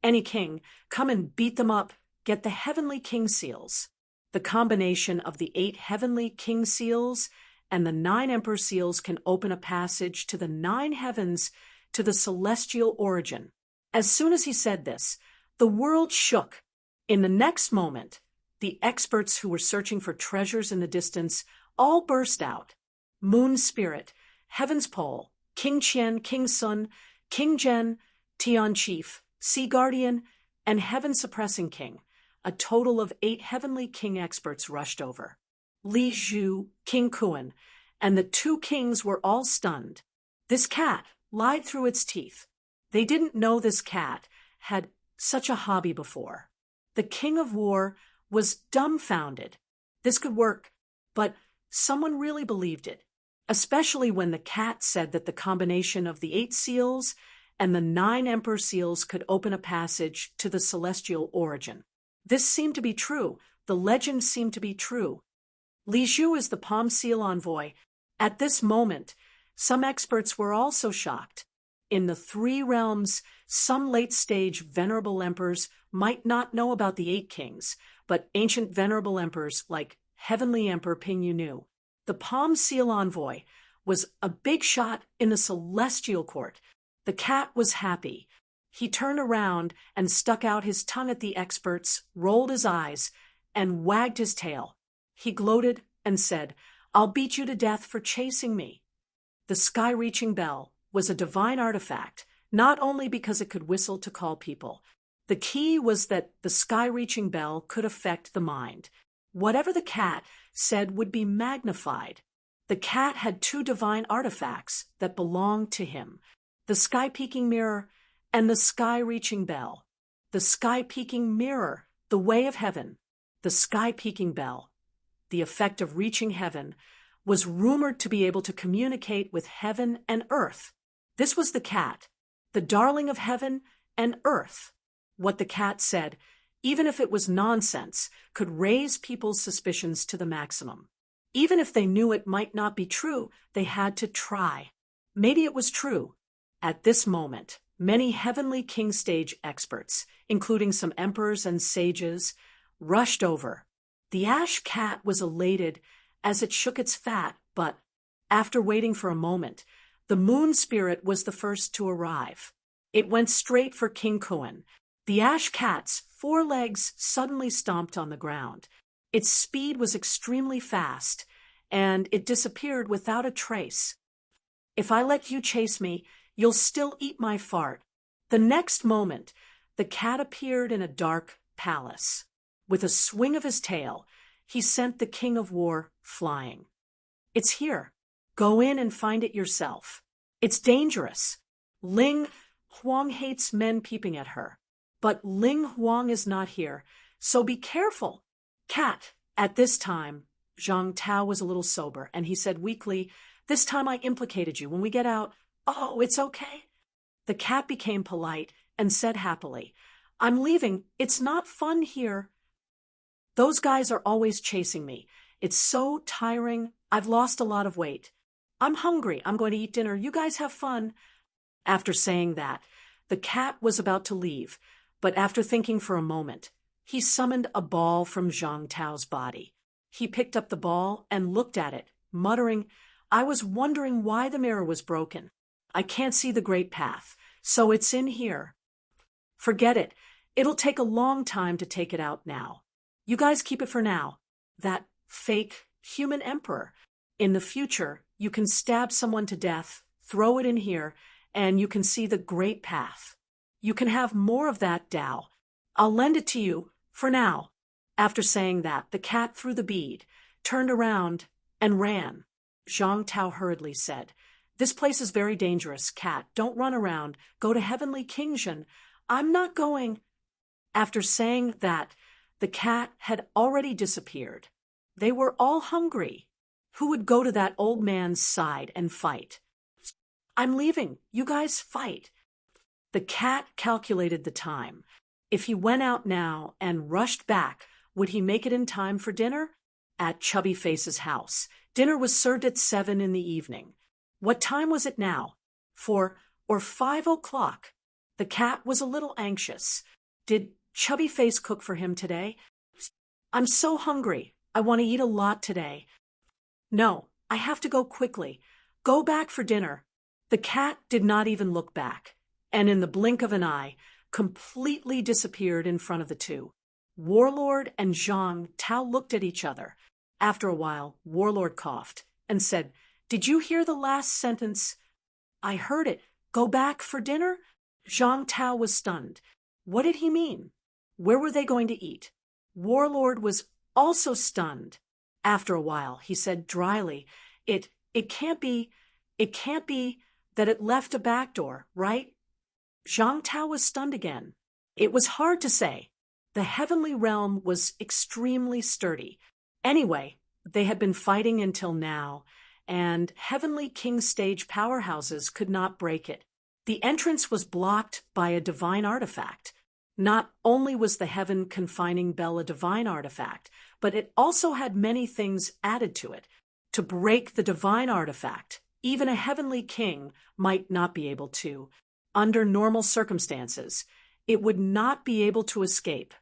Speaker 1: Any king, come and beat them up, get the heavenly king seals. The combination of the 8 heavenly king seals and the 9 emperor seals can open a passage to the 9 heavens to the celestial origin. As soon as he said this, the world shook. In the next moment, the experts who were searching for treasures in the distance all burst out. Moon Spirit, Heaven's Pole, King Qian, King Sun, King Zhen, Tian Chief, Sea Guardian, and Heaven Suppressing King. A total of 8 heavenly king experts rushed over. Li Zhu, King Kuan, and the 2 kings were all stunned. This cat lied through its teeth. They didn't know this cat had such a hobby before. The King of War was dumbfounded. This could work, but someone really believed it, especially when the cat said that the combination of the 8 seals and the 9 emperor seals could open a passage to the celestial origin. This seemed to be true. The legend seemed to be true. Li Zhu is the Palm Seal envoy. At this moment, some experts were also shocked. In the 3 realms, some late-stage venerable emperors might not know about the 8 kings, but ancient venerable emperors like Heavenly Emperor Ping knew. The Palm Seal envoy was a big shot in the celestial court. The cat was happy. He turned around and stuck out his tongue at the experts, rolled his eyes, and wagged his tail. He gloated and said, "I'll beat you to death for chasing me." The sky-reaching bell was a divine artifact, not only because it could whistle to call people. The key was that the sky-reaching bell could affect the mind. Whatever the cat said would be magnified. The cat had 2 divine artifacts that belonged to him, the sky-peaking mirror and the sky-reaching bell. The sky-peaking mirror, the way of heaven. The sky-peaking bell, the effect of reaching heaven, was rumored to be able to communicate with heaven and earth. This was the cat, the darling of heaven and earth. What the cat said, even if it was nonsense, could raise people's suspicions to the maximum. Even if they knew it might not be true, they had to try. Maybe it was true. At this moment, many heavenly king stage experts, including some emperors and sages, rushed over. The ash cat was elated as it shook its fat, but after waiting for a moment, the moon spirit was the first to arrive. It went straight for King Kuan. The ash cat's 4 legs suddenly stomped on the ground. Its speed was extremely fast, and it disappeared without a trace. "If I let you chase me, you'll still eat my fart." The next moment, the cat appeared in a dark palace. With a swing of his tail, he sent the King of War flying. "It's here. Go in and find it yourself. It's dangerous. Ling Huang hates men peeping at her. But Ling Huang is not here, so be careful." "Cat." At this time, Zhang Tao was a little sober, and he said weakly, "This time I implicated you. When we get out—" "Oh, it's okay." The cat became polite and said happily, "I'm leaving. It's not fun here. Those guys are always chasing me. It's so tiring. I've lost a lot of weight. I'm hungry. I'm going to eat dinner. You guys have fun." After saying that, the cat was about to leave, but after thinking for a moment, he summoned a ball from Zhang Tao's body. He picked up the ball and looked at it, muttering, "I was wondering why the mirror was broken. I can't see the great path, so it's in here. Forget it. It'll take a long time to take it out now. You guys keep it for now. That fake human emperor. In the future, you can stab someone to death, throw it in here, and you can see the great path. You can have more of that Tao. I'll lend it to you, for now." After saying that, the cat threw the bead, turned around, and ran. Zhang Tao hurriedly said, "This place is very dangerous, cat. Don't run around. Go to Heavenly Kingshan." "I'm not going." After saying that, the cat had already disappeared. They were all hungry. Who would go to that old man's side and fight? "I'm leaving. You guys fight." The cat calculated the time. If he went out now and rushed back, would he make it in time for dinner? At Chubby Face's house, dinner was served at 7 in the evening. What time was it now? 4 or 5 o'clock. The cat was a little anxious. Did Chubby Face cook for him today? I'm so hungry. I want to eat a lot today. No, I have to go quickly. Go back for dinner. The cat did not even look back, and in the blink of an eye, completely disappeared in front of the two. Warlord and Zhang Tao looked at each other. After a while, Warlord coughed and said, "Did you hear the last sentence?" "I heard it. Go back for dinner?" Zhang Tao was stunned. What did he mean? Where were they going to eat? Warlord was also stunned. After a while, he said dryly, It can't be that it left a back door, right?" Zhang Tao was stunned again. It was hard to say. The heavenly realm was extremely sturdy. Anyway, they had been fighting until now, and heavenly king stage powerhouses could not break it. The entrance was blocked by a divine artifact. Not only was the heaven confining bell a divine artifact, but it also had many things added to it. To break the divine artifact, even a heavenly king might not be able to. Under normal circumstances, it would not be able to escape,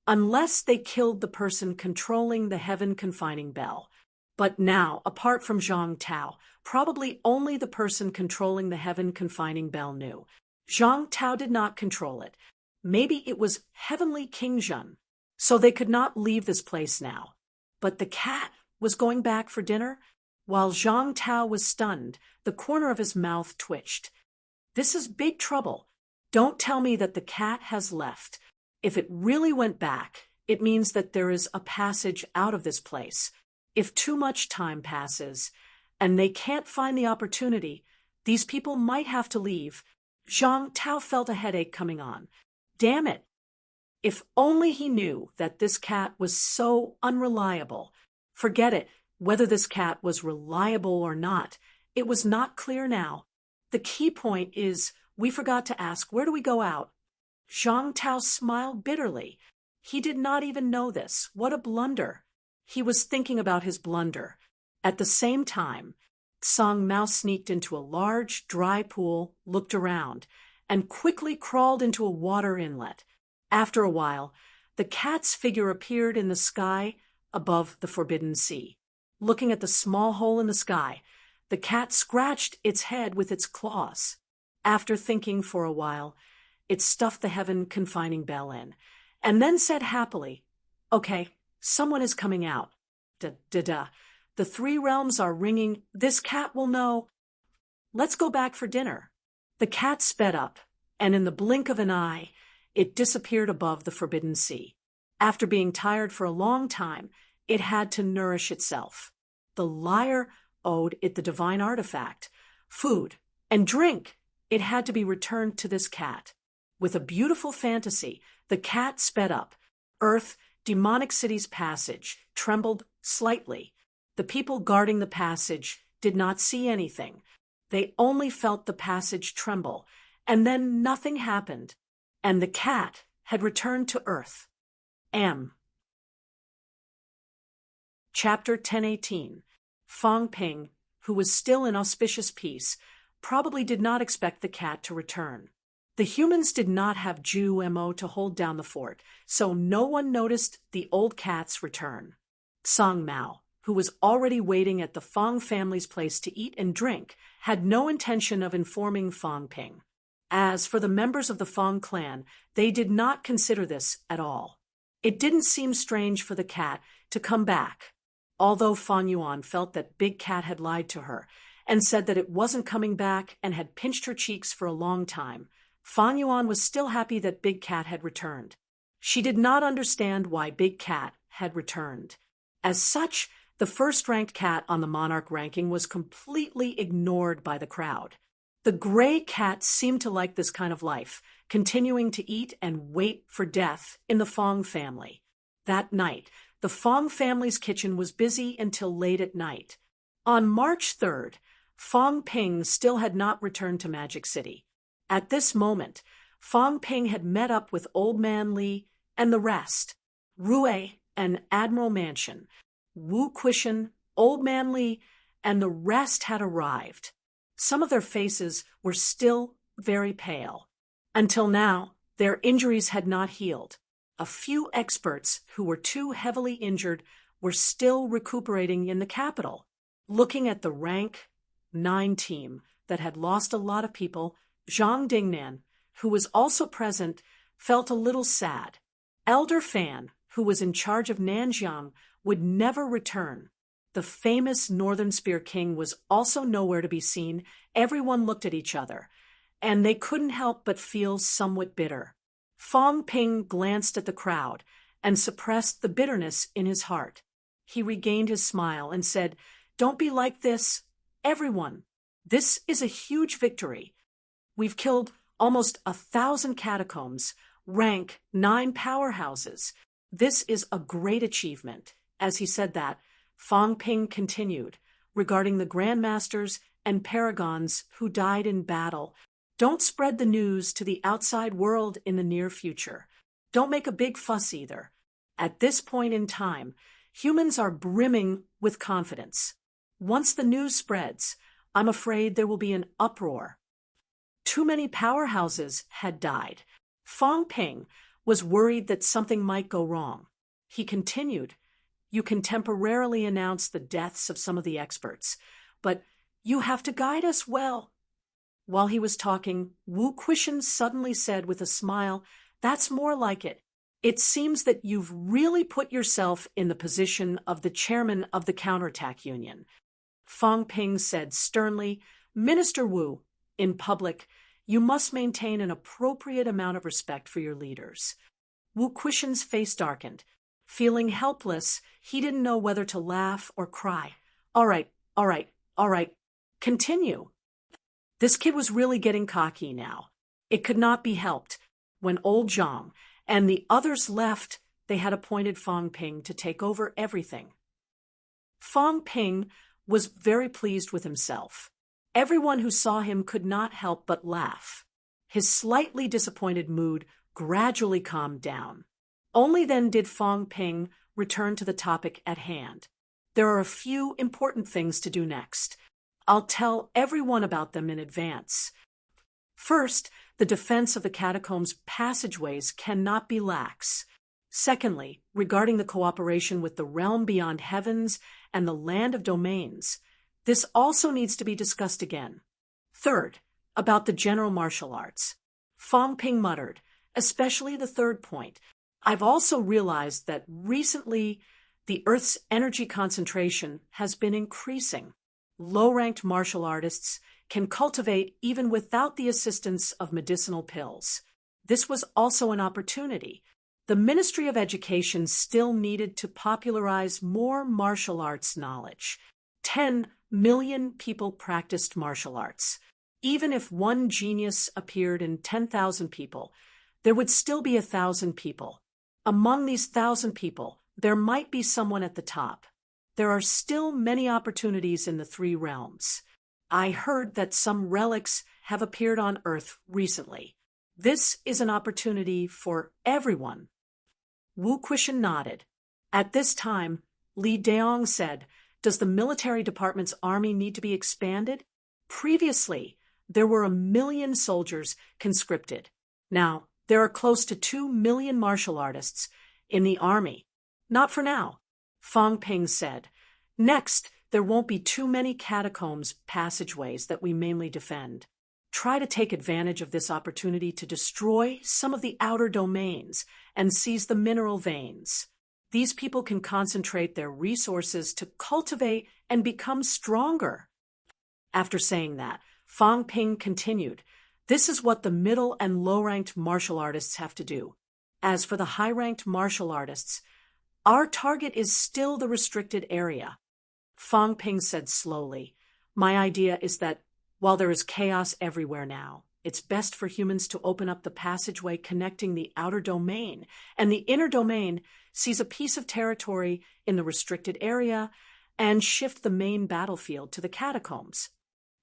Speaker 1: unless they killed the person controlling the heaven confining bell. But now, apart from Zhang Tao, probably only the person controlling the heaven confining bell knew. Zhang Tao did not control it. Maybe it was Heavenly King Zhen, so they could not leave this place now. But the cat was going back for dinner? While Zhang Tao was stunned, the corner of his mouth twitched. This is big trouble. Don't tell me that the cat has left. If it really went back, it means that there is a passage out of this place. If too much time passes, and they can't find the opportunity, these people might have to leave. Zhang Tao felt a headache coming on. Damn it! If only he knew that this cat was so unreliable. Forget it, whether this cat was reliable or not. It was not clear now. The key point is, we forgot to ask, where do we go out? Zhang Tao smiled bitterly. He did not even know this. What a blunder. He was thinking about his blunder. At the same time, Song Mao sneaked into a large, dry pool, looked around, and quickly crawled into a water inlet. After a while, the cat's figure appeared in the sky above the forbidden sea. Looking at the small hole in the sky, the cat scratched its head with its claws. After thinking for a while, it stuffed the heaven confining bell in, and then said happily, "Okay, someone is coming out. Da-da-da. The three realms are ringing. This cat will know. Let's go back for dinner." The cat sped up, and in the blink of an eye, it disappeared above the forbidden sea. After being tired for a long time, it had to nourish itself. The lyre owed it the divine artifact, food, and drink. It had to be returned to this cat. With a beautiful fantasy, the cat sped up. Earth, demonic city's passage, trembled slightly. The people guarding the passage did not see anything. They only felt the passage tremble, and then nothing happened, and the cat had returned to Earth. Chapter 1018. Fang Ping, who was still in auspicious peace, probably did not expect the cat to return. The humans did not have Ju Mo to hold down the fort, so no one noticed the old cat's return. Song Mao, who was already waiting at the Fang family's place to eat and drink, had no intention of informing Fang Ping. As for the members of the Fang clan, they did not consider this at all. It didn't seem strange for the cat to come back, although Fan Yuan felt that Big Cat had lied to her and said that it wasn't coming back and had pinched her cheeks for a long time. Fan Yuan was still happy that Big Cat had returned. She did not understand why Big Cat had returned. As such, the first-ranked cat on the monarch ranking was completely ignored by the crowd. The gray cat seemed to like this kind of life, continuing to eat and wait for death in the Fang family. That night, the Fang family's kitchen was busy until late at night. On March 3rd, Fang Ping still had not returned to Magic City. At this moment, Fang Ping had met up with Old Man Li and the rest. Rue and Admiral Mansion, Wu Quishan, Old Man Li, and the rest had arrived. Some of their faces were still very pale. Until now, their injuries had not healed. A few experts who were too heavily injured were still recuperating in the capital. Looking at the rank 9 team that had lost a lot of people, Zhang Dingnan, who was also present, felt a little sad. Elder Fan, who was in charge of Nanjiang, would never return. The famous Northern Spear King was also nowhere to be seen. Everyone looked at each other, and they couldn't help but feel somewhat bitter. Fang Ping glanced at the crowd and suppressed the bitterness in his heart. He regained his smile and said, "Don't be like this, everyone. This is a huge victory. We've killed almost 1,000 catacombs, rank 9 powerhouses. This is a great achievement." As he said that, Fang Ping continued, regarding the grandmasters and paragons who died in battle. Don't spread the news to the outside world in the near future. Don't make a big fuss either. At this point in time, humans are brimming with confidence. Once the news spreads, I'm afraid there will be an uproar. Too many powerhouses had died. Fang Ping was worried that something might go wrong. He continued, "You can temporarily announce the deaths of some of the experts, but you have to guide us well." While he was talking, Wu Quishan suddenly said with a smile, "That's more like it. It seems that you've really put yourself in the position of the chairman of the counterattack union." Fang Ping said sternly, "Minister Wu, in public, you must maintain an appropriate amount of respect for your leaders." Wu Quishan's face darkened. Feeling helpless, he didn't know whether to laugh or cry. All right. Continue." This kid was really getting cocky now. It could not be helped. When old Zhang and the others left, they had appointed Fang Ping to take over everything. Fang Ping was very pleased with himself. Everyone who saw him could not help but laugh. His slightly disappointed mood gradually calmed down. Only then did Fang Ping return to the topic at hand. There are a few important things to do next. I'll tell everyone about them in advance. First, the defense of the catacombs' passageways cannot be lax. Secondly, regarding the cooperation with the realm beyond heavens and the land of domains, this also needs to be discussed again. Third, about the general martial arts. Fang Ping muttered, especially the third point. I've also realized that recently the Earth's energy concentration has been increasing. Low-ranked martial artists can cultivate even without the assistance of medicinal pills. This was also an opportunity. The Ministry of Education still needed to popularize more martial arts knowledge. 10 million people practiced martial arts. Even if one genius appeared in 10,000 people, there would still be 1,000 people. Among these 1,000 people, there might be someone at the top. There are still many opportunities in the 3 realms. I heard that some relics have appeared on Earth recently. This is an opportunity for everyone. Wu Quishan nodded. At this time, Li Daong said, "Does the military department's army need to be expanded? Previously, there were 1 million soldiers conscripted. Now, there are close to 2 million martial artists in the army." "Not for now," Fang Ping said. "Next, there won't be too many catacombs passageways that we mainly defend. Try to take advantage of this opportunity to destroy some of the outer domains and seize the mineral veins. These people can concentrate their resources to cultivate and become stronger." After saying that, Fang Ping continued, "This is what the middle and low-ranked martial artists have to do. As for the high-ranked martial artists, our target is still the restricted area." Fang Ping said slowly, "My idea is that while there is chaos everywhere now, it's best for humans to open up the passageway connecting the outer domain, and the inner domain sees a piece of territory in the restricted area and shift the main battlefield to the catacombs.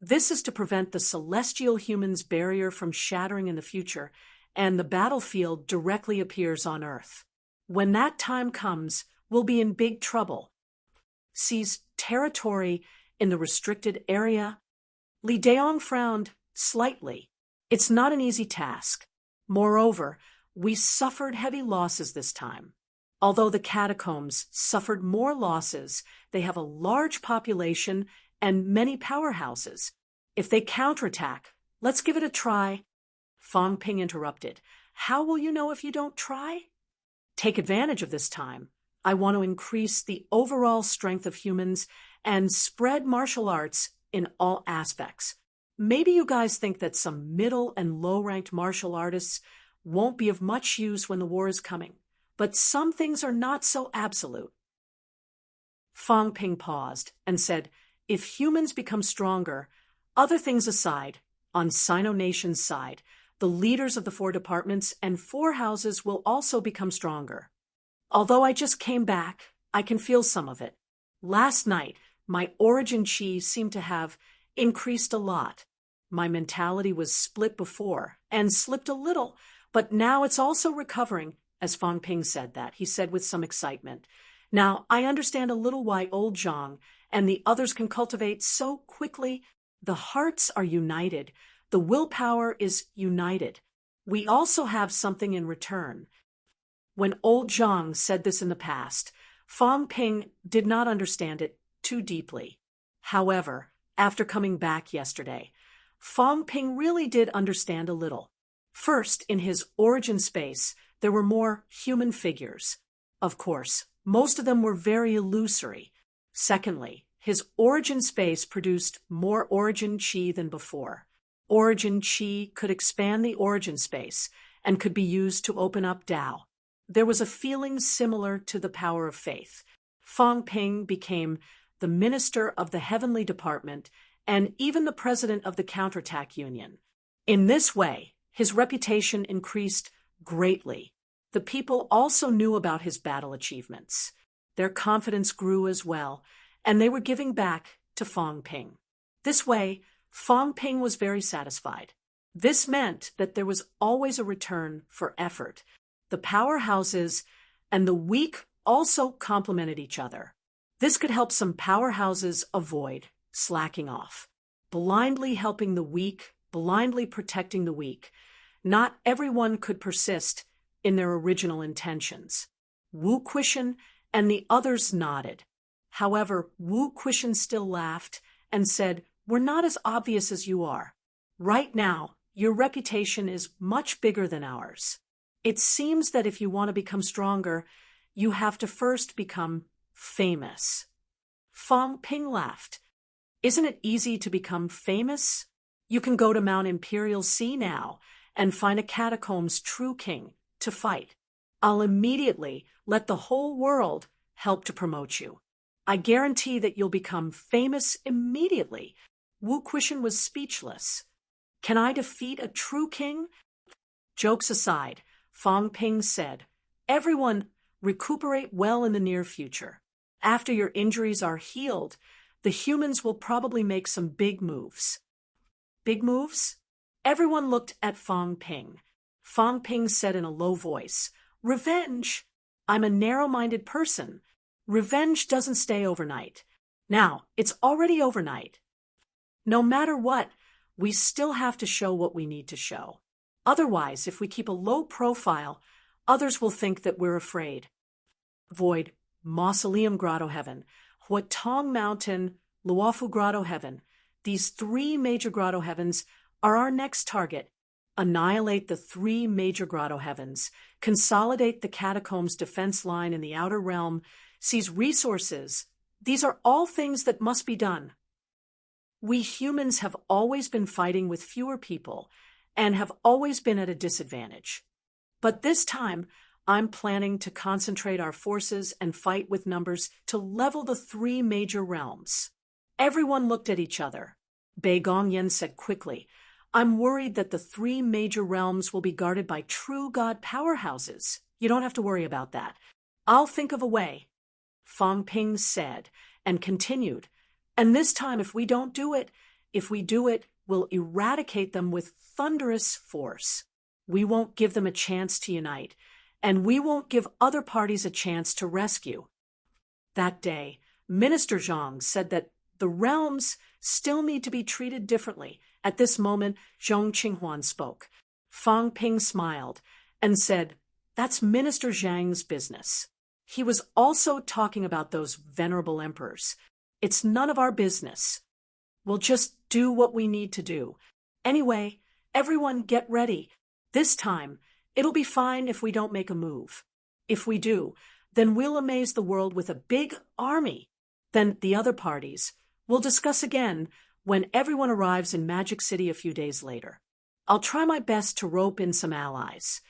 Speaker 1: This is to prevent the celestial humans' barrier from shattering in the future, and the battlefield directly appears on Earth. When that time comes, we'll be in big trouble. Seize territory in the restricted area Li Daong frowned slightly. It's not an easy task. Moreover, we suffered heavy losses this time. Although the catacombs suffered more losses, they have a large population and many powerhouses. If they counterattack, let's give it a try. Fang Ping interrupted. How will you know if you don't try? Take advantage of this time. I want to increase the overall strength of humans and spread martial arts in all aspects. Maybe you guys think that some middle and low-ranked martial artists won't be of much use when the war is coming, but some things are not so absolute. Fang Ping paused and said, if humans become stronger, other things aside, on Sino Nation's side, the leaders of the 4 departments and 4 houses will also become stronger. Although I just came back, I can feel some of it. Last night, my origin chi seemed to have increased a lot. My mentality was split before and slipped a little, but now it's also recovering, as Fang Ping said that. He said with some excitement. Now, I understand a little why old Zhang and the others can cultivate so quickly. The hearts are united. The willpower is united. We also have something in return. When old Zhang said this in the past, Fang Ping did not understand it too deeply. However, after coming back yesterday, Fang Ping really did understand a little. First, in his origin space, there were more human figures. Of course, most of them were very illusory. Secondly, his origin space produced more origin chi than before. Origin chi could expand the origin space and could be used to open up Tao. There was a feeling similar to the power of faith. Fang Ping became the minister of the Heavenly Department and even the president of the Counterattack Union. In this way, his reputation increased greatly. The people also knew about his battle achievements. Their confidence grew as well, and they were giving back to Fang Ping. This way, Fang Ping was very satisfied. This meant that there was always a return for effort. The powerhouses and the weak also complemented each other. This could help some powerhouses avoid slacking off, blindly helping the weak, blindly protecting the weak. Not everyone could persist in their original intentions. Wu Quishan and the others nodded. However, Wu Quishan still laughed and said, "We're not as obvious as you are. Right now, your reputation is much bigger than ours. It seems that if you want to become stronger, you have to first become famous." Fang Ping laughed. "Isn't it easy to become famous? You can go to Mount Imperial Sea now and find a catacomb's true king to fight. I'll immediately let the whole world help to promote you. I guarantee that you'll become famous immediately." Wu Quishan was speechless. "Can I defeat a true king?" Jokes aside, Fang Ping said, "Everyone recuperate well in the near future. After your injuries are healed, the humans will probably make some big moves." Big moves? Everyone looked at Fang Ping. Fang Ping said in a low voice, "Revenge! I'm a narrow-minded person. Revenge doesn't stay overnight. Now, it's already overnight. No matter what, we still have to show what we need to show. Otherwise, if we keep a low profile, others will think that we're afraid." Void, Mausoleum Grotto Heaven, Huatong Mountain, Luofu Grotto Heaven. These 3 major grotto heavens are our next target. Annihilate the 3 major grotto heavens, consolidate the catacombs defense line in the outer realm, seize resources. These are all things that must be done. We humans have always been fighting with fewer people and have always been at a disadvantage. But this time, I'm planning to concentrate our forces and fight with numbers to level the 3 major realms. Everyone looked at each other. Bei Gongyan said quickly, "I'm worried that the 3 major realms will be guarded by true god powerhouses. You don't have to worry about that. I'll think of a way." Fang Ping said, and continued, "And this time, if we do it, we'll eradicate them with thunderous force. We won't give them a chance to unite, and we won't give other parties a chance to rescue." That day, Minister Zhang said that The realms still need to be treated differently. At this moment, Zhong Qinghuan spoke. Fang Ping smiled and said, "That's Minister Zhang's business." He was also talking about those venerable emperors. "It's none of our business. We'll just do what we need to do. Anyway, everyone get ready. This time, it'll be fine if we don't make a move. If we do, then we'll amaze the world with a big army. Then the other parties, we'll discuss again when everyone arrives in Magic City a few days later. I'll try my best to rope in some allies,"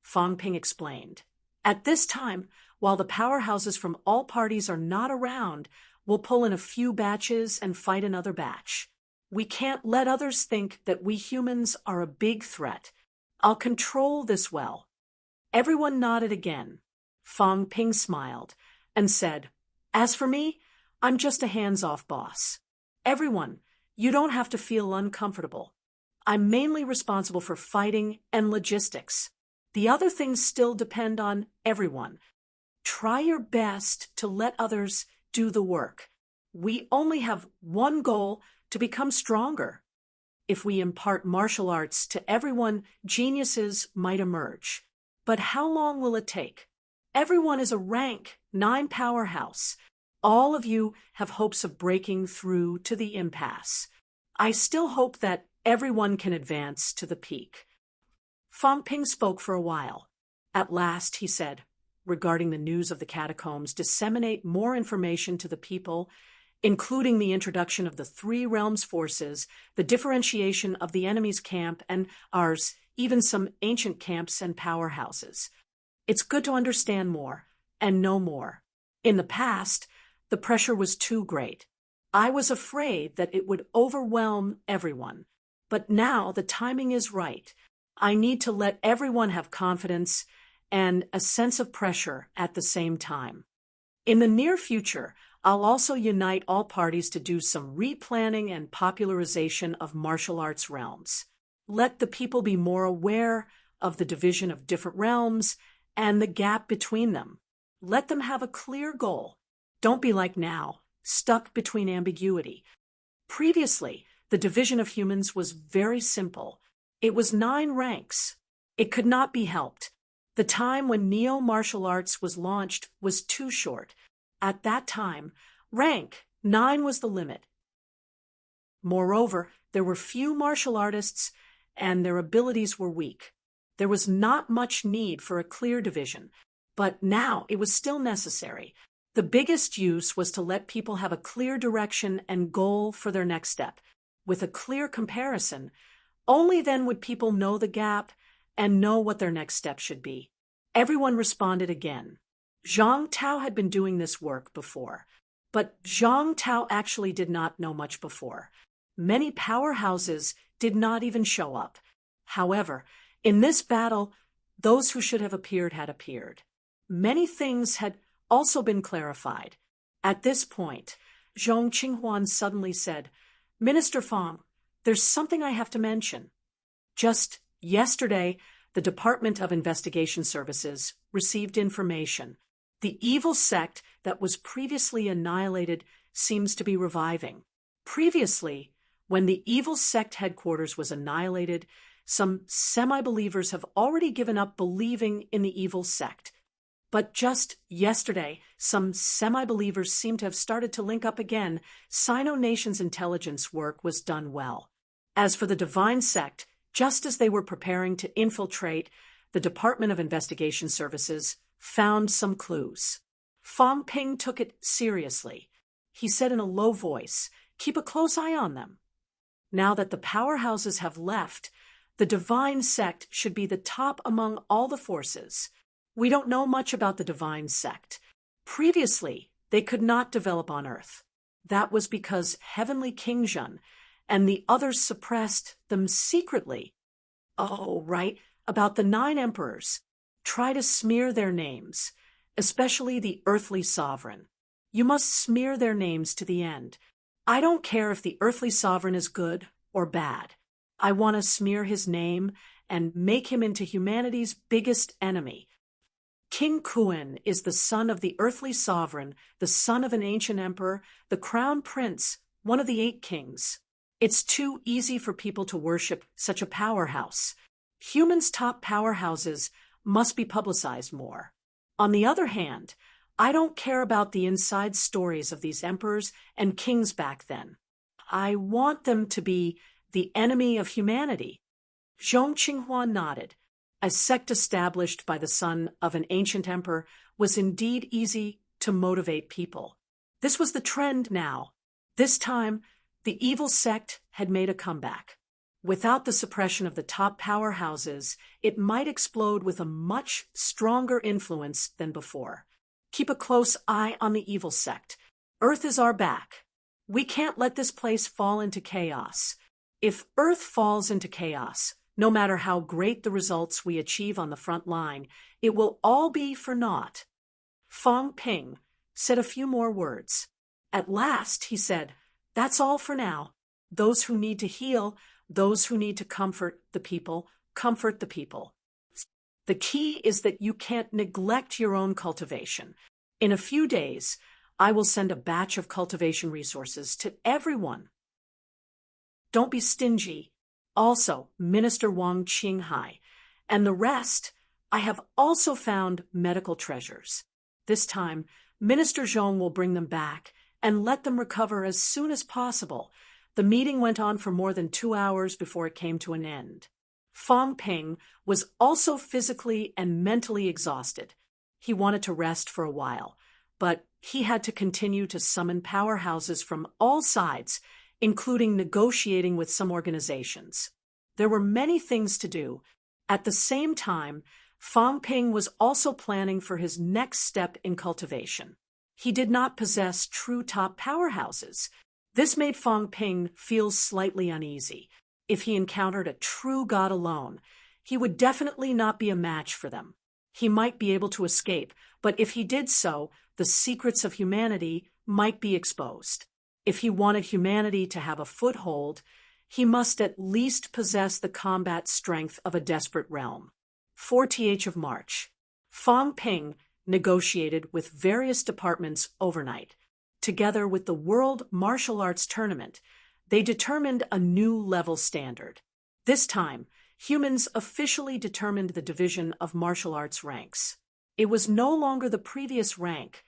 Speaker 1: Fang Ping explained. "At this time, while the powerhouses from all parties are not around, we'll pull in a few batches and fight another batch. We can't let others think that we humans are a big threat. I'll control this well." Everyone nodded again. Fang Ping smiled and said, "As for me, I'm just a hands-off boss. Everyone, you don't have to feel uncomfortable. I'm mainly responsible for fighting and logistics. The other things still depend on everyone. Try your best to let others do the work. We only have one goal: to become stronger. If we impart martial arts to everyone, geniuses might emerge. But how long will it take? Everyone is a rank 9 powerhouse. All of you have hopes of breaking through to the impasse. I still hope that everyone can advance to the peak." Fang Ping spoke for a while. At last he said, regarding the news of the catacombs, "Disseminate more information to the people, including the introduction of the 3 realms forces, the differentiation of the enemy's camp and ours, even some ancient camps and powerhouses. It's good to understand more and know more. In the past, the pressure was too great. I was afraid that it would overwhelm everyone. But now the timing is right. I need to let everyone have confidence and a sense of pressure at the same time. In the near future, I'll also unite all parties to do some replanning and popularization of martial arts realms. Let the people be more aware of the division of different realms and the gap between them. Let them have a clear goal. Don't be like now, stuck between ambiguity. Previously, the division of humans was very simple. It was 9 ranks. It could not be helped. The time when neo-martial arts was launched was too short. At that time, rank 9 was the limit. Moreover, there were few martial artists and their abilities were weak. There was not much need for a clear division, but now it was still necessary. The biggest use was to let people have a clear direction and goal for their next step. With a clear comparison, only then would people know the gap and know what their next step should be. Everyone responded again. Zhang Tao had been doing this work before, but Zhang Tao actually did not know much before. Many powerhouses did not even show up. However, in this battle, those who should have appeared had appeared. Many things had also been clarified. At this point, Zhong Qinghuan suddenly said, "Minister Fang, there's something I have to mention. Just yesterday, the Department of Investigation Services received information. The evil sect that was previously annihilated seems to be reviving. Previously, when the evil sect headquarters was annihilated, some semi-believers have already given up believing in the evil sect. But just yesterday, some semi-believers seem to have started to link up again. Sino-Nation's intelligence work was done well. As for the divine sect, just as they were preparing to infiltrate, the Department of Investigation Services found some clues." Fang Ping took it seriously. He said in a low voice, "Keep a close eye on them. Now that the powerhouses have left, the divine sect should be the top among all the forces. We don't know much about the divine sect. Previously, they could not develop on Earth. That was because Heavenly King Zhen and the others suppressed them secretly. Oh, right, about the 9 emperors. Try to smear their names, especially the earthly sovereign. You must smear their names to the end. I don't care if the earthly sovereign is good or bad. I want to smear his name and make him into humanity's biggest enemy. King Kuan is the son of the earthly sovereign, the son of an ancient emperor, the crown prince one of the 8 kings. It's too easy for people to worship such a powerhouse. Humans' top powerhouses must be publicized more. On the other hand, I don't care about the inside stories of these emperors and kings back then. I want them to be the enemy of humanity. Zhong Qinghua nodded. A sect established by the son of an ancient emperor was indeed easy to motivate people. This was the trend now. This time, the evil sect had made a comeback. Without the suppression of the top powerhouses, it might explode with a much stronger influence than before. Keep a close eye on the evil sect. Earth is our back. We can't let this place fall into chaos. If Earth falls into chaos, no matter how great the results we achieve on the front line, it will all be for naught. Fang Ping said a few more words. At last, he said, "That's all for now. Those who need to heal, those who need to comfort the people, comfort the people. The key is that you can't neglect your own cultivation. In a few days, I will send a batch of cultivation resources to everyone. Don't be stingy. Also, Minister Wang Qinghai. And the rest, I have also found medical treasures. This time, Minister Zhong will bring them back and let them recover as soon as possible." The meeting went on for more than 2 hours before it came to an end. Fang Ping was also physically and mentally exhausted. He wanted to rest for a while, but he had to continue to summon powerhouses from all sides, including negotiating with some organizations. There were many things to do. At the same time, Fang Ping was also planning for his next step in cultivation. He did not possess true top powerhouses. This made Fang Ping feel slightly uneasy. If he encountered a true god alone, he would definitely not be a match for them. He might be able to escape, but if he did so, the secrets of humanity might be exposed. If he wanted humanity to have a foothold, he must at least possess the combat strength of a desperate realm. 4th of March. Fang Ping negotiated with various departments overnight. Together with the World Martial Arts Tournament, they determined a new level standard. This time, humans officially determined the division of martial arts ranks. It was no longer the previous rank,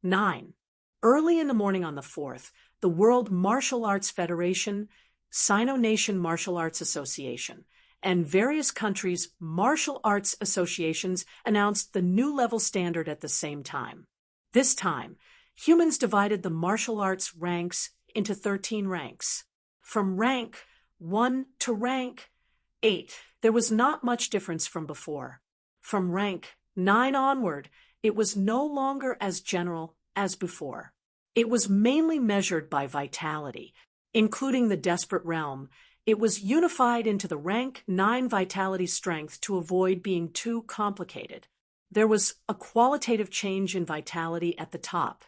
Speaker 1: 9. Early in the morning on the 4th, the World Martial Arts Federation, Sino-Nation Martial Arts Association, and various countries' martial arts associations announced the new level standard at the same time. This time, humans divided the martial arts ranks into 13 ranks. From rank 1 to rank 8, there was not much difference from before. From rank 9 onward, it was no longer as general as before. It was mainly measured by vitality, including the desperate realm. It was unified into the rank 9 vitality strength to avoid being too complicated. There was a qualitative change in vitality at the top.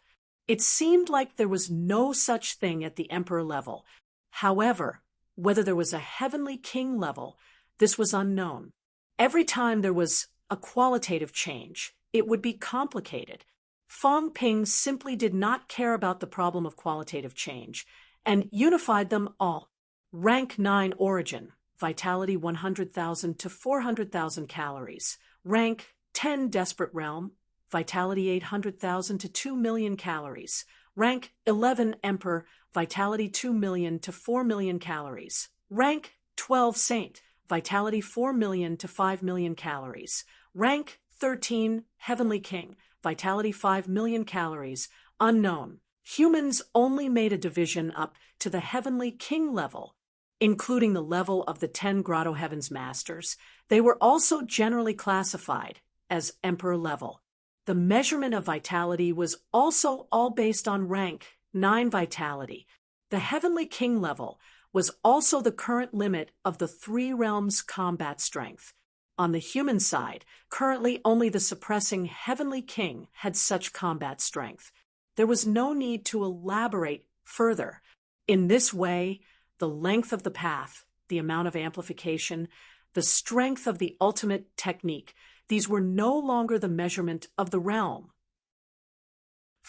Speaker 1: It seemed like there was no such thing at the emperor level. However, whether there was a heavenly king level, this was unknown. Every time there was a qualitative change, it would be complicated. Fang Ping simply did not care about the problem of qualitative change and unified them all. Rank 9 origin, vitality 100,000 to 400,000 calories. Rank 10 desperate realm, vitality 800,000 to 2 million calories. Rank 11 Emperor, vitality 2 million to 4 million calories. Rank 12 Saint, vitality 4 million to 5 million calories. Rank 13 Heavenly King, vitality 5 million calories. Unknown. Humans only made a division up to the Heavenly King level, including the level of the 10 Grotto Heavens Masters. They were also generally classified as Emperor level. The measurement of vitality was also all based on rank 9 vitality. The Heavenly King level was also the current limit of the 3 realms' combat strength. On the human side, currently only the suppressing Heavenly King had such combat strength. There was no need to elaborate further. In this way, the length of the path, the amount of amplification, the strength of the ultimate technique, these were no longer the measurement of the realm.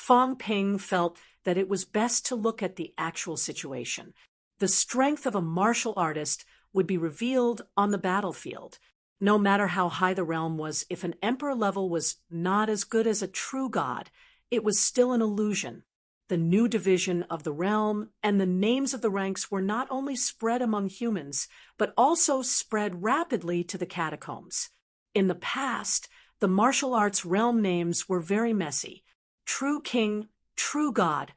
Speaker 1: Fong Ping felt that it was best to look at the actual situation. The strength of a martial artist would be revealed on the battlefield. No matter how high the realm was, if an emperor level was not as good as a true god, it was still an illusion. The new division of the realm and the names of the ranks were not only spread among humans, but also spread rapidly to the catacombs. In the past, the martial arts realm names were very messy. True king, true god,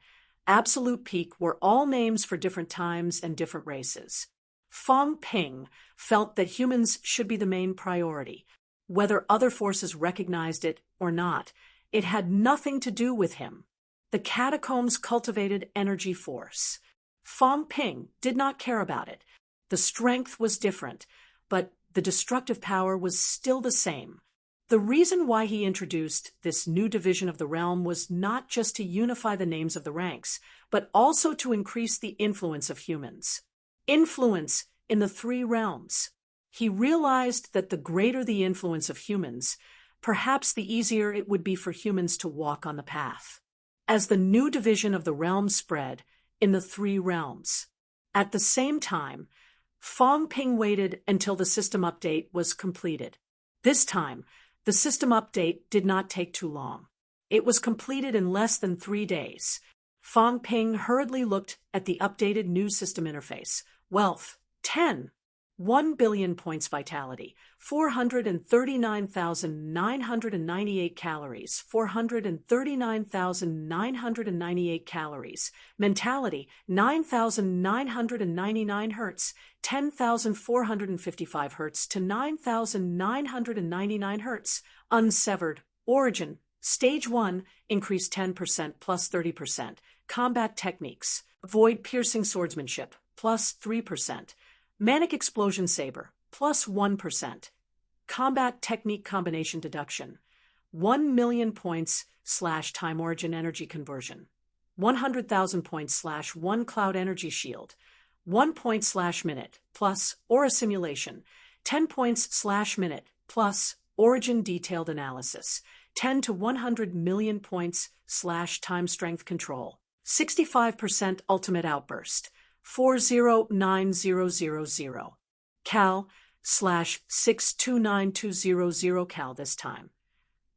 Speaker 1: absolute peak were all names for different times and different races. Fong Ping felt that humans should be the main priority. Whether other forces recognized it or not, it had nothing to do with him. The catacombs cultivated energy force. Fong Ping did not care about it. The strength was different, but the destructive power was still the same. The reason why he introduced this new division of the realm was not just to unify the names of the ranks, but also to increase the influence of humans. Influence in the three realms. He realized that the greater the influence of humans, perhaps the easier it would be for humans to walk on the path. As the new division of the realm spread in the three realms. At the same time, Fong Ping waited until the system update was completed. This time, the system update did not take too long. It was completed in less than 3 days. Fong Ping hurriedly looked at the updated new system interface. Wealth, 10. 1 billion points vitality, 439,998 calories, 439,998 calories. Mentality, 9,999 hertz, 10,455 hertz to 9,999 hertz. Unsevered. Origin, Stage 1, increase 10% plus 30%. Combat techniques. Void piercing swordsmanship, plus 3%. Manic Explosion Saber, plus 1%. Combat Technique Combination Deduction, 1 million points / Time Origin Energy Conversion, 100,000 points / 1 Cloud Energy Shield, 1 point / minute, plus Aura Simulation, 10 points / minute, plus Origin Detailed Analysis, 10 to 100 million points / Time Strength Control, 65% Ultimate Outburst, 409000. Cal /629200 cal this time.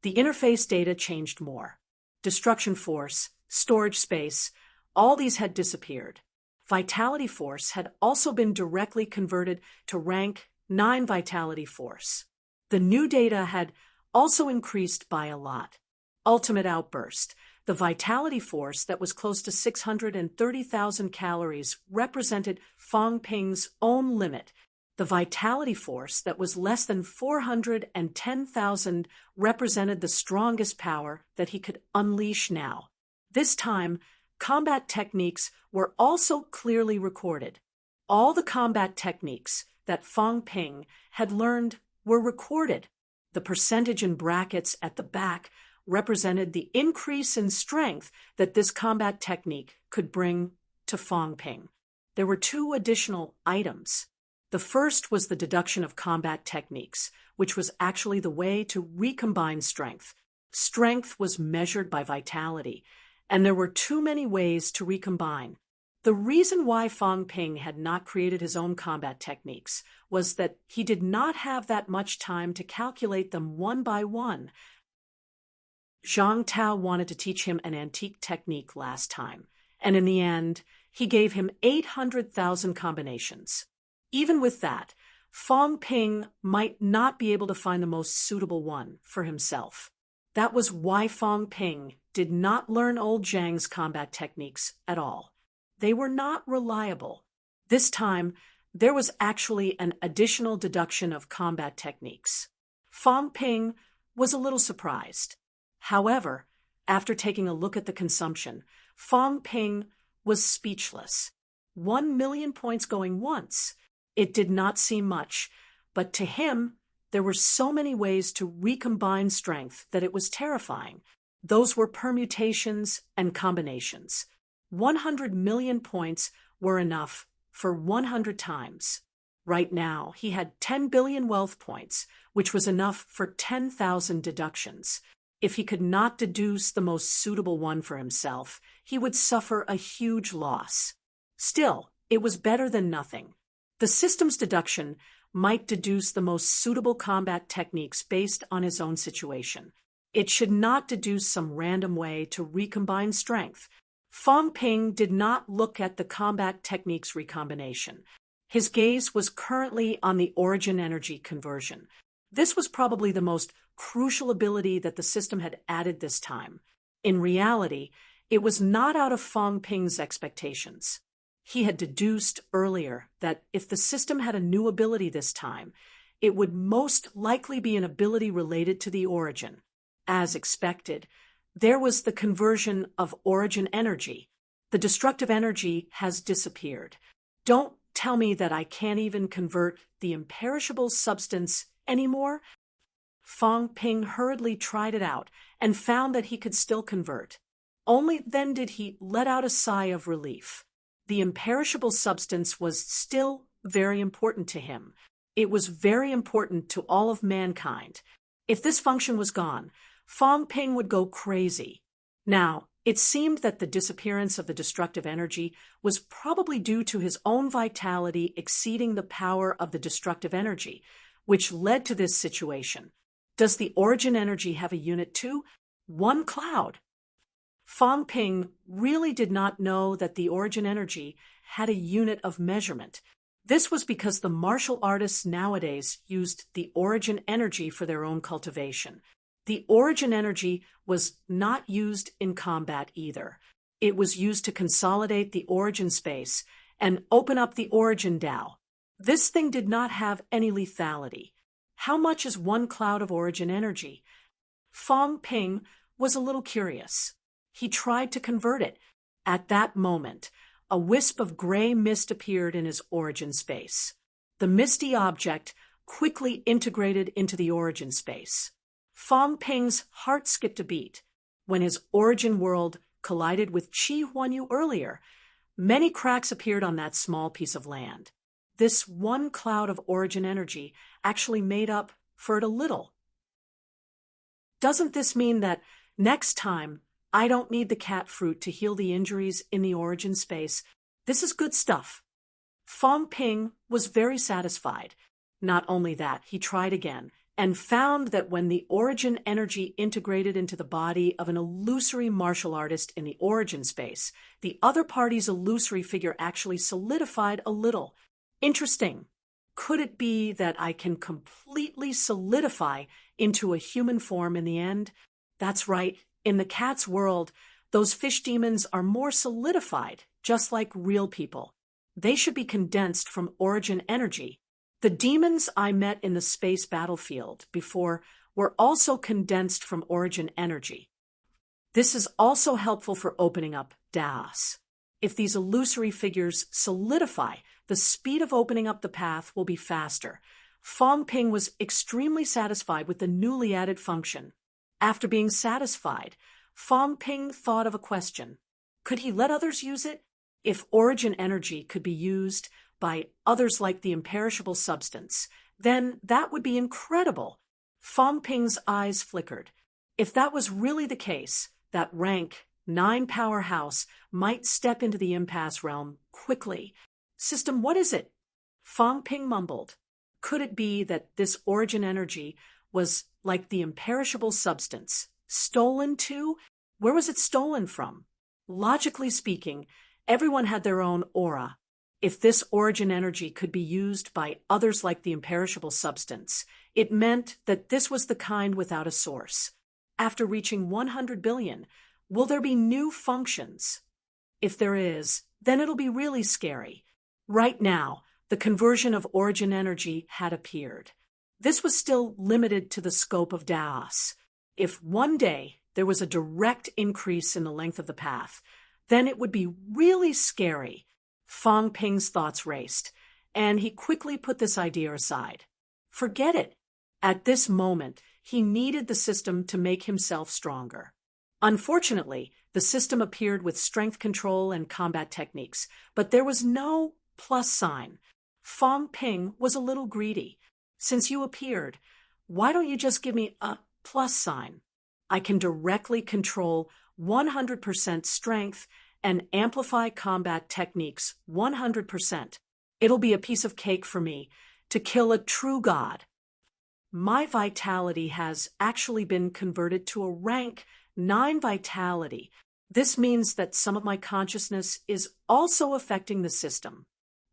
Speaker 1: The interface data changed more. Destruction force, storage space, all these had disappeared. Vitality force had also been directly converted to rank 9 vitality force. The new data had also increased by a lot. Ultimate outburst. The vitality force that was close to 630,000 calories represented Fong Ping's own limit. The vitality force that was less than 410,000 represented the strongest power that he could unleash now. This time, combat techniques were also clearly recorded. All the combat techniques that Fong Ping had learned were recorded. The percentage in brackets at the back represented the increase in strength that this combat technique could bring to Fong Ping. There were 2 additional items. The first was the deduction of combat techniques, which was actually the way to recombine strength. Strength was measured by vitality, and there were too many ways to recombine. The reason why Fong Ping had not created his own combat techniques was that he did not have that much time to calculate them one by one. Zhang Tao wanted to teach him an antique technique last time, and in the end, he gave him 800,000 combinations. Even with that, Fong Ping might not be able to find the most suitable one for himself. That was why Fong Ping did not learn old Zhang's combat techniques at all. They were not reliable. This time, there was actually an additional deduction of combat techniques. Fong Ping was a little surprised. However, after taking a look at the consumption, Fong Ping was speechless. 1 million points going once. It did not seem much, but to him, there were so many ways to recombine strength that it was terrifying. Those were permutations and combinations. 100 million points were enough for 100 times. Right now, he had 10 billion wealth points, which was enough for 10,000 deductions. If he could not deduce the most suitable one for himself, he would suffer a huge loss. Still, it was better than nothing. The system's deduction might deduce the most suitable combat techniques based on his own situation. It should not deduce some random way to recombine strength. Fong Ping did not look at the combat techniques recombination. His gaze was currently on the origin energy conversion. This was probably the most crucial ability that the system had added this time. In reality, it was not out of Fong Ping's expectations. He had deduced earlier that if the system had a new ability this time, it would most likely be an ability related to the origin. As expected, there was the conversion of origin energy. The destructive energy has disappeared. Don't tell me that I can't even convert the imperishable substance anymore. Fong Ping hurriedly tried it out and found that he could still convert. Only then did he let out a sigh of relief. The imperishable substance was still very important to him. It was very important to all of mankind. If this function was gone, Fong Ping would go crazy. Now, it seemed that the disappearance of the destructive energy was probably due to his own vitality exceeding the power of the destructive energy, which led to this situation. Does the origin energy have a unit too? One cloud. Fong Ping really did not know that the origin energy had a unit of measurement. This was because the martial artists nowadays used the origin energy for their own cultivation. The origin energy was not used in combat either. It was used to consolidate the origin space and open up the origin Dao. This thing did not have any lethality. How much is one cloud of origin energy? Fong Ping was a little curious. He tried to convert it. At that moment, a wisp of gray mist appeared in his origin space. The misty object quickly integrated into the origin space. Fong Ping's heart skipped a beat. When his origin world collided with Qi Huanyu earlier, many cracks appeared on that small piece of land. This one cloud of origin energy actually made up for it a little. Doesn't this mean that next time I don't need the cat fruit to heal the injuries in the origin space? This is good stuff. Fong Ping was very satisfied. Not only that, he tried again and found that when the origin energy integrated into the body of an illusory martial artist in the origin space, the other party's illusory figure actually solidified a little. Interesting. Could it be that I can completely solidify into a human form in the end? That's right. In the cat's world, those fish demons are more solidified, just like real people. They should be condensed from origin energy. The demons I met in the space battlefield before were also condensed from origin energy. This is also helpful for opening up Daos. If these illusory figures solidify, the speed of opening up the path will be faster. Fong Ping was extremely satisfied with the newly added function. After being satisfied, Fong Ping thought of a question. Could he let others use it? If origin energy could be used by others like the imperishable substance, then that would be incredible. Fong Ping's eyes flickered. If that was really the case, that rank 9 powerhouse might step into the impasse realm quickly. System, what is it? Fong Ping mumbled. Could it be that this origin energy was like the imperishable substance? Stolen too? Where was it stolen from? Logically speaking, everyone had their own aura. If this origin energy could be used by others like the imperishable substance, it meant that this was the kind without a source. After reaching 100 billion, will there be new functions? If there is, then it'll be really scary. Right now, the conversion of origin energy had appeared. This was still limited to the scope of Daos. If one day there was a direct increase in the length of the path, then it would be really scary. Fong Ping's thoughts raced, and he quickly put this idea aside. Forget it. At this moment, he needed the system to make himself stronger. Unfortunately, the system appeared with strength control and combat techniques, but there was no plus sign. Fong Ping was a little greedy. Since you appeared, why don't you just give me a plus sign? I can directly control 100% strength and amplify combat techniques 100%. It'll be a piece of cake for me to kill a true god. My vitality has actually been converted to a rank 9 vitality. This means that some of my consciousness is also affecting the system.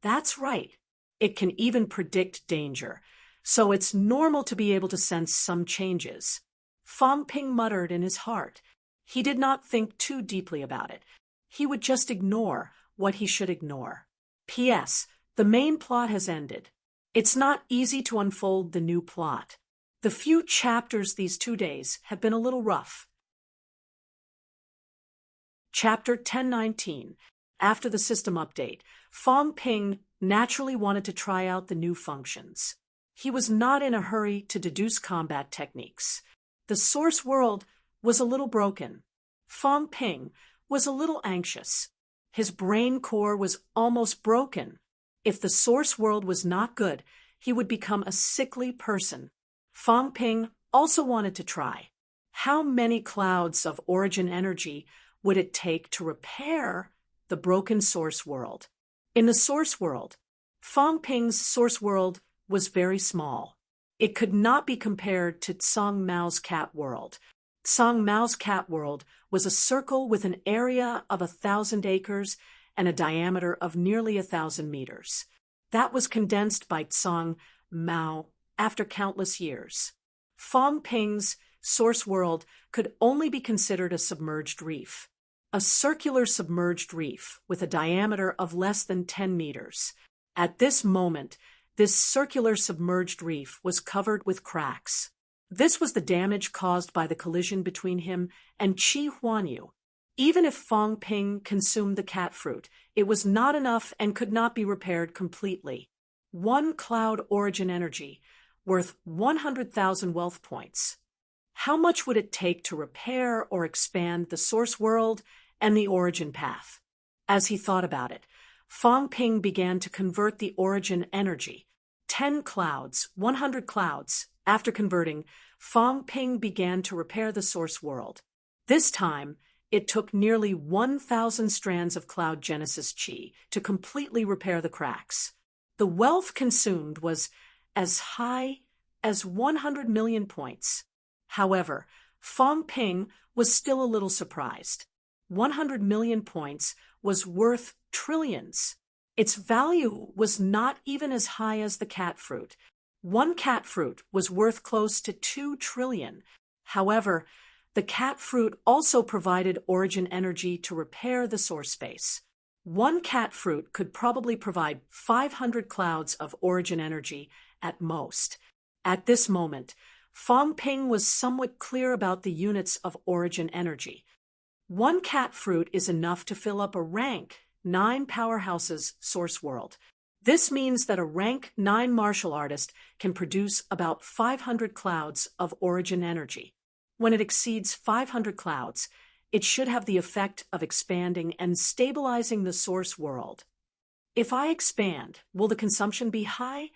Speaker 1: That's right. It can even predict danger, so it's normal to be able to sense some changes. Fang Ping muttered in his heart. He did not think too deeply about it. He would just ignore what he should ignore. P.S. The main plot has ended. It's not easy to unfold the new plot. The few chapters these 2 days have been a little rough. Chapter 1019. After the system update, Fang Ping naturally wanted to try out the new functions. He was not in a hurry to deduce combat techniques. The source world was a little broken. Fang Ping was a little anxious. His brain core was almost broken. If the source world was not good, he would become a sickly person. Fang Ping also wanted to try. How many clouds of origin energy would it take to repair the broken source world? In the source world, Fang Ping's source world was very small. It could not be compared to Tsang Mao's cat world. Tsang Mao's cat world was a circle with an area of 1,000 acres and a diameter of nearly 1,000 meters. That was condensed by Tsang Mao after countless years. Fang Ping's source world could only be considered a submerged reef. A circular submerged reef with a diameter of less than 10 meters. At this moment, this circular submerged reef was covered with cracks. This was the damage caused by the collision between him and Qi Huanyu. Even if Fang Ping consumed the cat fruit, it was not enough and could not be repaired completely. 1 cloud origin energy, worth 100,000 wealth points. How much would it take to repair or expand the source world and the origin path? As he thought about it, Fang Ping began to convert the origin energy. 10 clouds, 100 clouds. After converting, Fang Ping began to repair the source world. This time, it took nearly 1,000 strands of cloud genesis chi to completely repair the cracks. The wealth consumed was as high as 100 million points. However, Fang Ping was still a little surprised. 100 million points was worth trillions. Its value was not even as high as the cat fruit. 1 cat fruit was worth close to 2 trillion. However, the cat fruit also provided origin energy to repair the source space. 1 cat fruit could probably provide 500 clouds of origin energy at most. At this moment, Fang Ping was somewhat clear about the units of origin energy. 1 cat fruit is enough to fill up a rank 9 powerhouses source world. This means that a rank 9 martial artist can produce about 500 clouds of origin energy. When it exceeds 500 clouds, it should have the effect of expanding and stabilizing the source world. If I expand, will the consumption be high?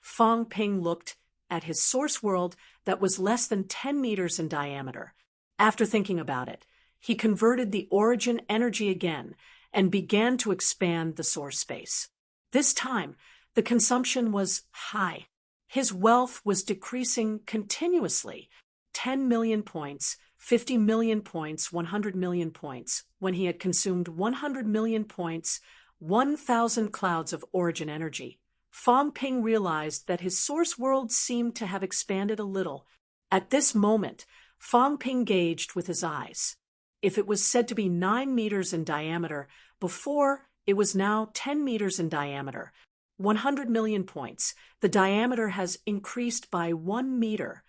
Speaker 1: Fang Ping looked at his source world that was less than 10 meters in diameter. After thinking about it, he converted the origin energy again and began to expand the source space. This time, the consumption was high. His wealth was decreasing continuously. 10 million points, 50 million points, 100 million points. When he had consumed 100 million points, 1,000 clouds of origin energy, Fang Ping realized that his source world seemed to have expanded a little. At this moment, Fang Ping gauged with his eyes. If it was said to be 9 meters in diameter, before it was now 10 meters in diameter. 100 million points. The diameter has increased by 1 meter.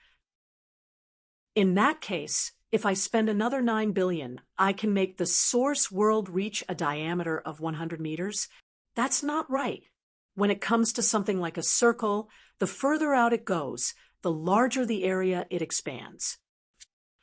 Speaker 1: In that case, if I spend another 9 billion, I can make the source world reach a diameter of 100 meters. That's not right. When it comes to something like a circle, the further out it goes, the larger the area it expands.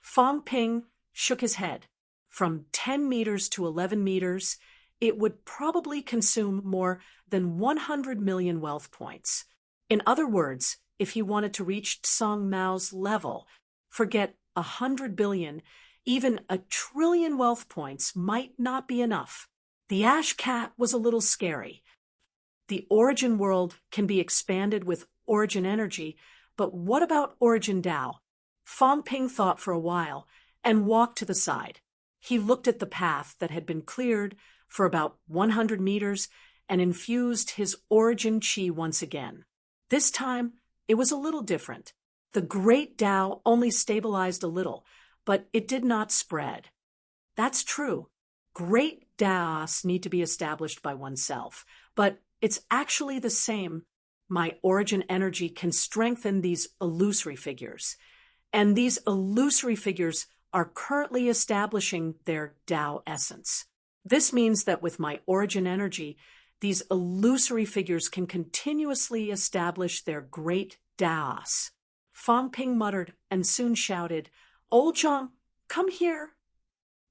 Speaker 1: Fang Ping shook his head. From 10 meters to 11 meters, it would probably consume more than 100 million wealth points. In other words, if he wanted to reach Tsang Mao's level, forget 100 billion, even a trillion wealth points might not be enough. The ash cat was a little scary. The origin world can be expanded with origin energy, but what about origin Tao? Fang Ping thought for a while and walked to the side. He looked at the path that had been cleared for about 100 meters and infused his origin chi once again. This time, it was a little different. The great Tao only stabilized a little, but it did not spread. That's true. Great Taos need to be established by oneself, but it's actually the same. My origin energy can strengthen these illusory figures, and these illusory figures are currently establishing their Tao essence. This means that with my origin energy, these illusory figures can continuously establish their great Taos. Fang Ping muttered and soon shouted, "Old Zhang, come here."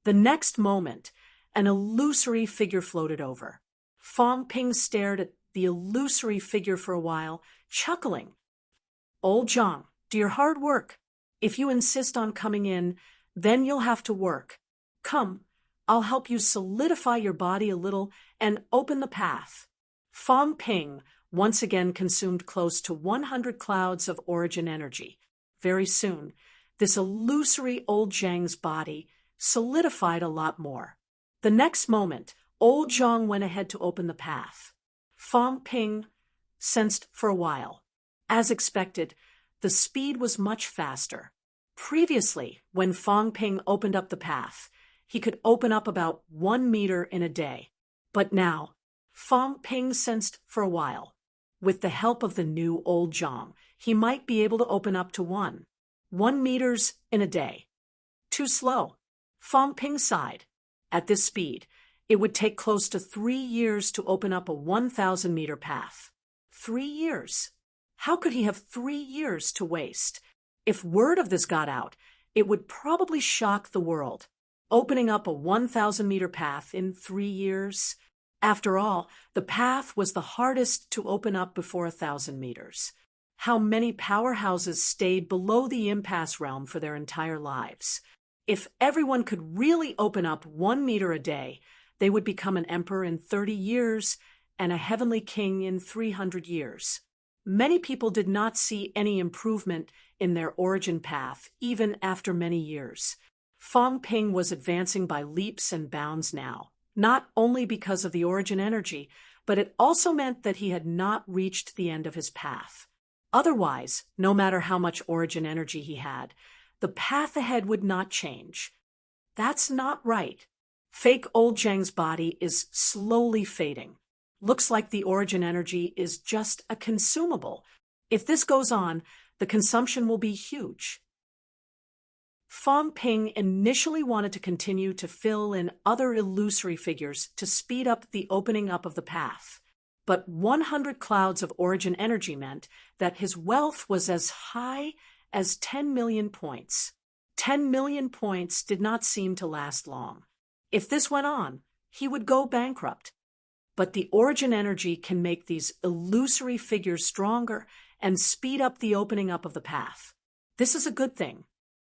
Speaker 1: The next moment, an illusory figure floated over. Fang Ping stared at the illusory figure for a while, chuckling. "Old Zhang, do your hard work. If you insist on coming in, then you'll have to work. Come, I'll help you solidify your body a little and open the path." Fang Ping once again consumed close to 100 clouds of origin energy. Very soon, this illusory old Zhang's body solidified a lot more. The next moment, old Zhang went ahead to open the path. Fang Ping sensed for a while. As expected, the speed was much faster. Previously, when Fang Ping opened up the path, he could open up about 1 meter in a day. But now, Fang Ping sensed for a while. With the help of the new old Zhang, he might be able to open up to 1 meters in a day. Too slow. Fang Ping sighed. At this speed, it would take close to 3 years to open up a 1,000-meter path. 3 years. How could he have 3 years to waste? If word of this got out, it would probably shock the world. Opening up a 1,000-meter path in 3 years? After all, the path was the hardest to open up before 1,000 meters. How many powerhouses stayed below the impasse realm for their entire lives? If everyone could really open up 1 meter a day, they would become an emperor in 30 years and a heavenly king in 300 years. Many people did not see any improvement in their origin path, even after many years. Fang Ping was advancing by leaps and bounds now, not only because of the origin energy, but it also meant that he had not reached the end of his path. Otherwise, no matter how much origin energy he had, the path ahead would not change. That's not right. Fake old Zhang's body is slowly fading. Looks like the origin energy is just a consumable. If this goes on, the consumption will be huge. Fang Ping initially wanted to continue to fill in other illusory figures to speed up the opening up of the path. But 100 clouds of origin energy meant that his wealth was as high as 10 million points. 10 million points did not seem to last long. If this went on, he would go bankrupt. But the origin energy can make these illusory figures stronger and speed up the opening up of the path. This is a good thing.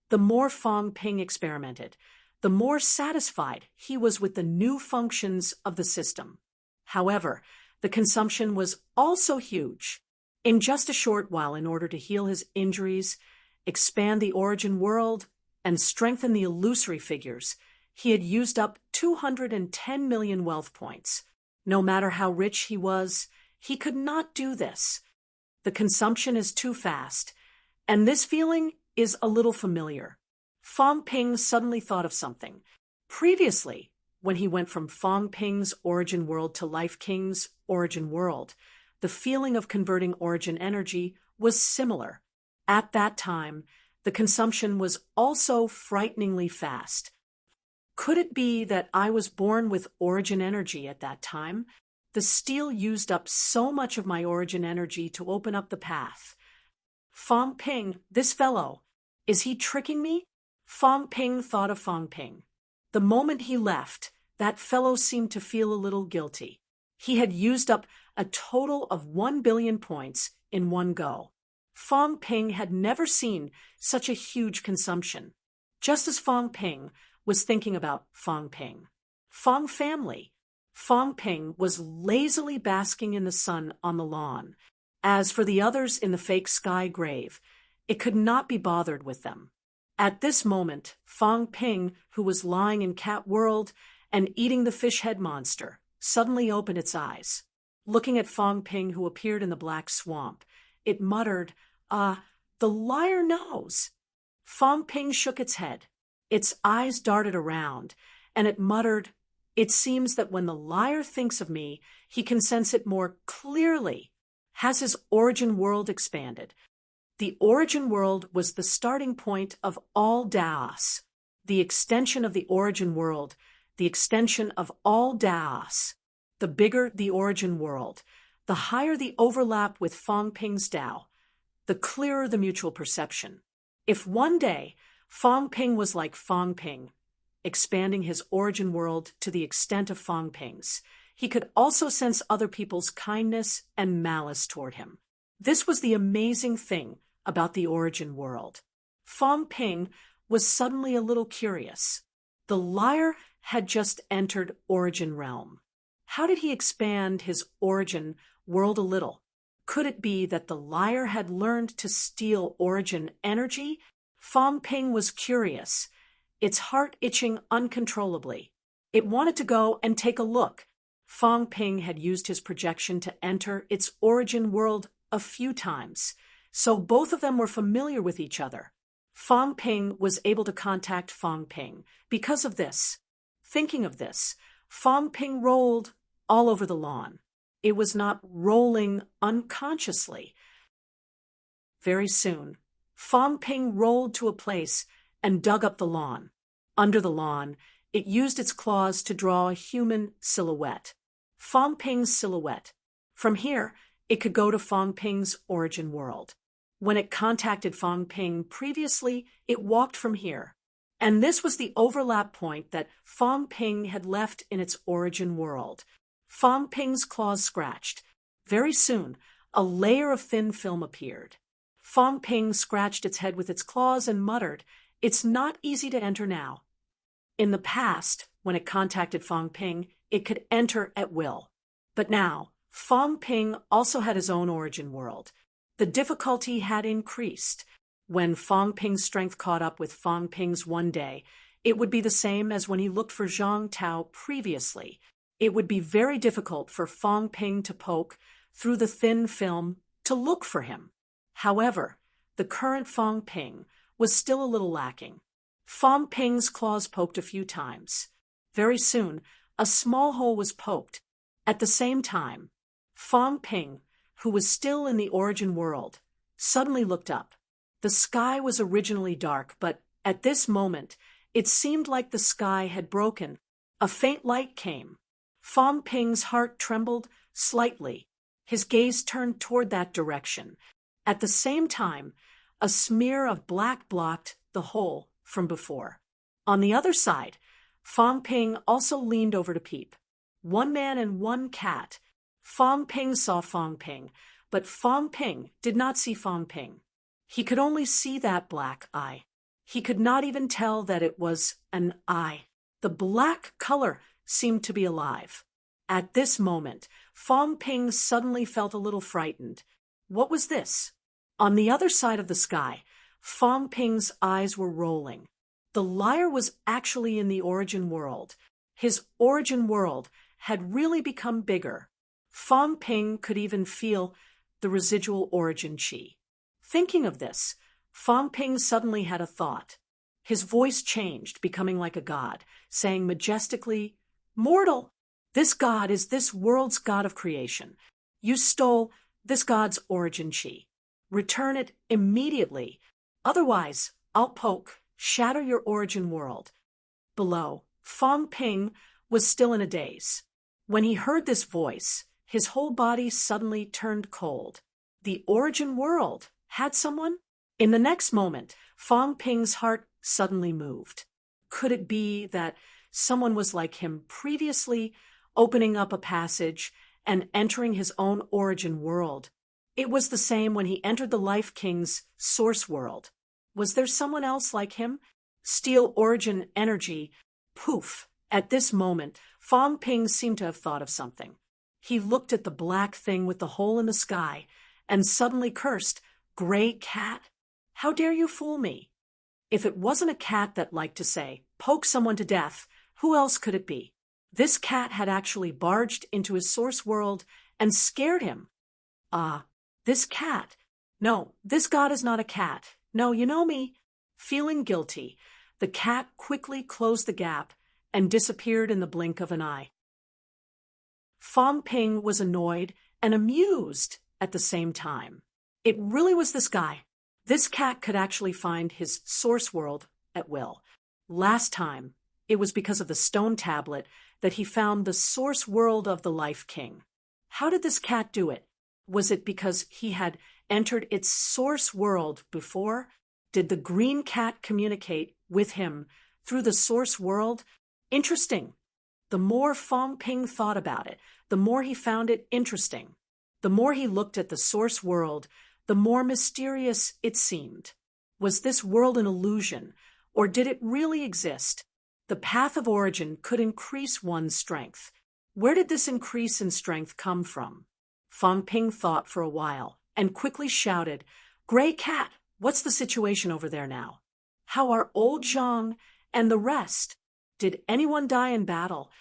Speaker 1: The more Fang Ping experimented, the more satisfied he was with the new functions of the system. However, the consumption was also huge. In just a short while, in order to heal his injuries, expand the origin world, and strengthen the illusory figures, he had used up 210 million wealth points. No matter how rich he was, he could not do this. The consumption is too fast, and this feeling is a little familiar. Fang Ping suddenly thought of something. Previously, when he went from Fang Ping's origin world to Life King's origin world, the feeling of converting origin energy was similar. At that time, the consumption was also frighteningly fast. Could it be that I was born with origin energy at that time? The steel used up so much of my origin energy to open up the path. Fang Ping, this fellow, is he tricking me? Fang Ping thought of Fang Ping. The moment he left, that fellow seemed to feel a little guilty. He had used up a total of 1 billion points in one go. Fang Ping had never seen such a huge consumption. just as Fong Ping was thinking about Fong Ping. Fong family. Fong Ping was lazily basking in the sun on the lawn. As for the others in the fake sky grave, it could not be bothered with them. At this moment, Fong Ping, who was lying in Cat World and eating the fish head monster, suddenly opened its eyes. Looking at Fong Ping, who appeared in the black swamp, it muttered, the liar knows." Fong Ping shook its head. Its eyes darted around, and it muttered, "It seems that when the liar thinks of me, he can sense it more clearly." Has his origin world expanded? The origin world was the starting point of all Daos. The extension of the origin world, the extension of all Daos. The bigger the origin world, the higher the overlap with Fong Ping's Dao, the clearer the mutual perception. If one day Fong Ping was like Fong Ping, expanding his origin world to the extent of Fong Ping's, he could also sense other people's kindness and malice toward him. This was the amazing thing about the origin world. Fong Ping was suddenly a little curious. The liar had just entered origin realm. How did he expand his origin world a little? Could it be that the liar had learned to steal origin energy? Fong Ping was curious, its heart itching uncontrollably. It wanted to go and take a look. Fong Ping had used his projection to enter its origin world a few times, so both of them were familiar with each other. Fong Ping was able to contact Fong Ping because of this. Thinking of this, Fong Ping rolled all over the lawn. It was not rolling unconsciously. Very soon, Fong Ping rolled to a place and dug up the lawn. Under the lawn, it used its claws to draw a human silhouette. Fong Ping's silhouette. From here, it could go to Fong Ping's origin world. When it contacted Fong Ping previously, it walked from here. And this was the overlap point that Fong Ping had left in its origin world. Fong Ping's claws scratched. Very soon, a layer of thin film appeared. Fong Ping scratched its head with its claws and muttered, "It's not easy to enter now." In the past, when it contacted Fong Ping, it could enter at will. But now, Fong Ping also had his own origin world. The difficulty had increased. When Fong Ping's strength caught up with Fong Ping's one day, it would be the same as when he looked for Zhang Tao previously. It would be very difficult for Fong Ping to poke through the thin film to look for him. However, the current Fong Ping was still a little lacking. Fong Ping's claws poked a few times. Very soon, a small hole was poked. At the same time, Fong Ping, who was still in the origin world, suddenly looked up. The sky was originally dark, but at this moment, it seemed like the sky had broken. A faint light came. Fong Ping's heart trembled slightly. His gaze turned toward that direction. At the same time, a smear of black blocked the hole from before. On the other side, Fong Ping also leaned over to peep. One man and one cat. Fong Ping saw Fong Ping, but Fong Ping did not see Fong Ping. He could only see that black eye. He could not even tell that it was an eye. The black color seemed to be alive. At this moment, Fong Ping suddenly felt a little frightened. What was this? On the other side of the sky, Fong Ping's eyes were rolling. The liar was actually in the origin world. His origin world had really become bigger. Fong Ping could even feel the residual origin chi. Thinking of this, Fong Ping suddenly had a thought. His voice changed, becoming like a god, saying majestically, "Mortal, this god is this world's god of creation. You stole this god's origin chi. Return it immediately. Otherwise, I'll poke, shatter your origin world." Below, Fong Ping was still in a daze. When he heard this voice, his whole body suddenly turned cold. The origin world had someone? In the next moment, Fong Ping's heart suddenly moved. Could it be that someone was like him previously, opening up a passage and entering his own origin world? It was the same when he entered the Life King's source world. Was there someone else like him? Steal origin energy. Poof. At this moment, Fong Ping seemed to have thought of something. He looked at the black thing with the hole in the sky and suddenly cursed, "Gray cat? How dare you fool me?" If it wasn't a cat that liked to say, "Poke someone to death," who else could it be? This cat had actually barged into his source world and scared him. This cat. No, this god is not a cat. No, you know me. Feeling guilty, the cat quickly closed the gap and disappeared in the blink of an eye. Fong Ping was annoyed and amused at the same time. It really was this guy. This cat could actually find his source world at will. Last time, it was because of the stone tablet that he found the source world of the Life King. How did this cat do it? Was it because he had entered its source world before? Did the green cat communicate with him through the source world? Interesting. The more Fong Ping thought about it, the more he found it interesting. The more he looked at the source world, the more mysterious it seemed. Was this world an illusion, or did it really exist? The path of origin could increase one's strength. Where did this increase in strength come from? Fong Ping thought for a while and quickly shouted, "Gray cat, what's the situation over there now? How are old Zhang and the rest? Did anyone die in battle?"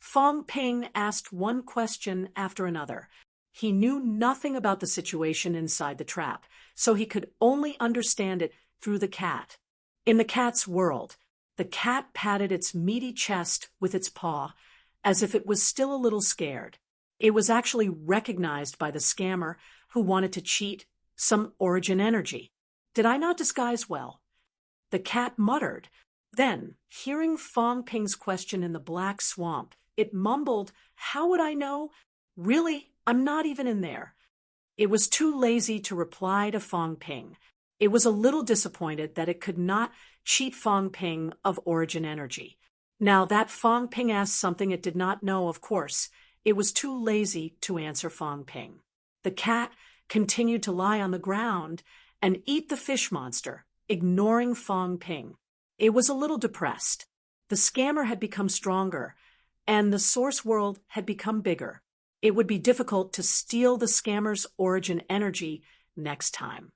Speaker 1: Fong Ping asked one question after another. He knew nothing about the situation inside the trap, so he could only understand it through the cat. In the cat's world, the cat patted its meaty chest with its paw, as if it was still a little scared. It was actually recognized by the scammer who wanted to cheat some origin energy. Did I not disguise well? The cat muttered. Then, hearing Fong Ping's question in the black swamp, it mumbled, "How would I know? Really, I'm not even in there." It was too lazy to reply to Fong Ping. It was a little disappointed that it could not cheat Fong Ping of origin energy. Now that Fong Ping asked something it did not know, of course, it was too lazy to answer Fong Ping. The cat continued to lie on the ground and eat the fish monster, ignoring Fong Ping. It was a little depressed. The scammer had become stronger, and the source world had become bigger. It would be difficult to steal the scammer's origin energy next time.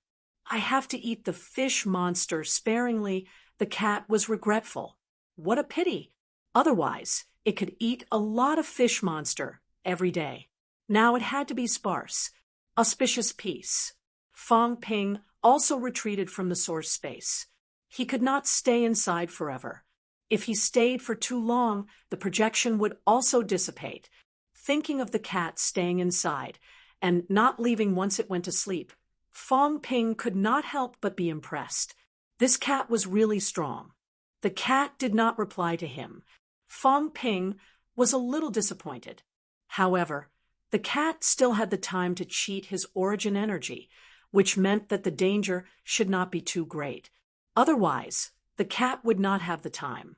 Speaker 1: "I have to eat the fish monster sparingly." The cat was regretful. What a pity. Otherwise, it could eat a lot of fish monster every day. Now it had to be sparse. Auspicious peace. Fong Ping also retreated from the source space. He could not stay inside forever. If he stayed for too long, the projection would also dissipate. Thinking of the cat staying inside and not leaving once it went to sleep, Fong Ping could not help but be impressed. This cat was really strong. The cat did not reply to him. Fong Ping was a little disappointed. However, the cat still had the time to cheat his origin energy, which meant that the danger should not be too great. Otherwise, the cat would not have the time.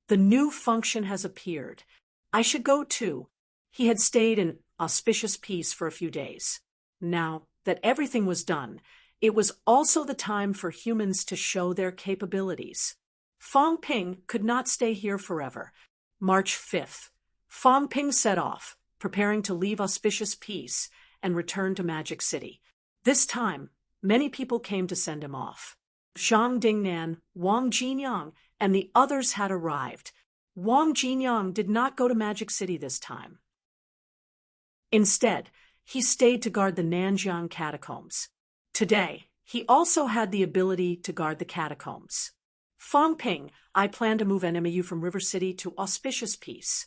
Speaker 1: "The new function has appeared. I should go too." He had stayed in auspicious peace for a few days. Now that everything was done, it was also the time for humans to show their capabilities. Fong Ping could not stay here forever. March 5th. Fong Ping set off, preparing to leave auspicious peace and return to Magic City. This time, many people came to send him off. Zhang Dingnan, Wang Jinyang, and the others had arrived. Wang Jinyang did not go to Magic City this time. Instead, he stayed to guard the Nanjiang catacombs. Today, he also had the ability to guard the catacombs. "Fong Ping, I plan to move NMU from River City to auspicious peace."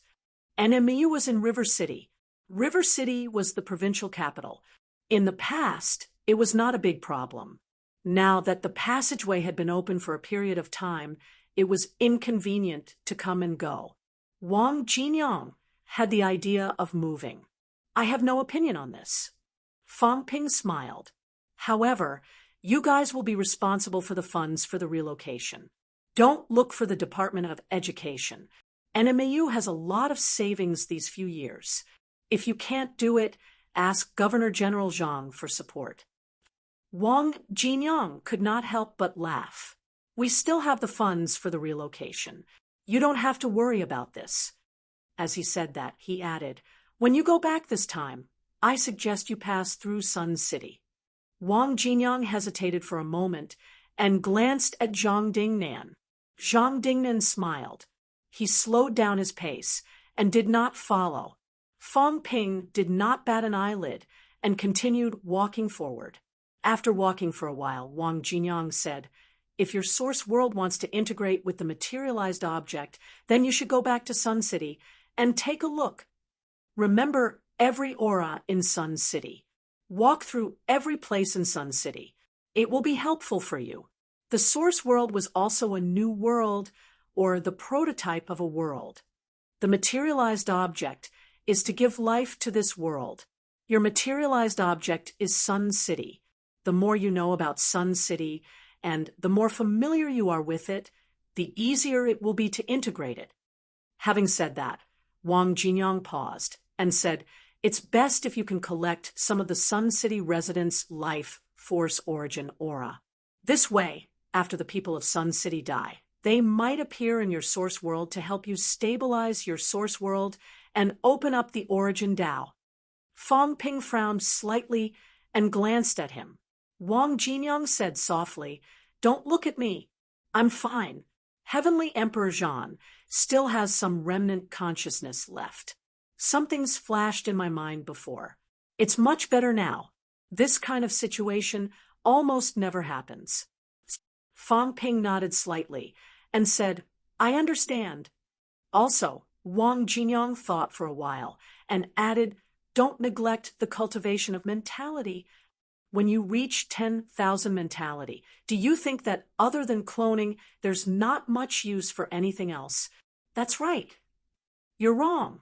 Speaker 1: NMU was in River City. River City was the provincial capital. In the past, it was not a big problem. Now that the passageway had been open for a period of time, it was inconvenient to come and go. Wang Jinyang had the idea of moving. "I have no opinion on this." Fong Ping smiled. "However, you guys will be responsible for the funds for the relocation. Don't look for the Department of Education. NMAU has a lot of savings these few years. If you can't do it, ask Governor General Zhang for support." Wang Jinyang could not help but laugh. We still have the funds for the relocation. You don't have to worry about this. As he said that, he added, when you go back this time, I suggest you pass through Sun City. Wang Jinyang hesitated for a moment and glanced at Zhang Dingnan. Zhang Dingnan smiled. He slowed down his pace and did not follow. Fang Ping did not bat an eyelid and continued walking forward. After walking for a while, Wang Jinyang said, if your source world wants to integrate with the materialized object, then you should go back to Sun City and take a look. Remember every aura in Sun City. Walk through every place in Sun City. It will be helpful for you. The source world was also a new world, or the prototype of a world. The materialized object is to give life to this world. Your materialized object is Sun City. The more you know about Sun City, and the more familiar you are with it, the easier it will be to integrate it. Having said that, Wang Jinyang paused and said, it's best if you can collect some of the Sun City residents' life force origin aura. This way, after the people of Sun City die, they might appear in your source world to help you stabilize your source world and open up the origin Tao. Fang Ping frowned slightly and glanced at him. Wang Jinyang said softly, don't look at me. I'm fine. Heavenly Emperor Zhan still has some remnant consciousness left. Something's flashed in my mind before. It's much better now. This kind of situation almost never happens. Fang Ping nodded slightly and said, I understand. Also, Wang Jinyang thought for a while and added, don't neglect the cultivation of mentality. When you reach 10,000 mentality, do you think that other than cloning, there's not much use for anything else? That's right. You're wrong.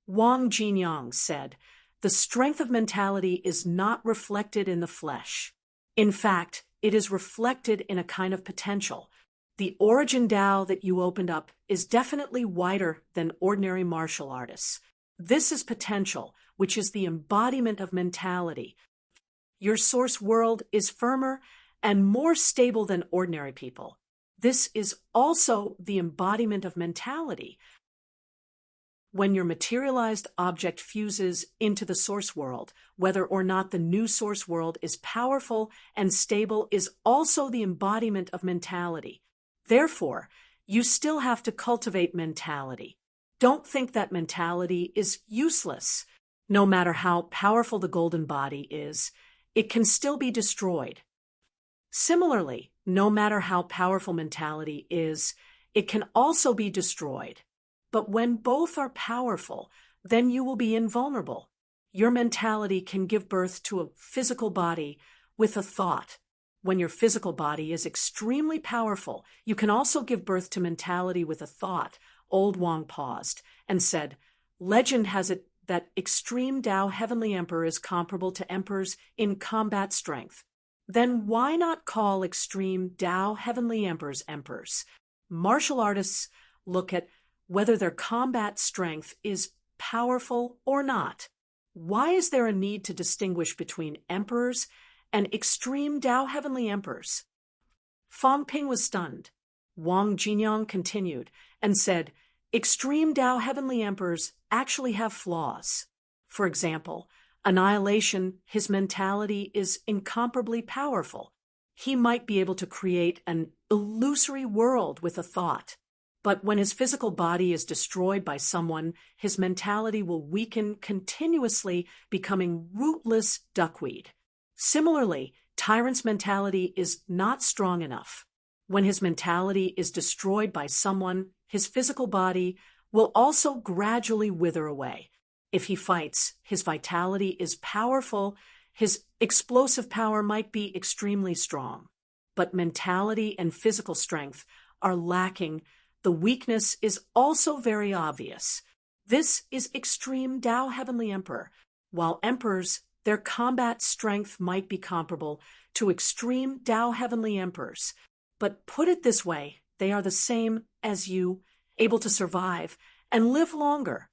Speaker 1: Wang Jinyang said, the strength of mentality is not reflected in the flesh. In fact, it is reflected in a kind of potential. The origin Tao that you opened up is definitely wider than ordinary martial artists. This is potential, which is the embodiment of mentality. Your source world is firmer and more stable than ordinary people. This is also the embodiment of mentality. When your materialized object fuses into the source world, whether or not the new source world is powerful and stable is also the embodiment of mentality. Therefore, you still have to cultivate mentality. Don't think that mentality is useless. No matter how powerful the golden body is, it can still be destroyed. Similarly, no matter how powerful mentality is, it can also be destroyed. But when both are powerful, then you will be invulnerable. Your mentality can give birth to a physical body with a thought. When your physical body is extremely powerful, you can also give birth to mentality with a thought. Old Wang paused and said, legend has it that extreme Tao Heavenly Emperor is comparable to emperors in combat strength. Then why not call extreme Tao Heavenly Emperors emperors? Martial artists look at whether their combat strength is powerful or not. Why is there a need to distinguish between emperors and extreme Tao Heavenly Emperors? Fang Ping was stunned. Wang Jinyang continued and said, extreme Tao Heavenly Emperors actually have flaws. For example, Annihilation, his mentality is incomparably powerful. He might be able to create an illusory world with a thought. But when his physical body is destroyed by someone, his mentality will weaken continuously, becoming rootless duckweed. Similarly, Tyrant's mentality is not strong enough. When his mentality is destroyed by someone, his physical body will also gradually wither away. If he fights, his vitality is powerful, his explosive power might be extremely strong. But mentality and physical strength are lacking. The weakness is also very obvious. This is extreme Tao Heavenly Emperor. While emperors, their combat strength might be comparable to extreme Tao Heavenly Emperors. But put it this way, they are the same as you, able to survive and live longer.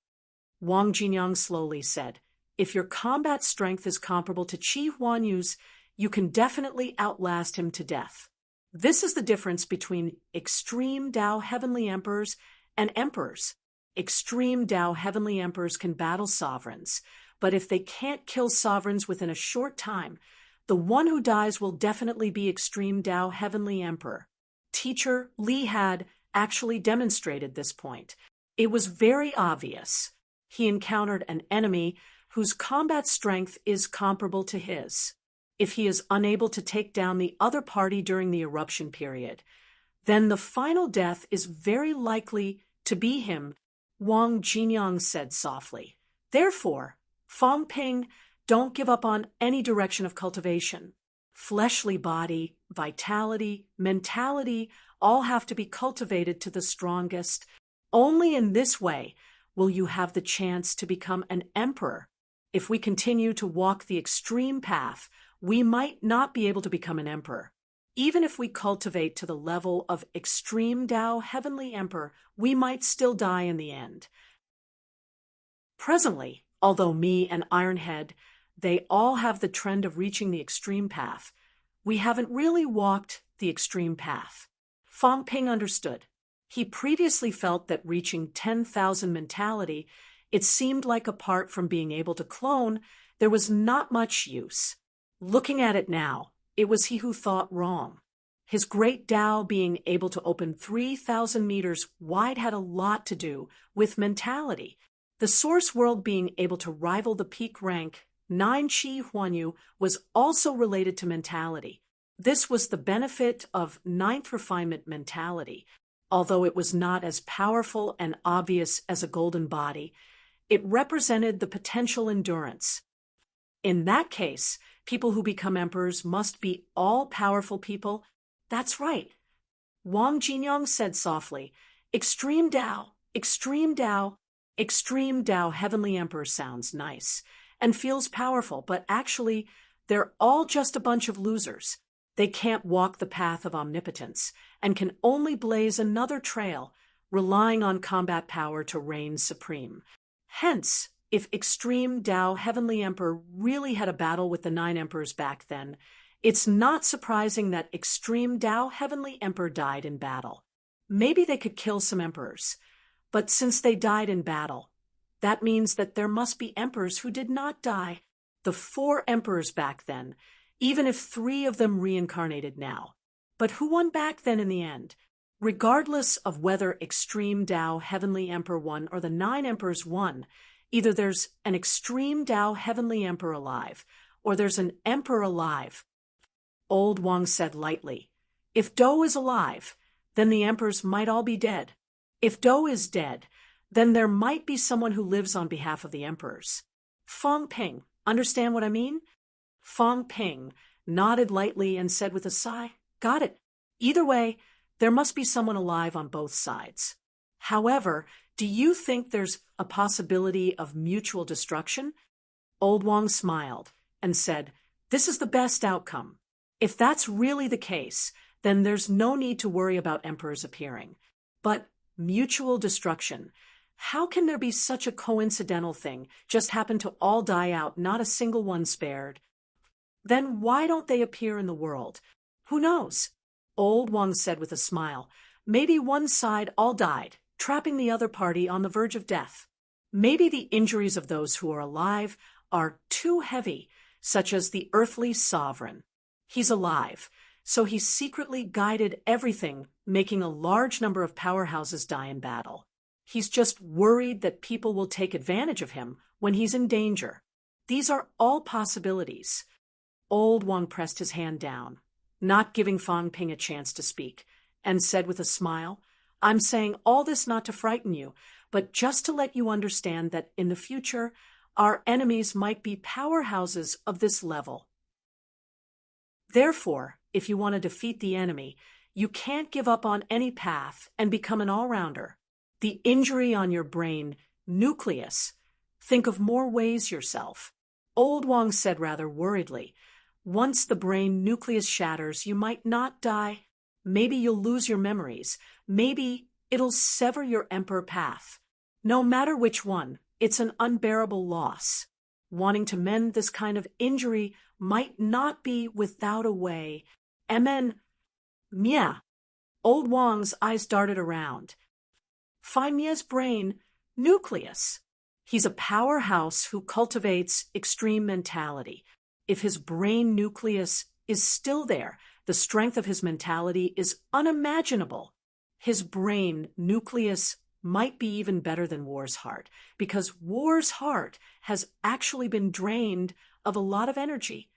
Speaker 1: Wang Jinyang slowly said, if your combat strength is comparable to Qi Huanyu's, you can definitely outlast him to death. This is the difference between extreme Tao heavenly emperors and emperors. Extreme Tao heavenly emperors can battle sovereigns, but if they can't kill sovereigns within a short time, the one who dies will definitely be extreme Tao heavenly emperor. Teacher Li had actually demonstrated this point. It was very obvious. He encountered an enemy whose combat strength is comparable to his. If he is unable to take down the other party during the eruption period, then the final death is very likely to be him, Wang Jinyang said softly. Therefore, Fang Ping, don't give up on any direction of cultivation. Fleshly body, vitality, mentality all have to be cultivated to the strongest. Only in this way will you have the chance to become an emperor. If we continue to walk the extreme path, we might not be able to become an emperor. Even if we cultivate to the level of extreme Tao heavenly emperor, we might still die in the end. Presently, although me and Ironhead, they all have the trend of reaching the extreme path, we haven't really walked the extreme path. Fang Ping understood. He previously felt that reaching 10,000 mentality, it seemed like apart from being able to clone, there was not much use. Looking at it now, it was he who thought wrong. His great Tao being able to open 3,000 meters wide had a lot to do with mentality. The source world being able to rival the peak rank 9 Chi Huanyu was also related to mentality. This was the benefit of ninth refinement mentality. Although it was not as powerful and obvious as a golden body, it represented the potential endurance. In that case, people who become emperors must be all-powerful people. That's right. Wang Jinyang said softly, extreme Tao, extreme Tao, extreme Tao heavenly emperor sounds nice and feels powerful, but actually, they're all just a bunch of losers. They can't walk the path of omnipotence and can only blaze another trail, relying on combat power to reign supreme. Hence, if extreme Tao heavenly emperor really had a battle with the 9 emperors back then, it's not surprising that extreme Tao heavenly emperor died in battle. Maybe they could kill some emperors, but since they died in battle, that means that there must be emperors who did not die. The 4 emperors back then, even if 3 of them reincarnated now. But who won back then in the end? Regardless of whether extreme Tao heavenly emperor won or the 9 emperors won, either there's an extreme Tao heavenly emperor alive, or there's an emperor alive. Old Wang said lightly, if Dou is alive, then the emperors might all be dead. If Dou is dead, then there might be someone who lives on behalf of the emperors. Fang Ping, understand what I mean? Fang Ping nodded lightly and said with a sigh, got it. Either way, there must be someone alive on both sides. However, do you think there's a possibility of mutual destruction? Old Wang smiled and said, this is the best outcome. If that's really the case, then there's no need to worry about emperors appearing. But mutual destruction, how can there be such a coincidental thing, just happen to all die out, not a single one spared? Then why don't they appear in the world? Who knows? Old Wang said with a smile, maybe one side all died, trapping the other party on the verge of death. Maybe the injuries of those who are alive are too heavy, such as the earthly sovereign. He's alive, so he secretly guided everything, making a large number of powerhouses die in battle. He's just worried that people will take advantage of him when he's in danger. These are all possibilities. Old Wang pressed his hand down, not giving Fang Ping a chance to speak, and said with a smile, I'm saying all this not to frighten you, but just to let you understand that in the future, our enemies might be powerhouses of this level. Therefore, if you want to defeat the enemy, you can't give up on any path and become an all-rounder. The injury on your brain nucleus, think of more ways yourself. Old Wang said rather worriedly, once the brain nucleus shatters, you might not die. Maybe you'll lose your memories. Maybe it'll sever your emperor path. No matter which one, it's an unbearable loss. Wanting to mend this kind of injury might not be without a way. Amen. Mia. Old Wang's eyes darted around. Find Mia's brain nucleus. He's a powerhouse who cultivates extreme mentality. If his brain nucleus is still there, the strength of his mentality is unimaginable. His brain nucleus might be even better than War's heart, because War's heart has actually been drained of a lot of energy.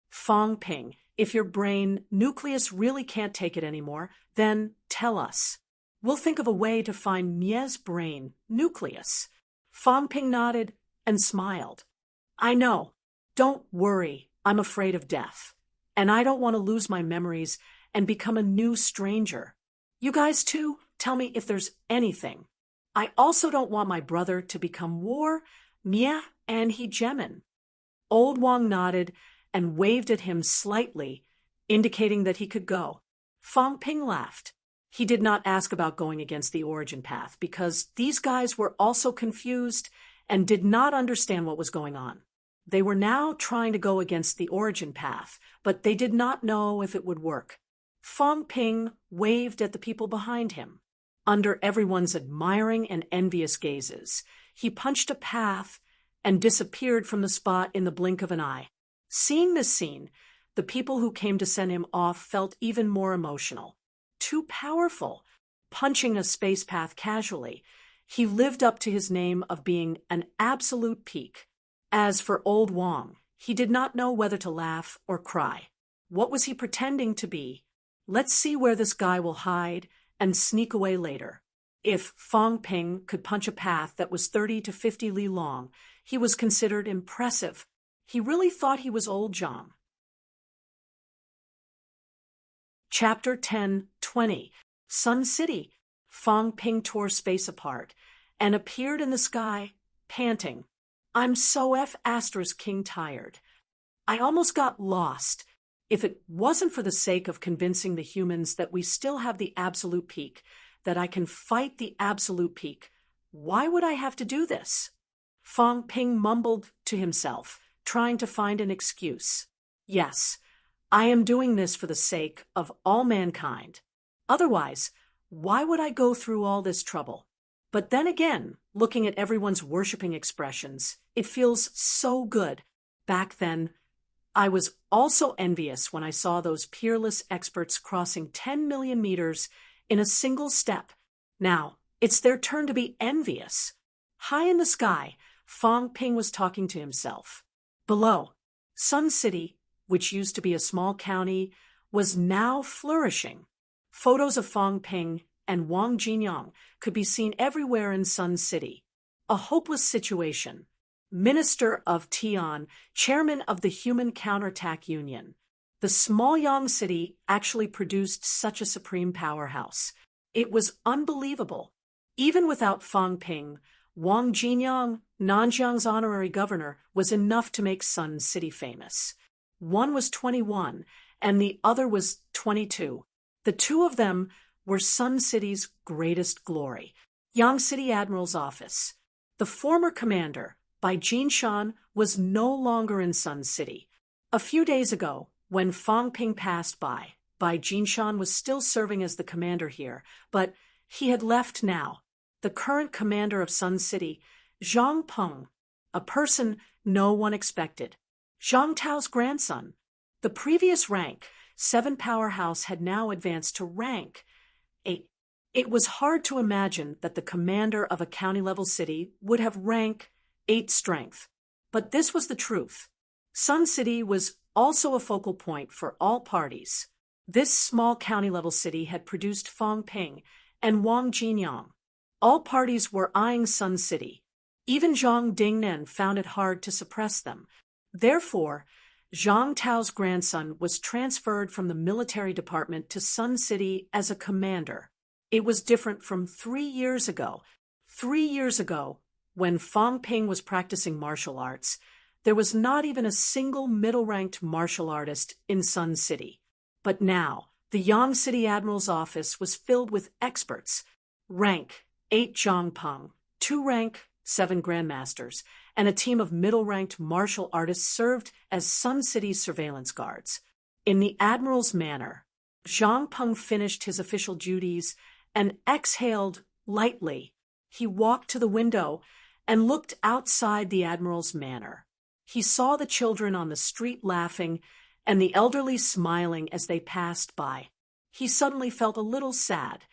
Speaker 1: Fong Ping, if your brain nucleus really can't take it anymore, then tell us. We'll think of a way to find Mia's brain nucleus. Fong Ping nodded and smiled. I know. Don't worry. I'm afraid of death. And I don't want to lose my memories and become a new stranger. You guys too, tell me if there's anything. I also don't want my brother to become War, Mia, and Hegemin. Old Wang nodded and waved at him slightly, indicating that he could go. Fong Ping laughed. He did not ask about going against the origin path because these guys were also confused and did not understand what was going on. They were now trying to go against the origin path, but they did not know if it would work. Fong Ping waved at the people behind him. Under everyone's admiring and envious gazes, he punched a path and disappeared from the spot in the blink of an eye. Seeing this scene, the people who came to send him off felt even more emotional. Too powerful. Punching a space path casually, he lived up to his name of being an absolute peak. As for Old Wang, he did not know whether to laugh or cry. What was he pretending to be? Let's see where this guy will hide and sneak away later. If Fong Ping could punch a path that was 30 to 50 li long, he was considered impressive. He really thought he was Old Zhang. Chapter 10:20. Sun City. Fong Ping tore space apart and appeared in the sky, panting. I'm so King tired. I almost got lost. If it wasn't for the sake of convincing the humans that we still have the absolute peak, that I can fight the absolute peak, why would I have to do this? Fong Ping mumbled to himself, trying to find an excuse. Yes, I am doing this for the sake of all mankind. Otherwise, why would I go through all this trouble? But then again, looking at everyone's worshipping expressions, it feels so good. Back then, I was also envious when I saw those peerless experts crossing 10 million meters in a single step. Now, it's their turn to be envious. High in the sky, Fong Ping was talking to himself. Below, Sun City, which used to be a small county, was now flourishing. Photos of Fong Ping and Wang Jinyang could be seen everywhere in Sun City. A hopeless situation. Minister of Tian, chairman of the Human Counterattack Union. The small Yang city actually produced such a supreme powerhouse. It was unbelievable. Even without Fong Ping, Wang Jinyang, Nanjiang's honorary governor, was enough to make Sun City famous. One was 21, and the other was 22. The two of them were Sun City's greatest glory. Yang City Admiral's office. The former commander, Bai Jinshan, was no longer in Sun City. A few days ago, when Fong Ping passed by, Bai Jinshan was still serving as the commander here, but he had left now. The current commander of Sun City, Zhang Peng, a person no one expected. Zhang Tao's grandson. The previous rank, 7 powerhouse, had now advanced to rank 8. It was hard to imagine that the commander of a county-level city would have rank 8 strength. But this was the truth. Sun City was also a focal point for all parties. This small county-level city had produced Fong Ping and Wang Jinyang. All parties were eyeing Sun City. Even Zhang Dingnan found it hard to suppress them. Therefore, Zhang Tao's grandson was transferred from the military department to Sun City as a commander. It was different from 3 years ago. 3 years ago, when Fong Ping was practicing martial arts, there was not even a single middle-ranked martial artist in Sun City. But now, the Yang City Admiral's office was filled with experts. Rank 8 Zhang Peng, 2 rank 7 grandmasters, and a team of middle-ranked martial artists served as Sun City's surveillance guards. In the Admiral's manor, Zhang Peng finished his official duties and exhaled lightly. He walked to the window and looked outside the admiral's manor. He saw the children on the street laughing and the elderly smiling as they passed by. He suddenly felt a little sad.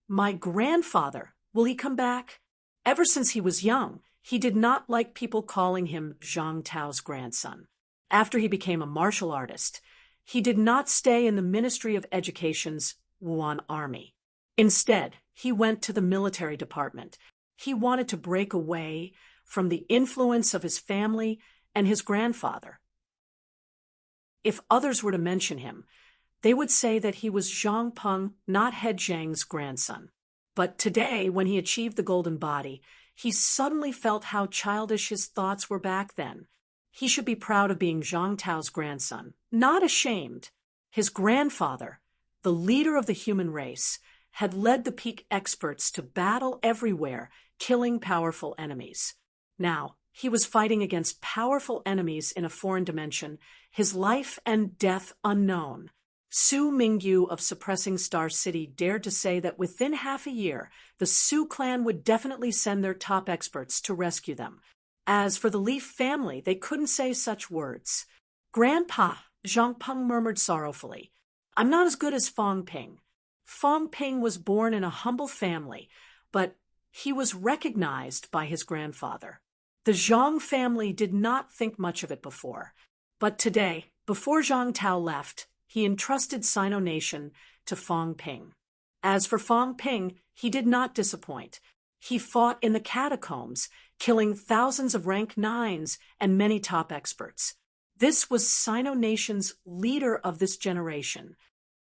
Speaker 1: My grandfather, will he come back? Ever since he was young, he did not like people calling him Zhang Tao's grandson. After he became a martial artist, he did not stay in the Ministry of Education's Wuhan Army. Instead, he went to the military department. He wanted to break away from the influence of his family and his grandfather. If others were to mention him, they would say that he was Zhang Peng, not He Zhang's grandson. But today, when he achieved the golden body, he suddenly felt how childish his thoughts were back then. He should be proud of being Zhang Tao's grandson, not ashamed. His grandfather, the leader of the human race, had led the peak experts to battle everywhere, killing powerful enemies. Now, he was fighting against powerful enemies in a foreign dimension, his life and death unknown. Su Mingyu of Suppressing Star City dared to say that within half a year, the Su clan would definitely send their top experts to rescue them. As for the Leaf family, they couldn't say such words. Grandpa, Zhang Peng murmured sorrowfully, I'm not as good as Fong Ping. Fong Ping was born in a humble family, but he was recognized by his grandfather. The Zhang family did not think much of it before, but today, before Zhang Tao left, he entrusted Sino Nation to Fong Ping. As for Fong Ping, he did not disappoint. He fought in the catacombs, killing thousands of rank 9s and many top experts. This was Sino Nation's leader of this generation.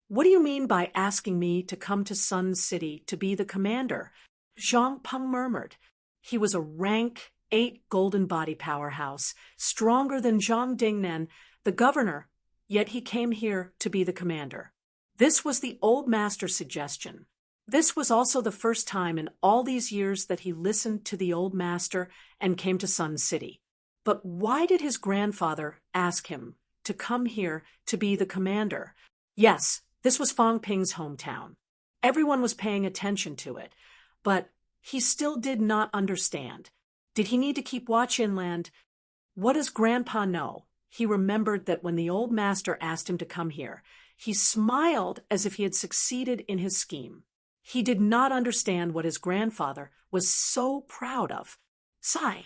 Speaker 1: What do you mean by asking me to come to Sun City to be the commander? Zhang Peng murmured. He was a rank 8 golden body powerhouse, stronger than Zhang Dingnan, the governor, yet he came here to be the commander. This was the old master's suggestion. This was also the first time in all these years that he listened to the old master and came to Sun City. But why did his grandfather ask him to come here to be the commander? Yes, this was Fong Ping's hometown. Everyone was paying attention to it, but he still did not understand. Did he need to keep watch inland? What does Grandpa know? He remembered that when the old master asked him to come here, he smiled as if he had succeeded in his scheme. He did not understand what his grandfather was so proud of. Sigh.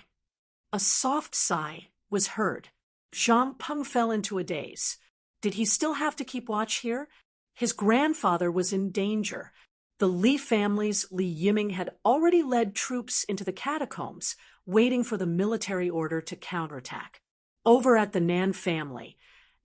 Speaker 1: A soft sigh was heard. Zhang Peng fell into a daze. Did he still have to keep watch here? His grandfather was in danger. The Li family's Li Yiming had already led troops into the catacombs, waiting for the military order to counterattack. Over at the Nan family,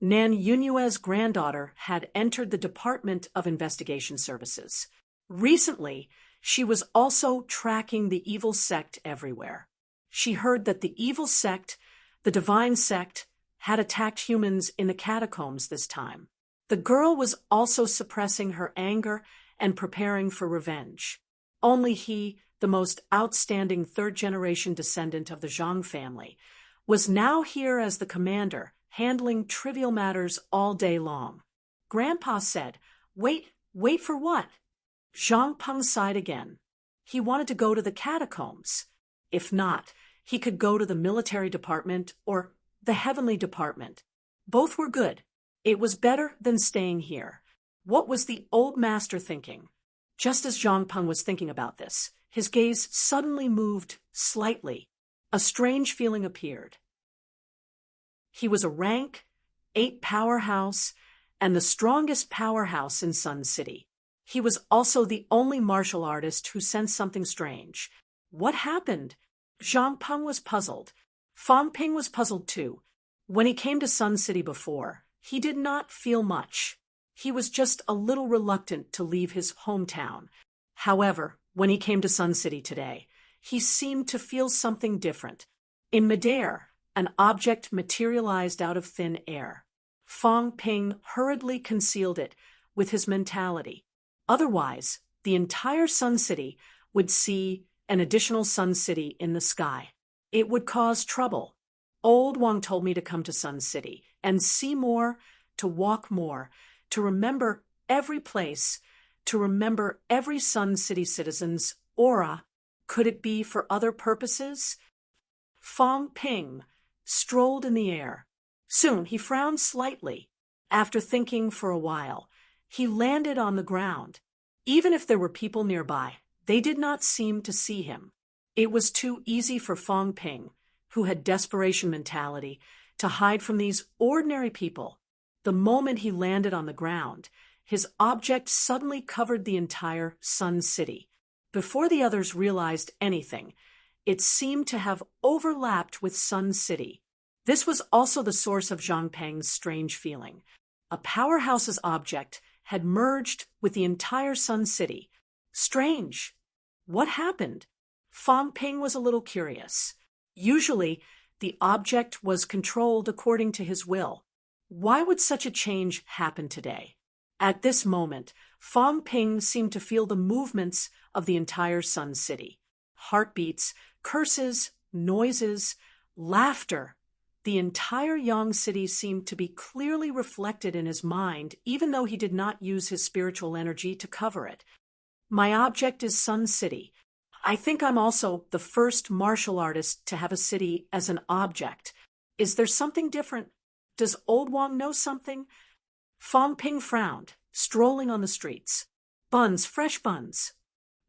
Speaker 1: Nan Yunyue's granddaughter had entered the Department of Investigation Services. Recently, she was also tracking the evil sect everywhere. She heard that the evil sect, the divine sect, had attacked humans in the catacombs this time. The girl was also suppressing her anger and preparing for revenge. Only he, the most outstanding third-generation descendant of the Zhang family, was now here as the commander, handling trivial matters all day long. Grandpa said, wait for what? Zhang Peng sighed again. He wanted to go to the catacombs. If not, he could go to the military department or the heavenly department. Both were good. It was better than staying here. What was the old master thinking? Just as Zhang Peng was thinking about this, his gaze suddenly moved slightly. A strange feeling appeared. He was a rank 8 powerhouse and the strongest powerhouse in Sun City. He was also the only martial artist who sensed something strange. What happened? Zhang Peng was puzzled. Fong Ping was puzzled too. When he came to Sun City before, he did not feel much. He was just a little reluctant to leave his hometown. However, when he came to Sun City today, he seemed to feel something different. In midair, an object materialized out of thin air. Fong Ping hurriedly concealed it with his mentality. Otherwise, the entire Sun City would see an additional Sun City in the sky. It would cause trouble. Old Wang told me to come to Sun City and see more, to walk more, to remember every place, to remember every Sun City citizen's aura. Could it be for other purposes? Fong Ping strolled in the air. Soon he frowned slightly. After thinking for a while, he landed on the ground. Even if there were people nearby, they did not seem to see him. It was too easy for Fong Ping, who had desperation mentality, to hide from these ordinary people. The moment he landed on the ground, his object suddenly covered the entire Sun City. Before the others realized anything, it seemed to have overlapped with Sun City. This was also the source of Zhang Peng's strange feeling. A powerhouse's object had merged with the entire Sun City. Strange. What happened? Fong Ping was a little curious. Usually, the object was controlled according to his will. Why would such a change happen today? At this moment, Fong Ping seemed to feel the movements of the entire Sun City. Heartbeats, curses, noises, laughter. The entire Yang City seemed to be clearly reflected in his mind, even though he did not use his spiritual energy to cover it. My object is Sun City. I think I'm also the first martial artist to have a city as an object. Is there something different? Does Old Wang know something? Fong Ping frowned, strolling on the streets. Buns, fresh buns.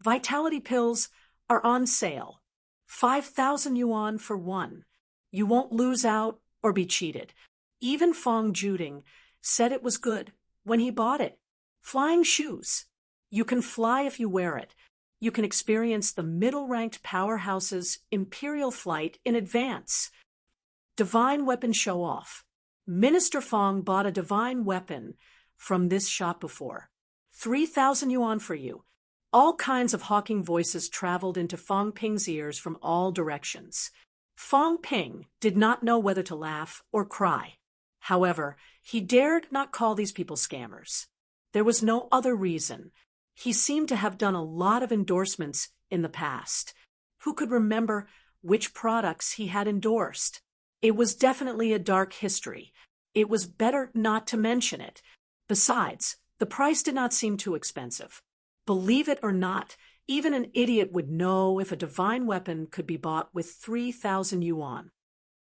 Speaker 1: Vitality pills are on sale. 5,000 yuan for one. You won't lose out or be cheated. Even Fong Juding said it was good when he bought it. Flying shoes. You can fly if you wear it. You can experience the middle-ranked powerhouse's imperial flight in advance. Divine weapon show-off. Minister Fong bought a divine weapon from this shop before. 3,000 yuan for you. All kinds of hawking voices traveled into Fong Ping's ears from all directions. Fong Ping did not know whether to laugh or cry. However, he dared not call these people scammers. There was no other reason. He seemed to have done a lot of endorsements in the past. Who could remember which products he had endorsed? It was definitely a dark history. It was better not to mention it. Besides, the price did not seem too expensive. Believe it or not, even an idiot would know if a divine weapon could be bought with 3,000 yuan.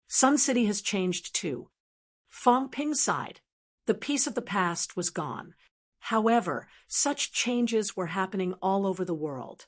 Speaker 1: Sun City has changed too. Fong Ping sighed. The peace of the past was gone. However, such changes were happening all over the world.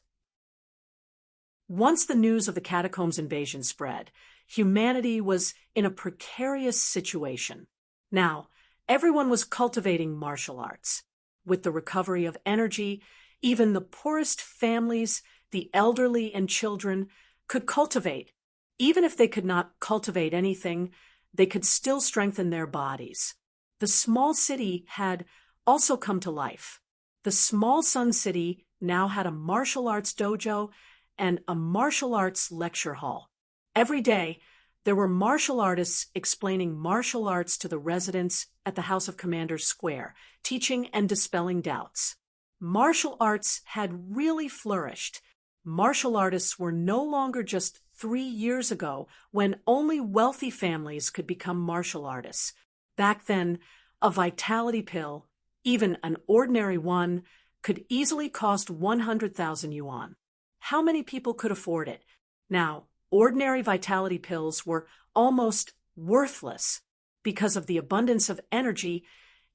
Speaker 1: Once the news of the catacombs invasion spread, humanity was in a precarious situation. Now, everyone was cultivating martial arts. With the recovery of energy, even the poorest families, the elderly and children, could cultivate. Even if they could not cultivate anything, they could still strengthen their bodies. The small city had also come to life. The small Sun City now had a martial arts dojo and a martial arts lecture hall. Every day, there were martial artists explaining martial arts to the residents at the House of Commanders Square, teaching and dispelling doubts. Martial arts had really flourished. Martial artists were no longer just 3 years ago when only wealthy families could become martial artists. Back then, a vitality pill, even an ordinary one, could easily cost 100,000 yuan. How many people could afford it? Now, ordinary vitality pills were almost worthless because of the abundance of energy.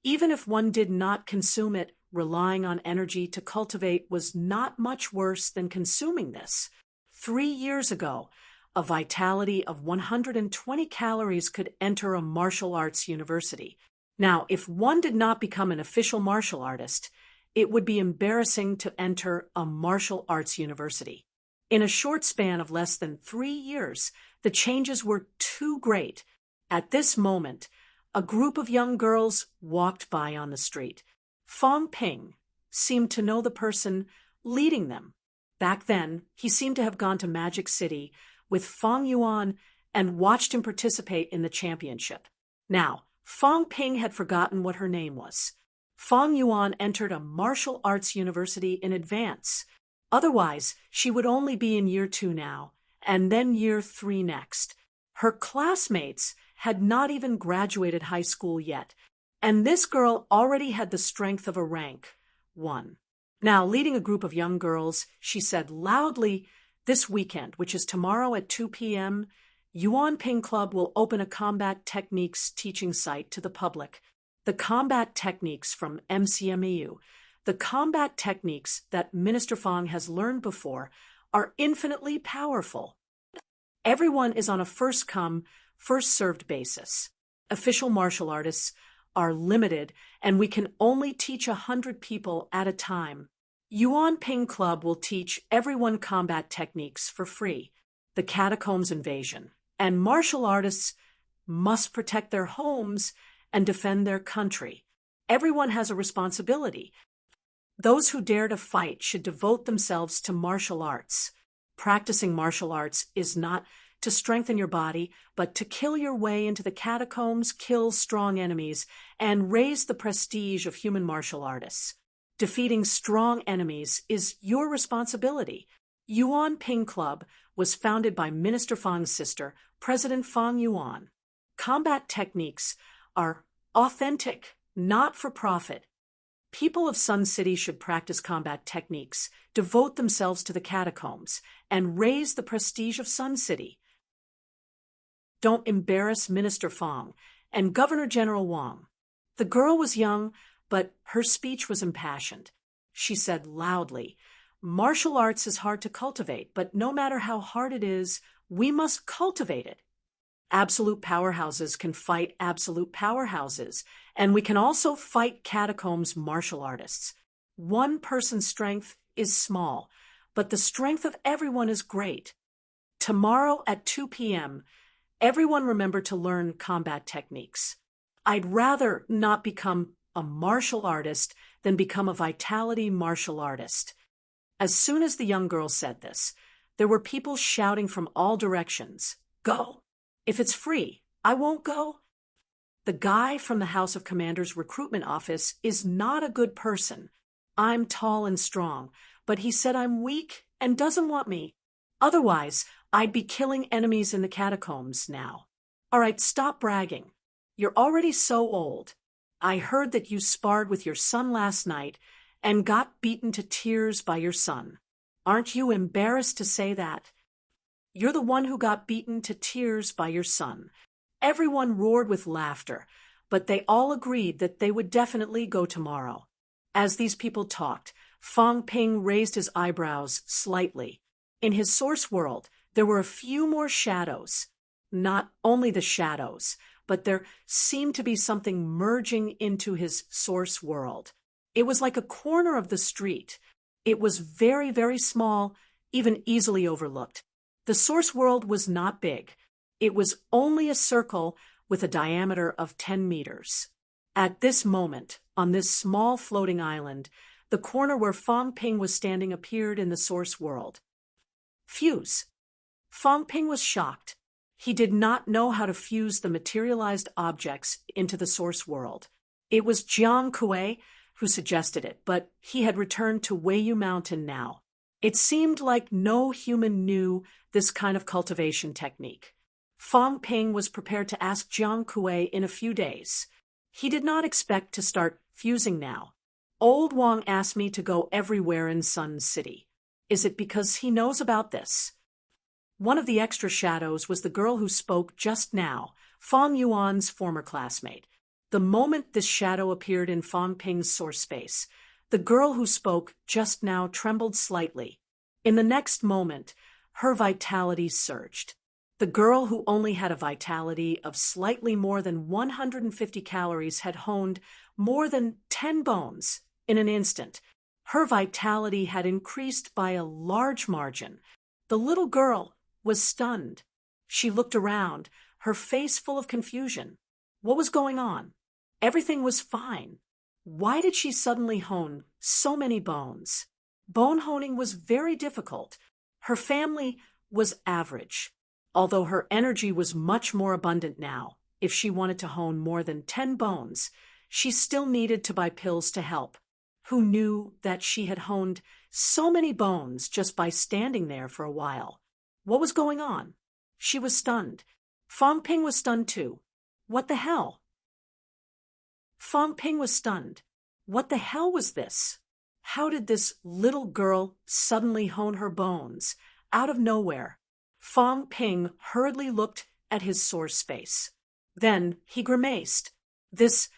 Speaker 1: Even if one did not consume it, relying on energy to cultivate was not much worse than consuming this. 3 years ago, a vitality of 120 calories could enter a martial arts university. Now, if one did not become an official martial artist, it would be embarrassing to enter a martial arts university. In a short span of less than 3 years, the changes were too great. At this moment, a group of young girls walked by on the street. Fong Ping seemed to know the person leading them. Back then, he seemed to have gone to Magic City with Fong Yuan and watched him participate in the championship. Now, Fong Ping had forgotten what her name was. Fong Yuan entered a martial arts university in advance. Otherwise, she would only be in year 2 now, and then year 3 next. Her classmates had not even graduated high school yet, And this girl already had the strength of a rank 1. Now, leading a group of young girls, she said loudly, "This weekend, which is tomorrow at 2 p.m., Yuan Ping Club will open a combat techniques teaching site to the public. The combat techniques from MCMEU, the combat techniques that Minister Fang has learned before, are infinitely powerful. Everyone is on a first-come, first-served basis. Official martial artists are limited, and we can only teach 100 people at a time. Yuan Ping Club will teach everyone combat techniques for free. The catacombs invasion, and martial artists must protect their homes and defend their country. Everyone has a responsibility. Those who dare to fight should devote themselves to martial arts. Practicing martial arts is not to strengthen your body, but to kill your way into the catacombs, kill strong enemies, and raise the prestige of human martial artists. Defeating strong enemies is your responsibility. Yuan Ping Club was founded by Minister Fang's sister, President Fang Yuan. Combat techniques are authentic, not for profit. People of Sun City should practice combat techniques, devote themselves to the catacombs, and raise the prestige of Sun City. Don't embarrass Minister Fang and Governor General Wang." The girl was young, but her speech was impassioned. She said loudly, "Martial arts is hard to cultivate, but no matter how hard it is, we must cultivate it. Absolute powerhouses can fight absolute powerhouses, and we can also fight catacombs martial artists. One person's strength is small, but the strength of everyone is great. Tomorrow at 2 p.m., everyone remember to learn combat techniques. I'd rather not become a martial artist than become a vitality martial artist." As soon as the young girl said this, there were people shouting from all directions, "Go! If it's free, I won't go." The guy from the House of Commanders recruitment office is not a good person. I'm tall and strong, but he said I'm weak and doesn't want me. Otherwise, I'd be killing enemies in the catacombs now. All right, stop bragging. You're already so old. I heard that you sparred with your son last night and got beaten to tears by your son. Aren't you embarrassed to say that? You're the one who got beaten to tears by your son. Everyone roared with laughter, but they all agreed that they would definitely go tomorrow. As these people talked, Fang Ping raised his eyebrows slightly. In his source world, there were a few more shadows. Not only the shadows, but there seemed to be something merging into his source world. It was like a corner of the street. It was very, very small, even easily overlooked. The source world was not big. It was only a circle with a diameter of 10 meters. At this moment, on this small floating island, the corner where Fang Ping was standing appeared in the source world. Fuse. Fang Ping was shocked. He did not know how to fuse the materialized objects into the source world. It was Jiang Kuei who suggested it, but he had returned to Weiyu Mountain now. It seemed like no human knew this kind of cultivation technique. Fang Ping was prepared to ask Jiang Kuei in a few days. He did not expect to start fusing now. Old Wang asked me to go everywhere in Sun City. Is it because he knows about this? One of the extra shadows was the girl who spoke just now, Fang Yuan's former classmate. The moment this shadow appeared in Fang Ping's source space, the girl who spoke just now trembled slightly. In the next moment, her vitality surged. The girl who only had a vitality of slightly more than 150 calories had honed more than 10 bones in an instant. Her vitality had increased by a large margin. The little girl was stunned. She looked around, her face full of confusion. What was going on? Everything was fine. Why did she suddenly hone so many bones? Bone honing was very difficult. Her family was average, although her energy was much more abundant now. If she wanted to hone more than 10 bones, she still needed to buy pills to help. Who knew that she had honed so many bones just by standing there for a while? What was going on? She was stunned. Fang Ping was stunned too. What the hell? Fong Ping was stunned. What the hell was this? How did this little girl suddenly hone her bones, out of nowhere? Fong Ping hurriedly looked at his sore space. Then he grimaced. This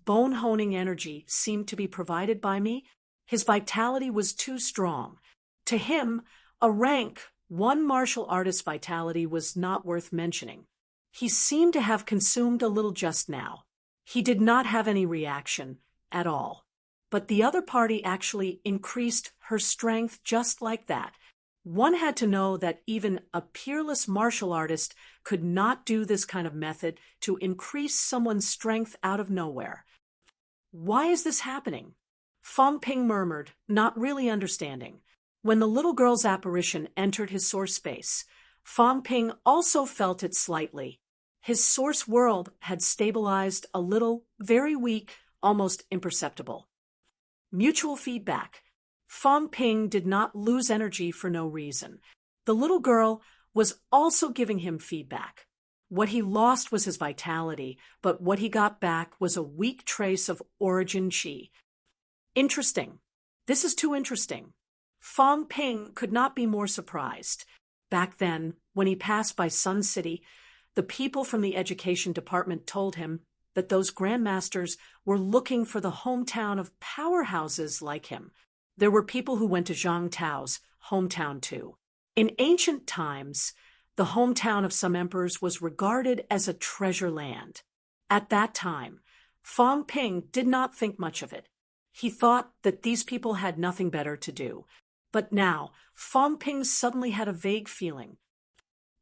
Speaker 1: bone-honing energy seemed to be provided by me. His vitality was too strong. To him, a rank, one martial artist's vitality was not worth mentioning. He seemed to have consumed a little just now. He did not have any reaction at all. But the other party actually increased her strength just like that. One had to know that even a peerless martial artist could not do this kind of method to increase someone's strength out of nowhere. Why is this happening? Fong Ping murmured, not really understanding. When the little girl's apparition entered his source space, Fong Ping also felt it slightly. His source world had stabilized a little, very weak, almost imperceptible. Mutual feedback. Fong Ping did not lose energy for no reason. The little girl was also giving him feedback. What he lost was his vitality, but what he got back was a weak trace of origin chi. Interesting. This is too interesting. Fong Ping could not be more surprised. Back then, when he passed by Sun City, the people from the education department told him that those grandmasters were looking for the hometown of powerhouses like him. There were people who went to Zhang Tao's hometown too. In ancient times, the hometown of some emperors was regarded as a treasure land. At that time, Fong Ping did not think much of it. He thought that these people had nothing better to do. But now, Fong Ping suddenly had a vague feeling.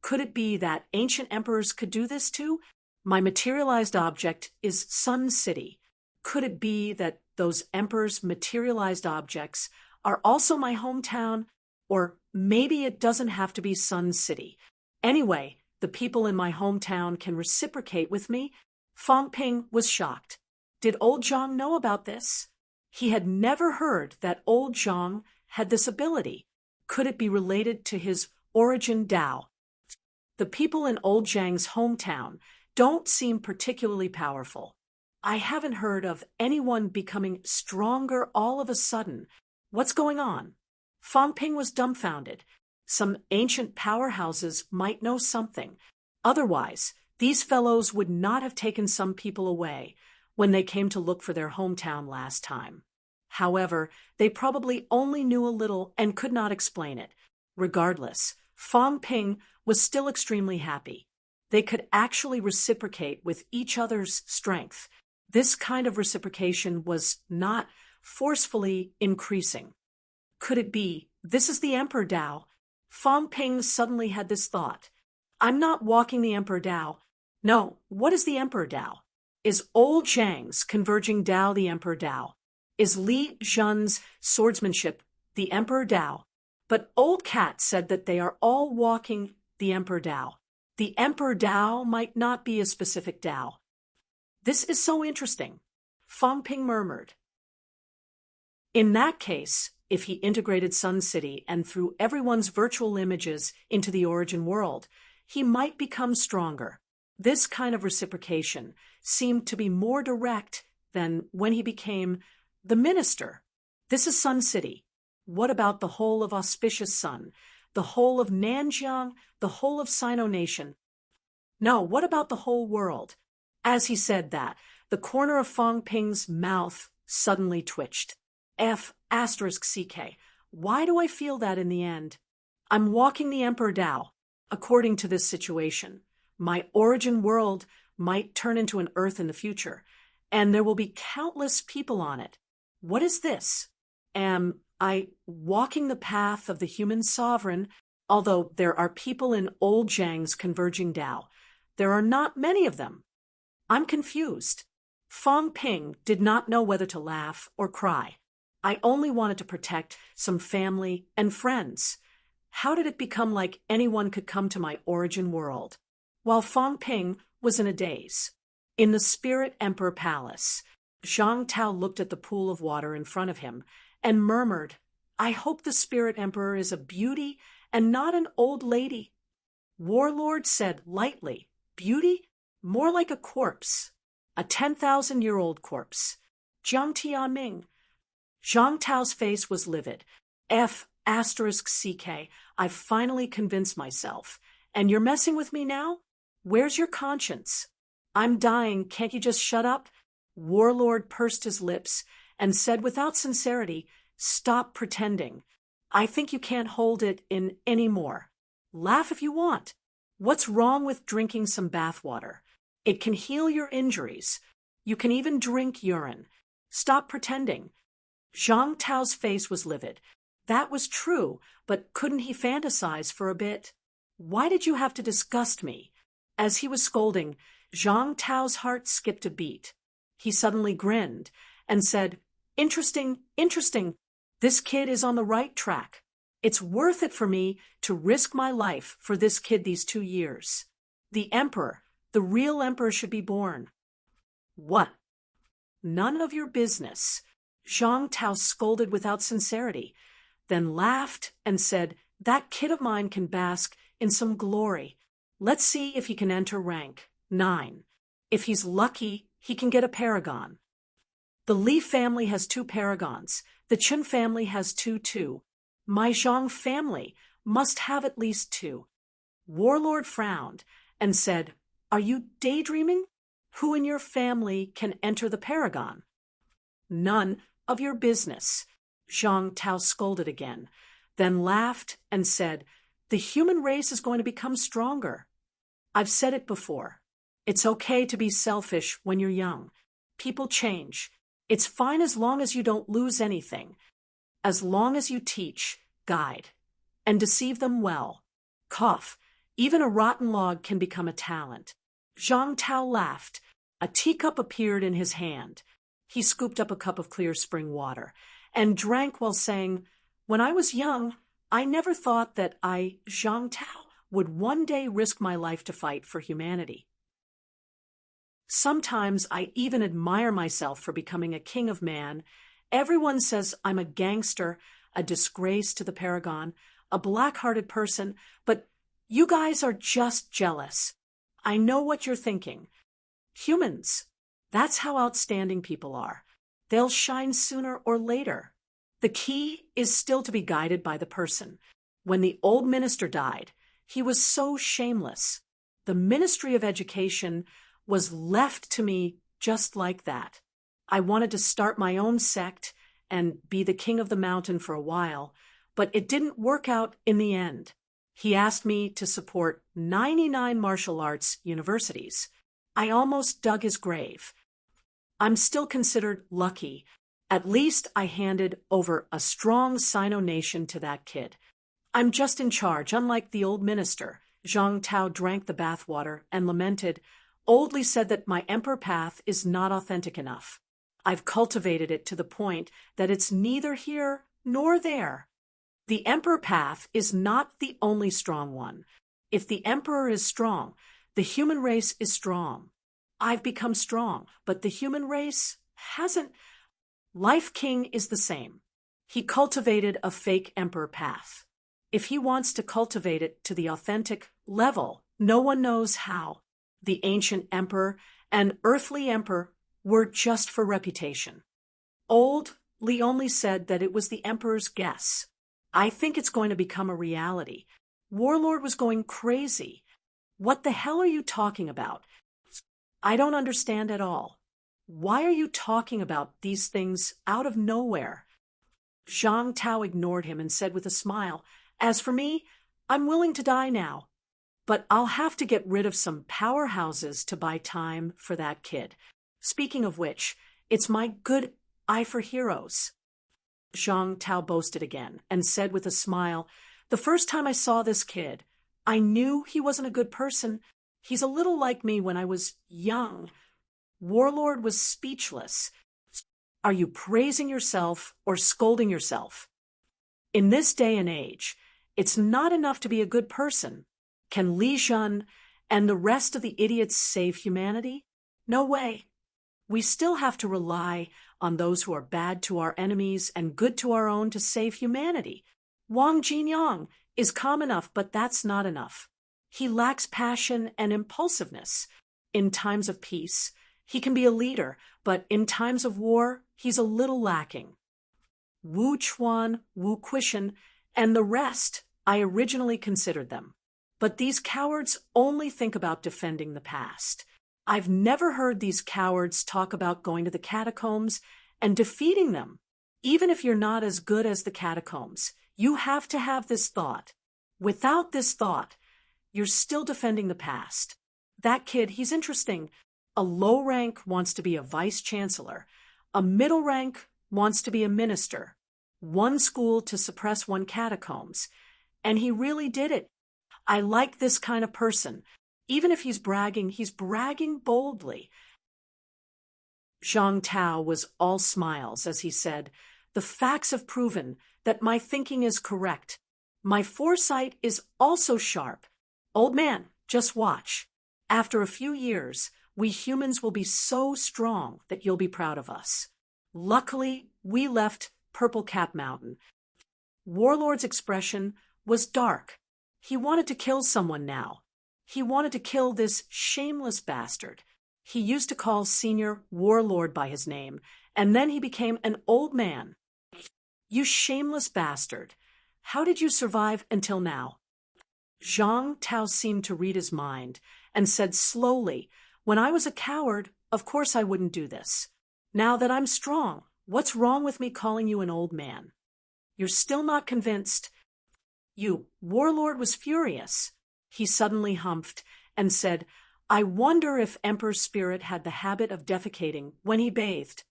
Speaker 1: Could it be that ancient emperors could do this too? My materialized object is Sun City. Could it be that those emperors' materialized objects are also my hometown? Or maybe it doesn't have to be Sun City. Anyway, the people in my hometown can reciprocate with me. Fong Ping was shocked. Did old Zhang know about this? He had never heard that old Zhang had this ability. Could it be related to his origin Dao? The people in old Zhang's hometown don't seem particularly powerful. I haven't heard of anyone becoming stronger all of a sudden. What's going on? Fong Ping was dumbfounded. Some ancient powerhouses might know something. Otherwise, these fellows would not have taken some people away when they came to look for their hometown last time. However, they probably only knew a little and could not explain it. Regardless, Fong Ping was still extremely happy. They could actually reciprocate with each other's strength. This kind of reciprocation was not forcefully increasing. Could it be, this is the Emperor Dao? Fong Ping suddenly had this thought. I'm not walking the Emperor Dao. No, what is the Emperor Dao? Is old Zhang's converging Dao the Emperor Dao? Is Li Zhen's swordsmanship the Emperor Dao? But Old Cat said that they are all walking the Emperor Dao. The Emperor Dao might not be a specific Dao. This is so interesting, Fong Ping murmured. In that case, if he integrated Sun City and threw everyone's virtual images into the origin world, he might become stronger. This kind of reciprocation seemed to be more direct than when he became the minister. This is Sun City. What about the whole of Auspicious Sun, the whole of Nanjiang, the whole of Sino Nation? No, what about the whole world? As he said that, the corner of Fong Ping's mouth suddenly twitched. F***CK. Why do I feel that in the end? I'm walking the Emperor Dao. According to this situation, my origin world might turn into an Earth in the future, and there will be countless people on it. What is this? Am I walking the path of the human sovereign? Although there are people in old Zhang's converging Dao, there are not many of them. I'm confused. Fong Ping did not know whether to laugh or cry. I only wanted to protect some family and friends. How did it become like anyone could come to my origin world? While Fong Ping was in a daze. In the Spirit Emperor Palace, Zhang Tao looked at the pool of water in front of him and murmured, I hope the Spirit Emperor is a beauty and not an old lady. Warlord said lightly, Beauty? More like a corpse. a 10,000-year-old corpse. Jiang Tianming. Zhang Tao's face was livid. F***CK, I've finally convinced myself. And you're messing with me now? Where's your conscience? I'm dying, can't you just shut up? Warlord pursed his lips and said without sincerity, stop pretending. I think you can't hold it in any more. Laugh if you want. What's wrong with drinking some bathwater? It can heal your injuries. You can even drink urine. Stop pretending. Zhang Tao's face was livid. That was true, but couldn't he fantasize for a bit? Why did you have to disgust me? As he was scolding, Zhang Tao's heart skipped a beat. He suddenly grinned and said, Interesting, interesting. This kid is on the right track. It's worth it for me to risk my life for this kid these 2 years. The emperor, the real emperor should be born. What? None of your business. Zhang Tao scolded without sincerity, then laughed and said, that kid of mine can bask in some glory. Let's see if he can enter rank 9. If he's lucky, he can get a paragon. The Li family has 2 paragons. The Chen family has 2 too. My Zhang family must have at least 2. Warlord frowned and said, Are you daydreaming? Who in your family can enter the paragon? None of your business. Zhang Tao scolded again, then laughed and said, The human race is going to become stronger. I've said it before. It's okay to be selfish when you're young. People change. It's fine as long as you don't lose anything. As long as you teach, guide, and deceive them well. Cough. Even a rotten log can become a talent. Zhang Tao laughed. A teacup appeared in his hand. He scooped up a cup of clear spring water and drank while saying, When I was young, I never thought that I, Zhang Tao, would one day risk my life to fight for humanity. Sometimes I even admire myself for becoming a king of man. Everyone says I'm a gangster, a disgrace to the paragon, a black-hearted person, but you guys are just jealous. I know what you're thinking. Humans, that's how outstanding people are. They'll shine sooner or later. The key is still to be guided by the person. When the old minister died, he was so shameless. The Ministry of Education was left to me just like that. I wanted to start my own sect and be the king of the mountain for a while, but it didn't work out in the end. He asked me to support 99 martial arts universities. I almost dug his grave. I'm still considered lucky. At least I handed over a strong Sino nation to that kid. I'm just in charge, unlike the old minister. Zhang Tao drank the bathwater and lamented, Oldly said that my emperor path is not authentic enough. I've cultivated it to the point that it's neither here nor there. The emperor path is not the only strong one. If the emperor is strong, the human race is strong. I've become strong, but the human race hasn't. Life King is the same. He cultivated a fake emperor path. If he wants to cultivate it to the authentic level, no one knows how. The ancient emperor and earthly emperor were just for reputation. Old Li only said that it was the emperor's guess. I think it's going to become a reality. Warlord was going crazy. What the hell are you talking about? I don't understand at all. Why are you talking about these things out of nowhere? Zhang Tao ignored him and said with a smile, As for me, I'm willing to die now. But I'll have to get rid of some powerhouses to buy time for that kid. Speaking of which, it's my good eye for heroes. Zhang Tao boasted again and said with a smile, The first time I saw this kid, I knew he wasn't a good person. He's a little like me when I was young. Warlord was speechless. Are you praising yourself or scolding yourself? In this day and age, it's not enough to be a good person. Can Li Zhen and the rest of the idiots save humanity? No way. We still have to rely on those who are bad to our enemies and good to our own to save humanity. Wang Jinyang is calm enough, but that's not enough. He lacks passion and impulsiveness. In times of peace, He can be a leader, but in times of war, he's a little lacking. Wu Chuan, Wu Quishan, and the rest, I originally considered them. But these cowards only think about defending the past. I've never heard these cowards talk about going to the catacombs and defeating them. Even if you're not as good as the catacombs, you have to have this thought. Without this thought, you're still defending the past. That kid, he's interesting. A low rank wants to be a vice chancellor. A middle rank wants to be a minister. One school to suppress one catacombs. And he really did it. I like this kind of person. Even if he's bragging boldly. Zhang Tao was all smiles as he said, "The facts have proven that my thinking is correct. My foresight is also sharp. Old man, just watch. After a few years, we humans will be so strong that you'll be proud of us." Luckily, we left Purple Cap Mountain. Warlord's expression was dark. He wanted to kill someone now. He wanted to kill this shameless bastard. He used to call Senior Warlord by his name, and then he became an old man. "You shameless bastard. How did you survive until now?" Zhang Tao seemed to read his mind and said slowly, "When I was a coward, of course I wouldn't do this. Now that I'm strong, what's wrong with me calling you an old man? You're still not convinced?" You, Warlord was furious. He suddenly humphed and said, "I wonder if Emperor Spirit had the habit of defecating when he bathed."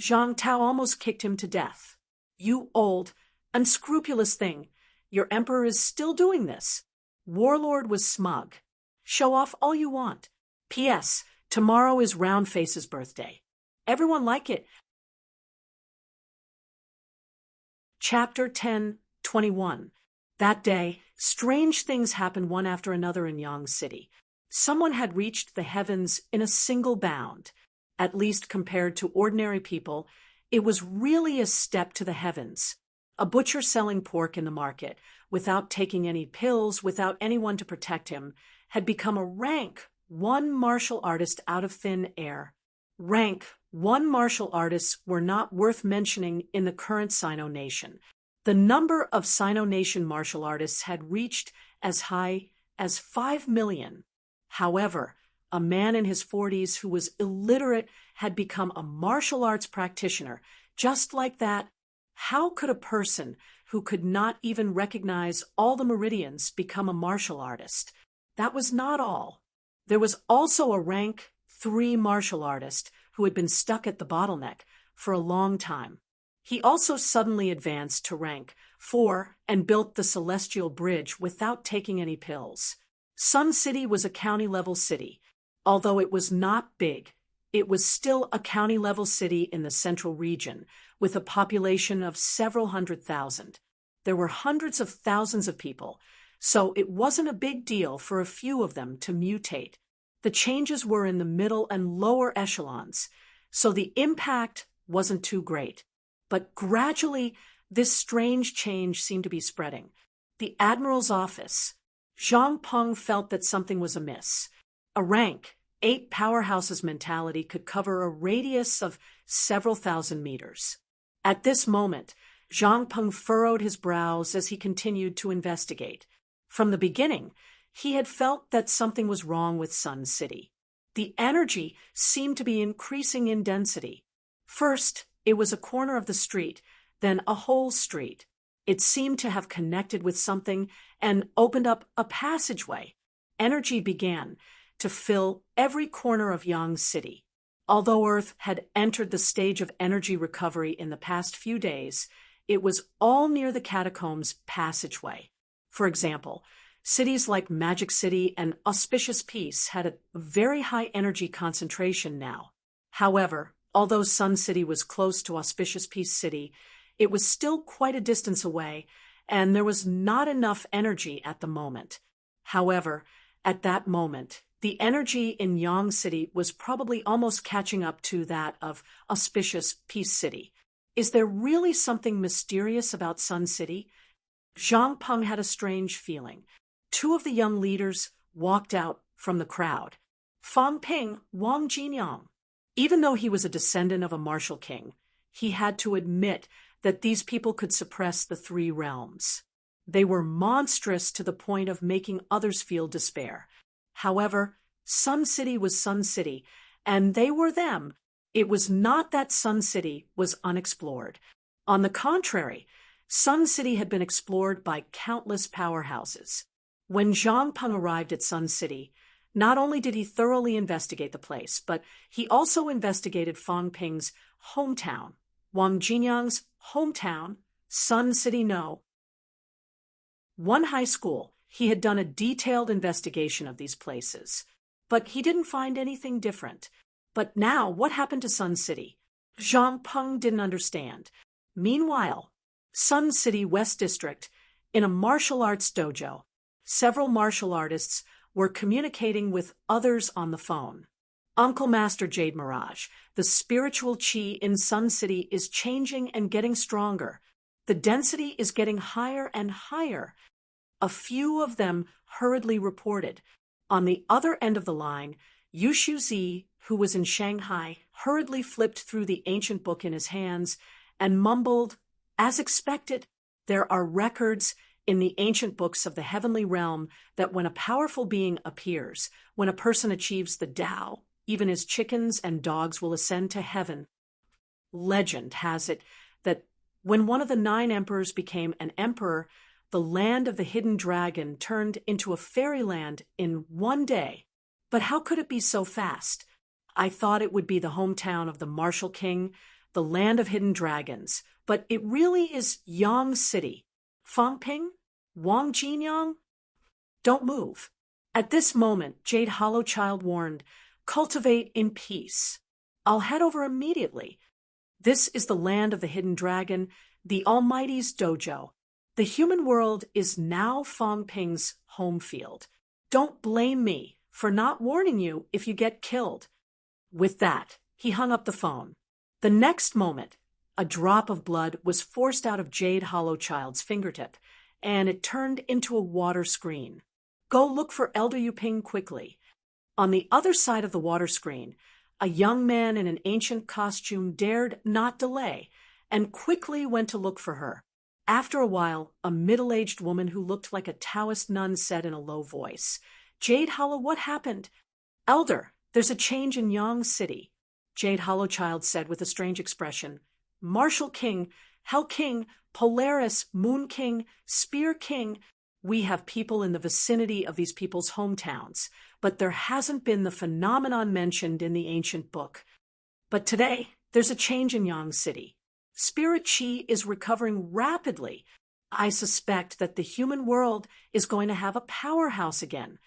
Speaker 1: Zhang Tao almost kicked him to death. "You old, unscrupulous thing. Your emperor is still doing this." Warlord was smug. "Show off all you want. P.S. Tomorrow is Roundface's birthday. Everyone like it." Chapter 10:21. That day, strange things happened one after another in Yang City. Someone had reached the heavens in a single bound. At least compared to ordinary people, it was really a step to the heavens. A butcher selling pork in the market, without taking any pills, without anyone to protect him, had become a rank one martial artist out of thin air. Rank one martial artists were not worth mentioning in the current Sino nation. The number of Sino nation martial artists had reached as high as 5 million. However, a man in his 40s who was illiterate had become a martial arts practitioner. Just like that, how could a person who could not even recognize all the meridians become a martial artist? That was not all. There was also a rank 3 martial artist who had been stuck at the bottleneck for a long time. He also suddenly advanced to rank 4 and built the Celestial Bridge without taking any pills. Sun City was a county-level city. Although it was not big, it was still a county-level city in the central region, with a population of several 100,000. There were hundreds of thousands of people, so it wasn't a big deal for a few of them to mutate. The changes were in the middle and lower echelons, so the impact wasn't too great. But gradually, this strange change seemed to be spreading. The Admiral's office. Zhang Peng felt that something was amiss. A rank 8 powerhouses mentality could cover a radius of several thousand meters. At this moment, Zhang Peng furrowed his brows as he continued to investigate. From the beginning, he had felt that something was wrong with Sun City. The energy seemed to be increasing in density. First, it was a corner of the street, then a whole street. It seemed to have connected with something and opened up a passageway. Energy began to fill every corner of Yang City. Although Earth had entered the stage of energy recovery in the past few days, it was all near the catacombs passageway. For example, cities like Magic City and Auspicious Peace had a very high energy concentration now. However, although Sun City was close to Auspicious Peace City, it was still quite a distance away, and there was not enough energy at the moment. However, at that moment, the energy in Yang City was probably almost catching up to that of Auspicious Peace City. Is there really something mysterious about Sun City? Zhang Peng had a strange feeling. 2 of the young leaders walked out from the crowd. Fang Ping, Wang Jinyang. Even though he was a descendant of a martial king, he had to admit that these people could suppress the three realms. They were monstrous to the point of making others feel despair. However, Sun City was Sun City, and they were them. It was not that Sun City was unexplored. On the contrary, Sun City had been explored by countless powerhouses. When Zhang Peng arrived at Sun City, not only did he thoroughly investigate the place, but he also investigated Fang Ping's hometown, Wang Jinyang's hometown, Sun City No. 1 high school. He had done a detailed investigation of these places, but he didn't find anything different. But now, what happened to Sun City? Zhang Peng didn't understand. Meanwhile, Sun City West District, in a martial arts dojo, several martial artists were communicating with others on the phone. Uncle Master Jade Mirage, the spiritual chi in Sun City is changing and getting stronger. The density is getting higher and higher. A few of them hurriedly reported. On the other end of the line, Yushu Zi, who was in Shanghai, hurriedly flipped through the ancient book in his hands and mumbled, "As expected, there are records in the ancient books of the heavenly realm that when a powerful being appears, when a person achieves the Tao, even his chickens and dogs will ascend to heaven." Legend has it that when one of the 9 emperors became an emperor, the land of the hidden dragon turned into a fairyland in 1 day. But how could it be so fast? I thought it would be the hometown of the martial king, the land of hidden dragons, but it really is Yang City. Fang Ping? Wang Jinyang? Don't move. At this moment, Jade Hollow Child warned, "Cultivate in peace. I'll head over immediately. This is the land of the hidden dragon, the Almighty's dojo. The human world is now Fang Ping's home field. Don't blame me for not warning you if you get killed." With that, he hung up the phone. The next moment, a drop of blood was forced out of Jade Hollow Child's fingertip, and it turned into a water screen. "Go look for Elder Yuping quickly." On the other side of the water screen, a young man in an ancient costume dared not delay, and quickly went to look for her. After a while, a middle-aged woman who looked like a Taoist nun said in a low voice, "Jade Hollow, what happened?" "Elder, there's a change in Yang City," Jade Hollow Child said with a strange expression. "Martial King, Hell King, Polaris, Moon King, Spear King. We have people in the vicinity of these people's hometowns, but there hasn't been the phenomenon mentioned in the ancient book. But today, there's a change in Yang City. Spirit Chi is recovering rapidly. I suspect that the human world is going to have a powerhouse again."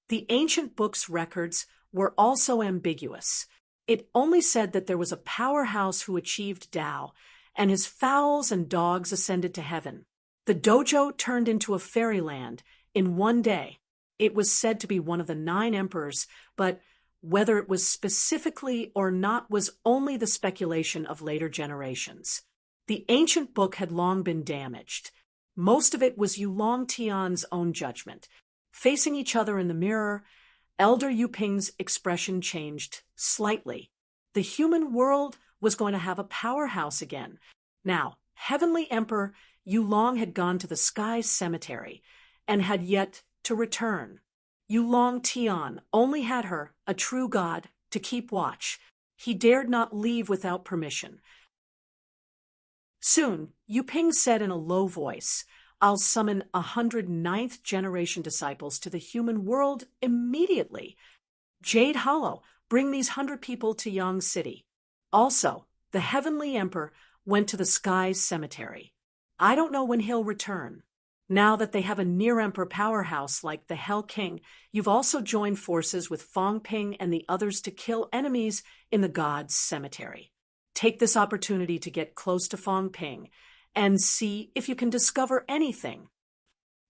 Speaker 1: The ancient book's records were also ambiguous. It only said that there was a powerhouse who achieved Tao, and his fowls and dogs ascended to heaven. The dojo turned into a fairyland in 1 day. It was said to be one of the 9 emperors, but whether it was specifically or not was only the speculation of later generations. The ancient book had long been damaged. Most of it was Yulong Tian's own judgment. Facing each other in the mirror, Elder Yuping's expression changed slightly. The human world was going to have a powerhouse again. Now, Heavenly Emperor Yulong had gone to the Sky Cemetery and had yet to return. Yulong Tian only had her, a true god, to keep watch. He dared not leave without permission. Soon, Yuping said in a low voice, "I'll summon 109th generation disciples to the human world immediately. Jade Hollow, bring these 100 people to Yang City." Also, the Heavenly Emperor went to the Sky Cemetery. I don't know when he'll return. Now that they have a near-emperor powerhouse like the Hell King, you've also joined forces with Fang Ping and the others to kill enemies in the God's Cemetery. Take this opportunity to get close to Fang Ping and see if you can discover anything.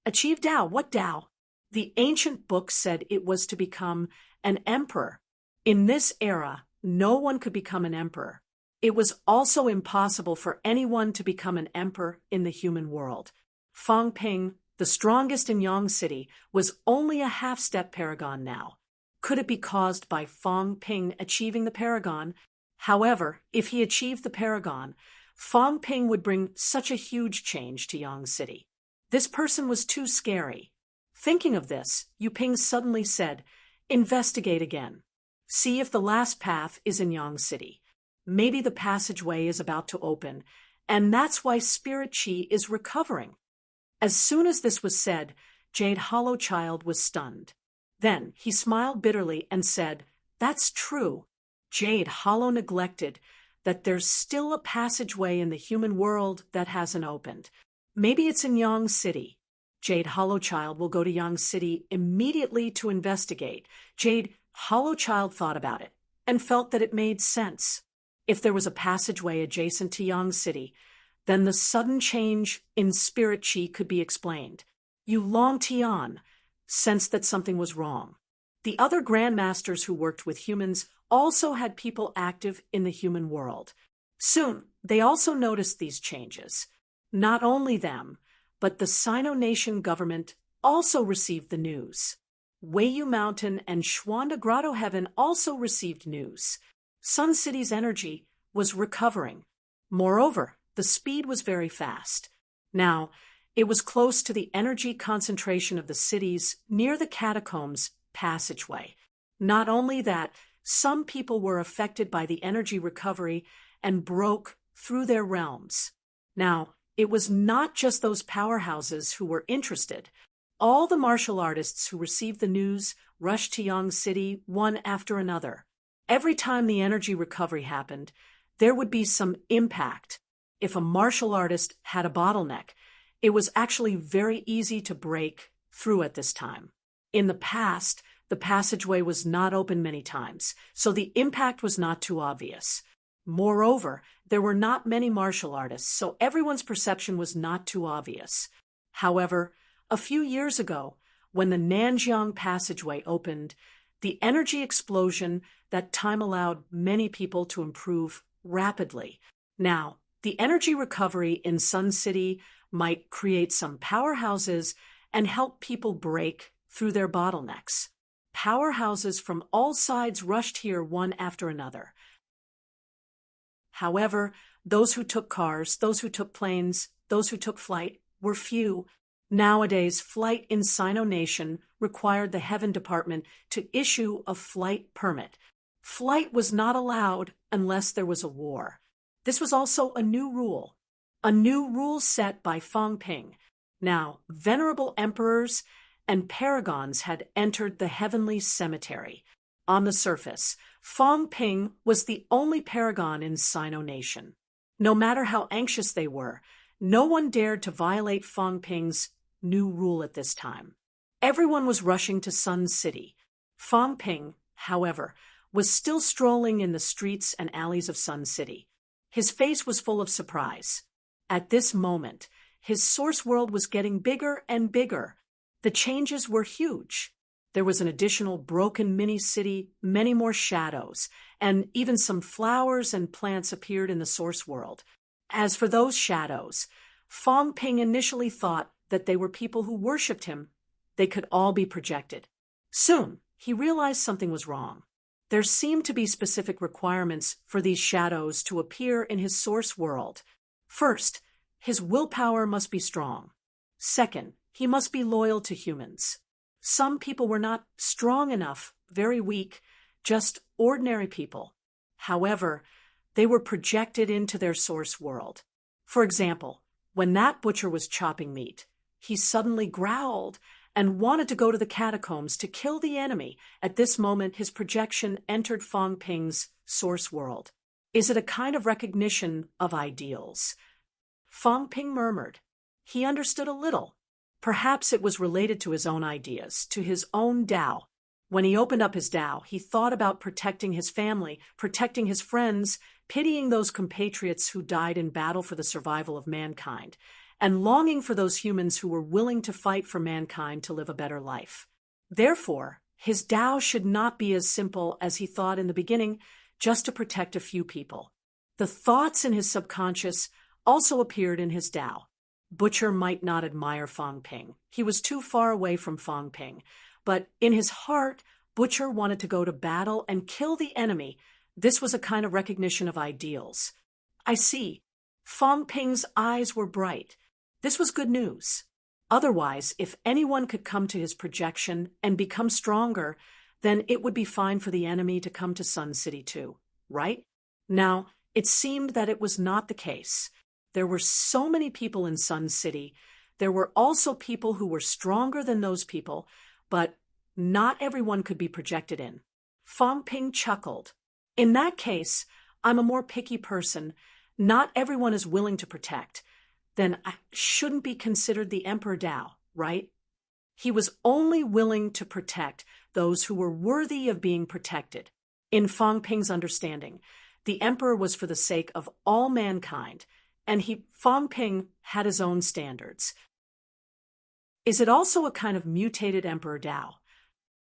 Speaker 1: Achieve Tao. What Tao? The ancient book said it was to become an emperor. In this era, no one could become an emperor. It was also impossible for anyone to become an emperor in the human world. Fang Ping, the strongest in Yang City, was only a half-step paragon now. Could it be caused by Fong Ping achieving the paragon? However, if he achieved the paragon, Fong Ping would bring such a huge change to Yang City. This person was too scary. Thinking of this, Yu Ping suddenly said, "Investigate again. See if the last path is in Yang City. Maybe the passageway is about to open, and that's why Spirit Chi is recovering." As soon as this was said, Jade Hollow Child was stunned. Then he smiled bitterly and said, "That's true. Jade Hollow neglected that there's still a passageway in the human world that hasn't opened. Maybe it's in Yang City. Jade Hollow Child will go to Yang City immediately to investigate." Jade Hollow Child thought about it and felt that it made sense. If there was a passageway adjacent to Yang City, then the sudden change in Spirit Chi could be explained. Yu Long Tian sensed that something was wrong. The other grandmasters who worked with humans also had people active in the human world. Soon, they also noticed these changes. Not only them, but the Sino Nation government also received the news. Weiyu Mountain and Schwanda Grotto Heaven also received news. Sun City's energy was recovering. Moreover, the speed was very fast. Now, it was close to the energy concentration of the cities near the catacombs passageway. Not only that, some people were affected by the energy recovery and broke through their realms. Now, it was not just those powerhouses who were interested. All the martial artists who received the news rushed to Yang City one after another. Every time the energy recovery happened, there would be some impact. If a martial artist had a bottleneck, it was actually very easy to break through at this time. In the past, the passageway was not open many times, so the impact was not too obvious. Moreover, there were not many martial artists, so everyone's perception was not too obvious. However, a few years ago, when the Nanjiang passageway opened, the energy explosion that time allowed many people to improve rapidly. Now, the energy recovery in Sun City might create some powerhouses and help people break through their bottlenecks. Powerhouses from all sides rushed here one after another. However, those who took cars, those who took planes, those who took flight were few. Nowadays, flight in Sino Nation required the Heaven Department to issue a flight permit. Flight was not allowed unless there was a war. This was also a new rule set by Fong Ping. Now, venerable emperors and paragons had entered the heavenly cemetery. On the surface, Fong Ping was the only paragon in Sino Nation. No matter how anxious they were, no one dared to violate Fong Ping's new rule at this time. Everyone was rushing to Sun City. Fong Ping, however, was still strolling in the streets and alleys of Sun City. His face was full of surprise. At this moment, his source world was getting bigger and bigger. The changes were huge. There was an additional broken mini-city, many more shadows, and even some flowers and plants appeared in the source world. As for those shadows, Fong Ping initially thought that they were people who worshipped him. They could all be projected. Soon, he realized something was wrong. There seemed to be specific requirements for these shadows to appear in his source world. First, his willpower must be strong. Second, he must be loyal to humans. Some people were not strong enough, very weak, just ordinary people. However, they were projected into their source world. For example, when that butcher was chopping meat, he suddenly growled and wanted to go to the catacombs to kill the enemy. At this moment, his projection entered Fong Ping's source world. Is it a kind of recognition of ideals? Fong Ping murmured. He understood a little. Perhaps it was related to his own ideas, to his own Tao. When he opened up his Tao, he thought about protecting his family, protecting his friends, pitying those compatriots who died in battle for the survival of mankind, and longing for those humans who were willing to fight for mankind to live a better life. Therefore, his Tao should not be as simple as he thought in the beginning, just to protect a few people. The thoughts in his subconscious also appeared in his Tao. Butcher might not admire Fong Ping. He was too far away from Fong Ping. But in his heart, Butcher wanted to go to battle and kill the enemy. This was a kind of recognition of ideals. I see. Fong Ping's eyes were bright. This was good news. Otherwise, if anyone could come to his projection and become stronger, then it would be fine for the enemy to come to Sun City too, right? Now, it seemed that it was not the case. There were so many people in Sun City. There were also people who were stronger than those people, but not everyone could be projected in. Fong Ping chuckled. In that case, I'm a more picky person. Not everyone is willing to protect. Then I shouldn't be considered the Emperor Dao, right? He was only willing to protect those who were worthy of being protected. In Fong Ping's understanding, the Emperor was for the sake of all mankind, and Fong Ping had his own standards. Is it also a kind of mutated Emperor Dao?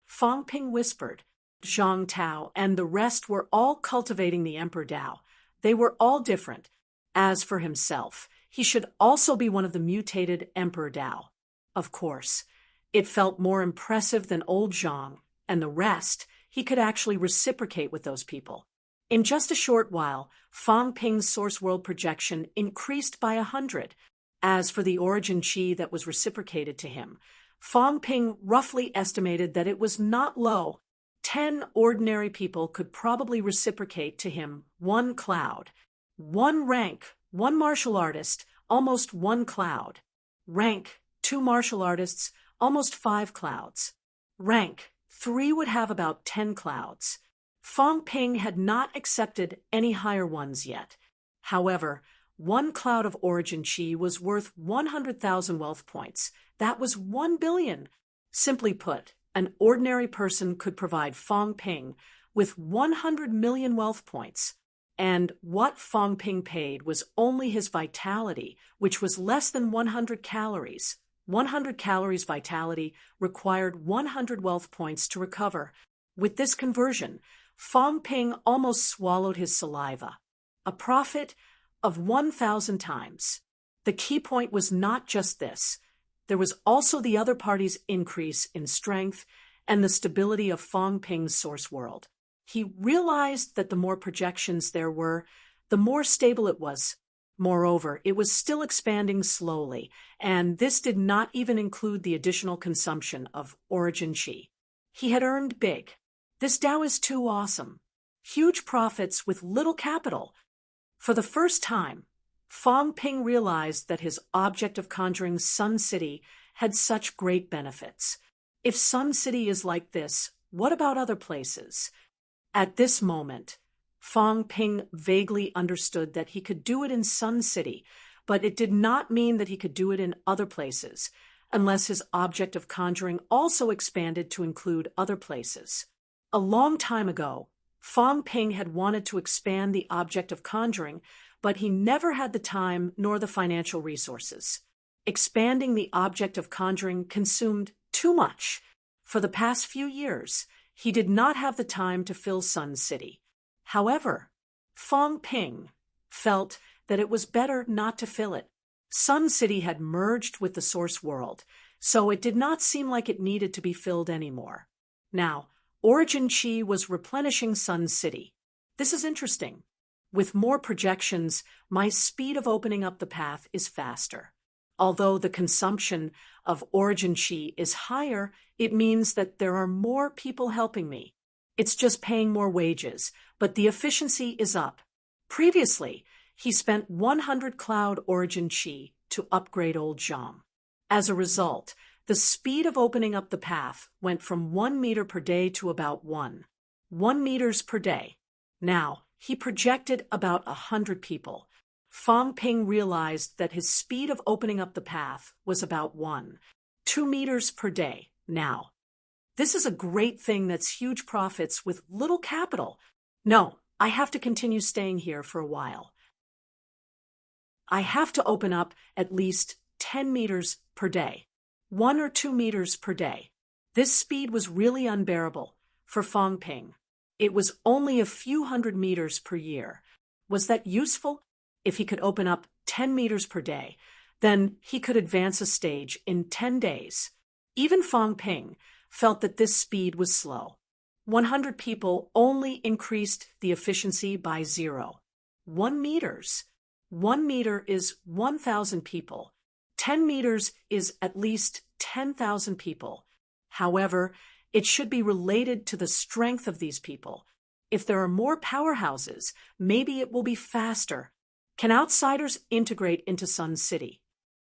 Speaker 1: Fong Ping whispered. Zhang Tao and the rest were all cultivating the Emperor Dao. They were all different. As for himself, he should also be one of the mutated Emperor Dao. Of course, it felt more impressive than old Zhang and the rest. He could actually reciprocate with those people. In just a short while, Fong Ping's source world projection increased by 100. As for the origin chi that was reciprocated to him, Fong Ping roughly estimated that it was not low. 10 ordinary people could probably reciprocate to him 1 cloud. 1 rank, 1 martial artist, almost 1 cloud. Rank, 2 martial artists, almost 5 clouds. Rank, 3 would have about 10 clouds. Fong Ping had not accepted any higher ones yet. However, 1 cloud of origin chi was worth 100,000 wealth points. That was 1 billion. Simply put, an ordinary person could provide Fong Ping with 100 million wealth points. And what Fong Ping paid was only his vitality, which was less than 100 calories. 100 calories vitality required 100 wealth points to recover. With this conversion, Fong Ping almost swallowed his saliva. A profit of 1,000 times. The key point was not just this. There was also the other party's increase in strength and the stability of Fong Ping's source world. He realized that the more projections there were, the more stable it was. Moreover, it was still expanding slowly, and this did not even include the additional consumption of origin chi. He had earned big. This Dao is too awesome. Huge profits with little capital. For the first time, Fong Ping realized that his object of conjuring Sun City had such great benefits. If Sun City is like this, what about other places? At this moment, Fong Ping vaguely understood that he could do it in Sun City, but it did not mean that he could do it in other places, unless his object of conjuring also expanded to include other places. A long time ago, Fong Ping had wanted to expand the object of conjuring, but he never had the time nor the financial resources. Expanding the object of conjuring consumed too much. For the past few years, he did not have the time to fill Sun City. However, Fong Ping felt that it was better not to fill it. Sun City had merged with the source world, so it did not seem like it needed to be filled anymore. Now, origin chi was replenishing Sun City. This is interesting. With more projections, my speed of opening up the path is faster. Although the consumption of origin chi is higher, it means that there are more people helping me. It's just paying more wages, but the efficiency is up. Previously, he spent 100 cloud origin chi to upgrade old Zhang. As a result, the speed of opening up the path went from 1 meter per day to about 1 meters per day. Now, he projected about 100 people. Fong Ping realized that his speed of opening up the path was about 2 meters per day now. This is a great thing that's huge profits with little capital. No, I have to continue staying here for a while. I have to open up at least 10 meters per day. 1 or 2 meters per day. This speed was really unbearable for Fong Ping. It was only a few hundred meters per year. Was that useful? If he could open up 10 meters per day, then he could advance a stage in 10 days. Even Fong Ping felt that this speed was slow. 100 people only increased the efficiency by 0. 1 meters. 1 meter is 1,000 people. 10 meters is at least 10,000 people. However, it should be related to the strength of these people. If there are more powerhouses, maybe it will be faster. Can outsiders integrate into Sun City?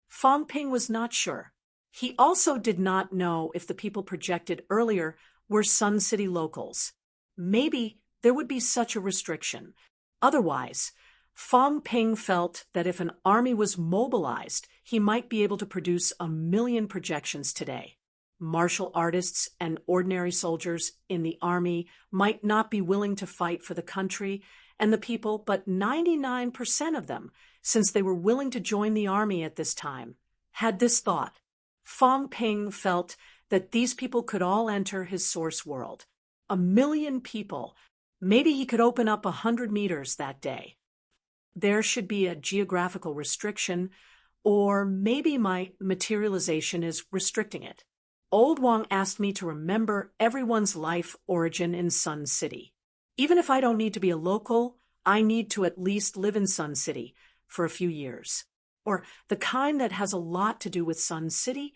Speaker 1: Fong Ping was not sure. He also did not know if the people projected earlier were Sun City locals. Maybe there would be such a restriction. Otherwise, Fong Ping felt that if an army was mobilized, he might be able to produce 1 million projections today. Martial artists and ordinary soldiers in the army might not be willing to fight for the country and the people, but 99% of them, since they were willing to join the army at this time, had this thought. Fong Ping felt that these people could all enter his source world. 1 million people. Maybe he could open up 100 meters that day. There should be a geographical restriction, or maybe my materialization is restricting it. Old Wang asked me to remember everyone's life origin in Sun City. Even if I don't need to be a local, I need to at least live in Sun City for a few years. Or the kind that has a lot to do with Sun City.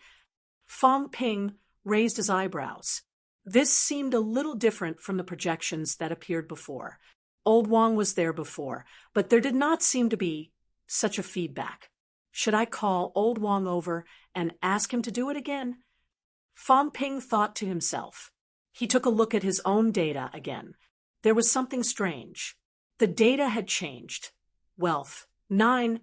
Speaker 1: Fong Ping raised his eyebrows. This seemed a little different from the projections that appeared before. Old Wang was there before, but there did not seem to be such a feedback. Should I call Old Wang over and ask him to do it again? Fong Ping thought to himself. He took a look at his own data again. There was something strange. The data had changed. Wealth, 9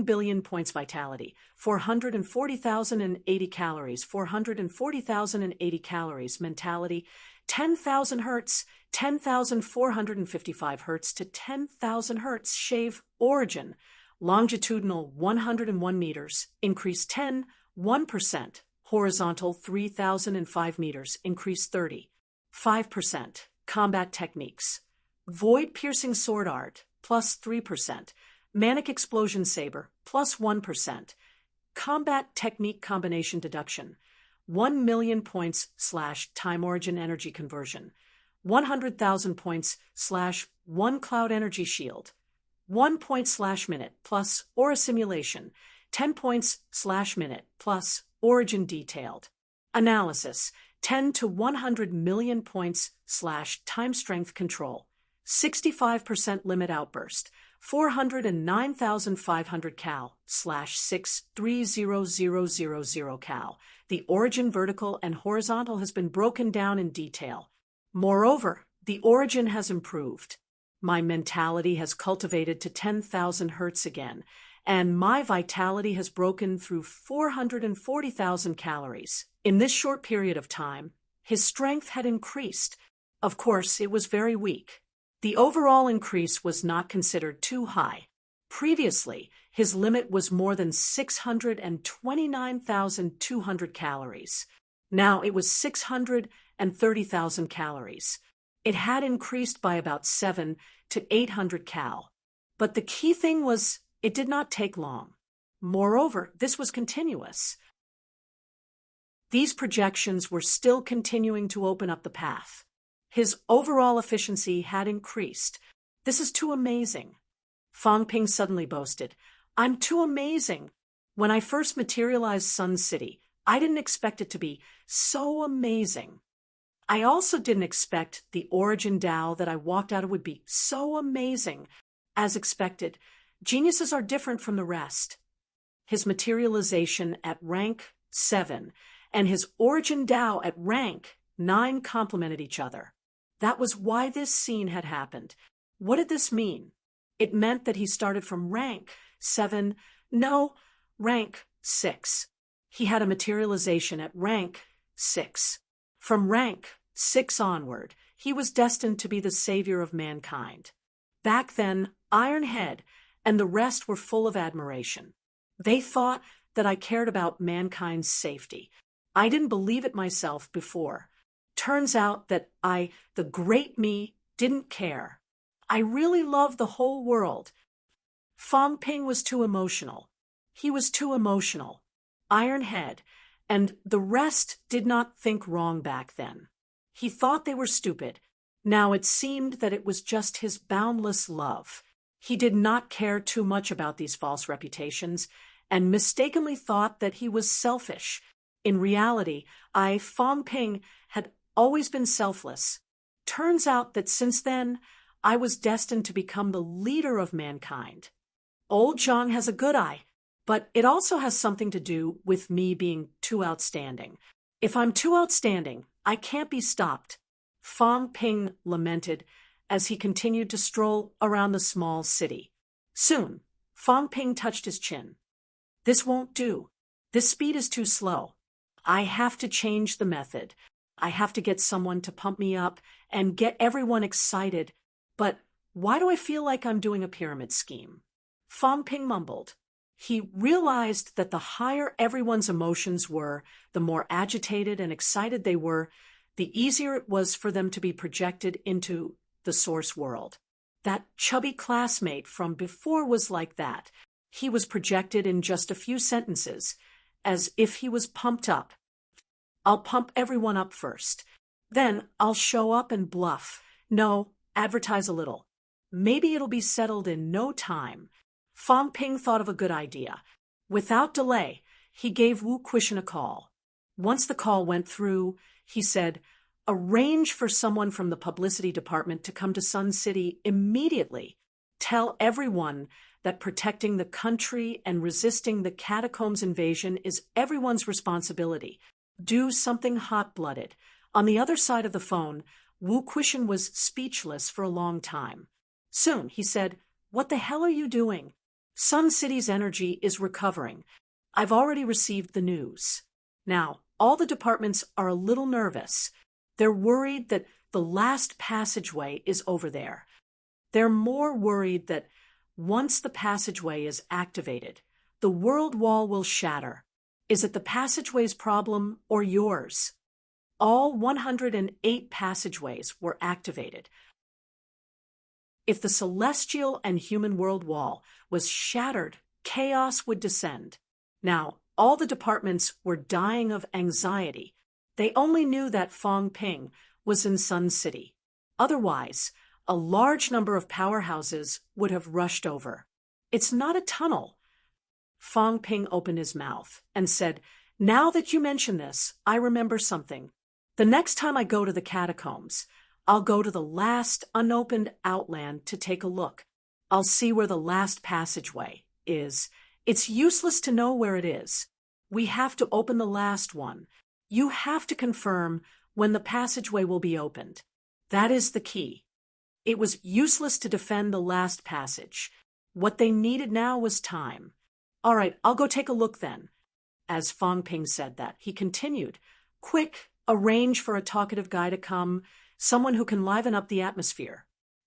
Speaker 1: billion points vitality, 440,080 calories, 440,080 calories, mentality, 10,000 hertz, 10,455 hertz to 10,000 hertz, shave, origin, longitudinal 101 meters, increase 10, 1%, horizontal 3,005 meters, increase 30, 5%, combat techniques, void-piercing sword art, plus 3%, manic explosion saber, plus 1%, combat technique combination deduction, 1 million points / time origin energy conversion, 100,000 points / 1 cloud energy shield, 1 point / minute plus aura simulation, 10 points / minute plus origin detailed, analysis, 10 to 100 million points / time strength control, 65% limit outburst, 409,500 cal / 630,000 cal. The origin vertical and horizontal has been broken down in detail. Moreover, the origin has improved. My mentality has cultivated to 10,000 hertz again, and my vitality has broken through 440,000 calories. In this short period of time, his strength had increased. Of course, it was very weak. The overall increase was not considered too high. Previously, his limit was more than 629,200 calories. Now it was 630,000 calories. It had increased by about 7 to 800 cal. But the key thing was it did not take long. Moreover, this was continuous. These projections were still continuing to open up the path. His overall efficiency had increased. This is too amazing. Fong Ping suddenly boasted, I'm too amazing. When I first materialized Sun City, I didn't expect it to be so amazing. I also didn't expect the origin Tao that I walked out of would be so amazing. As expected, geniuses are different from the rest. His materialization at rank 7 and his origin Tao at rank 9 complemented each other. That was why this scene had happened. What did this mean? It meant that he started from rank 7, no, rank 6. He had a materialization at rank 6. From rank 6 onward, he was destined to be the savior of mankind. Back then, Iron Head and the rest were full of admiration. They thought that I cared about mankind's safety. I didn't believe it myself before. Turns out that I, the great me, didn't care. I really loved the whole world. Fong Ping was too emotional. He was too emotional. Iron Head and the rest did not think wrong back then. He thought they were stupid. Now it seemed that it was just his boundless love. He did not care too much about these false reputations, and mistakenly thought that he was selfish. In reality, Fong Ping, had always been selfless. Turns out that since then, I was destined to become the leader of mankind. Old Zhang has a good eye, but it also has something to do with me being too outstanding. If I'm too outstanding, I can't be stopped. Fong Ping lamented as he continued to stroll around the small city. Soon, Fong Ping touched his chin. This won't do. This speed is too slow. I have to change the method. I have to get someone to pump me up and get everyone excited. But why do I feel like I'm doing a pyramid scheme? Fong Ping mumbled. He realized that the higher everyone's emotions were, the more agitated and excited they were, the easier it was for them to be projected into the source world. That chubby classmate from before was like that. He was projected in just a few sentences, as if he was pumped up. I'll pump everyone up first. Then I'll show up and bluff. No, advertise a little. Maybe it'll be settled in no time. Fong Ping thought of a good idea. Without delay, he gave Wu Quishan a call. Once the call went through, he said, "Arrange for someone from the publicity department to come to Sun City immediately. Tell everyone that protecting the country and resisting the catacombs invasion is everyone's responsibility. Do something hot-blooded." On the other side of the phone, Wu Quishan was speechless for a long time. Soon, he said, "What the hell are you doing? Sun City's energy is recovering. I've already received the news. Now, all the departments are a little nervous. They're worried that the last passageway is over there. They're more worried that once the passageway is activated, the world wall will shatter. Is it the passageway's problem or yours?" All 108 passageways were activated. If the celestial and human world wall was shattered, chaos would descend. Now, all the departments were dying of anxiety. They only knew that Fong Ping was in Sun City. Otherwise, a large number of powerhouses would have rushed over. "It's not a tunnel." Fong Ping opened his mouth and said, "Now that you mention this, I remember something. The next time I go to the catacombs, I'll go to the last unopened outland to take a look. I'll see where the last passageway is. It's useless to know where it is. We have to open the last one. You have to confirm when the passageway will be opened. That is the key." It was useless to defend the last passage. What they needed now was time. "All right, I'll go take a look then." As Fong Ping said that, he continued, "Quick, arrange for a talkative guy to come, someone who can liven up the atmosphere.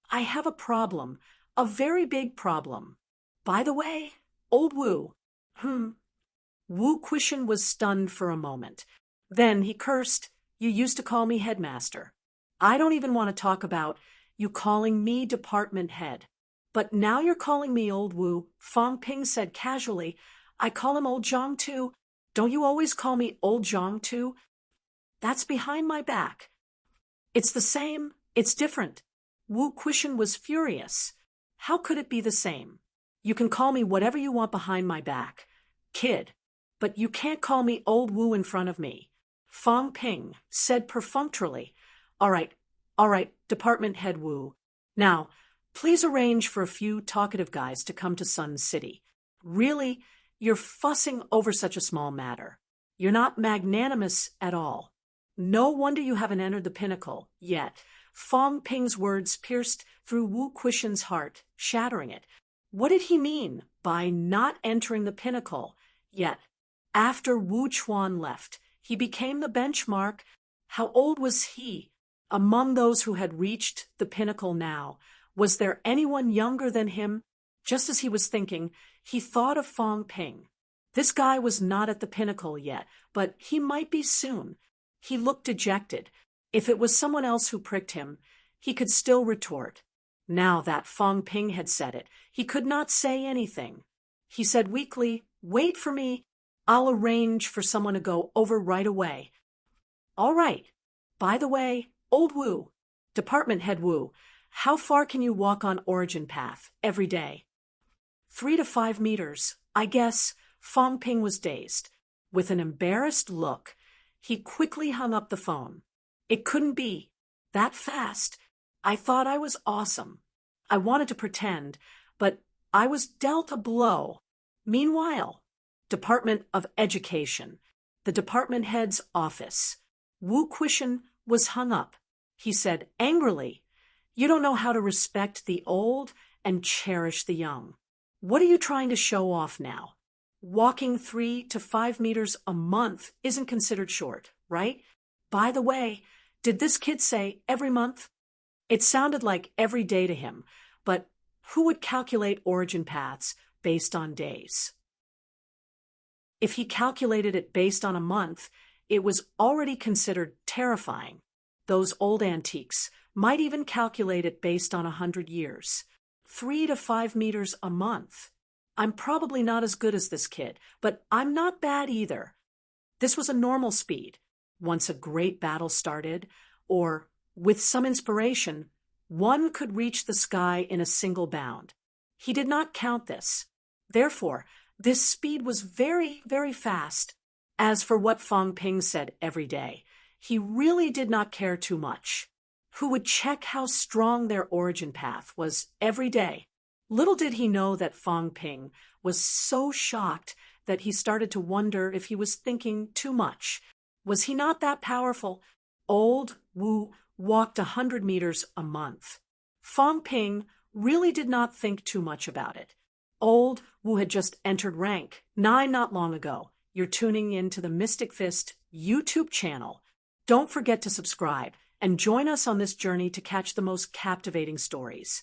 Speaker 1: I have a problem, a very big problem. By the way, old Wu." Wu Quishan was stunned for a moment. Then he cursed, "You used to call me headmaster. I don't even want to talk about you calling me department head. But now you're calling me old Wu." Fong Ping said casually, "I call him old Zhang too. Don't you always call me old Zhang too? That's behind my back." "It's the same. It's different." Wu Quishan was furious. "How could it be the same? You can call me whatever you want behind my back, kid, but you can't call me old Wu in front of me." Fong Ping said perfunctorily, all right, Department Head Wu. Now, please arrange for a few talkative guys to come to Sun City. Really, you're fussing over such a small matter. You're not magnanimous at all. No wonder you haven't entered the pinnacle yet." Fong Ping's words pierced through Wu Quishan's heart, shattering it. What did he mean by not entering the pinnacle yet? After Wu Chuan left, he became the benchmark. How old was he? Among those who had reached the pinnacle now, was there anyone younger than him? Just as he was thinking, he thought of Fong Ping. This guy was not at the pinnacle yet, but he might be soon. He looked dejected. If it was someone else who pricked him, he could still retort. Now that Fong Ping had said it, he could not say anything. He said weakly, "Wait for me. I'll arrange for someone to go over right away." "All right. By the way, Old Wu, Department Head Wu, how far can you walk on Origin Path every day? 3 to 5 meters, I guess. Fong Ping was dazed. With an embarrassed look, he quickly hung up the phone. It couldn't be. That fast. I thought I was awesome. I wanted to pretend, but I was dealt a blow. Meanwhile, Department of Education, the department head's office. Wu Quishan was hung up. He said angrily, "You don't know how to respect the old and cherish the young. What are you trying to show off now? Walking 3 to 5 meters a month isn't considered short, right? By the way, did this kid say every month?" It sounded like every day to him, but who would calculate origin paths based on days? If he calculated it based on a month, it was already considered terrifying. Those old antiques might even calculate it based on 100 years. 3 to 5 meters a month. I'm probably not as good as this kid, but I'm not bad either. This was a normal speed. Once a great battle started, or, with some inspiration, one could reach the sky in a single bound. He did not count this. Therefore, this speed was very, very fast. As for what Fong Ping said every day, he really did not care too much. Who would check how strong their origin path was every day? Little did he know that Fong Ping was so shocked that he started to wonder if he was thinking too much. Was he not that powerful? Old Wu walked 100 meters a month. Fong Ping really did not think too much about it. Old Wu had just entered rank 9 not long ago. You're tuning in to the Mystic Fist YouTube channel. Don't forget to subscribe and join us on this journey to catch the most captivating stories.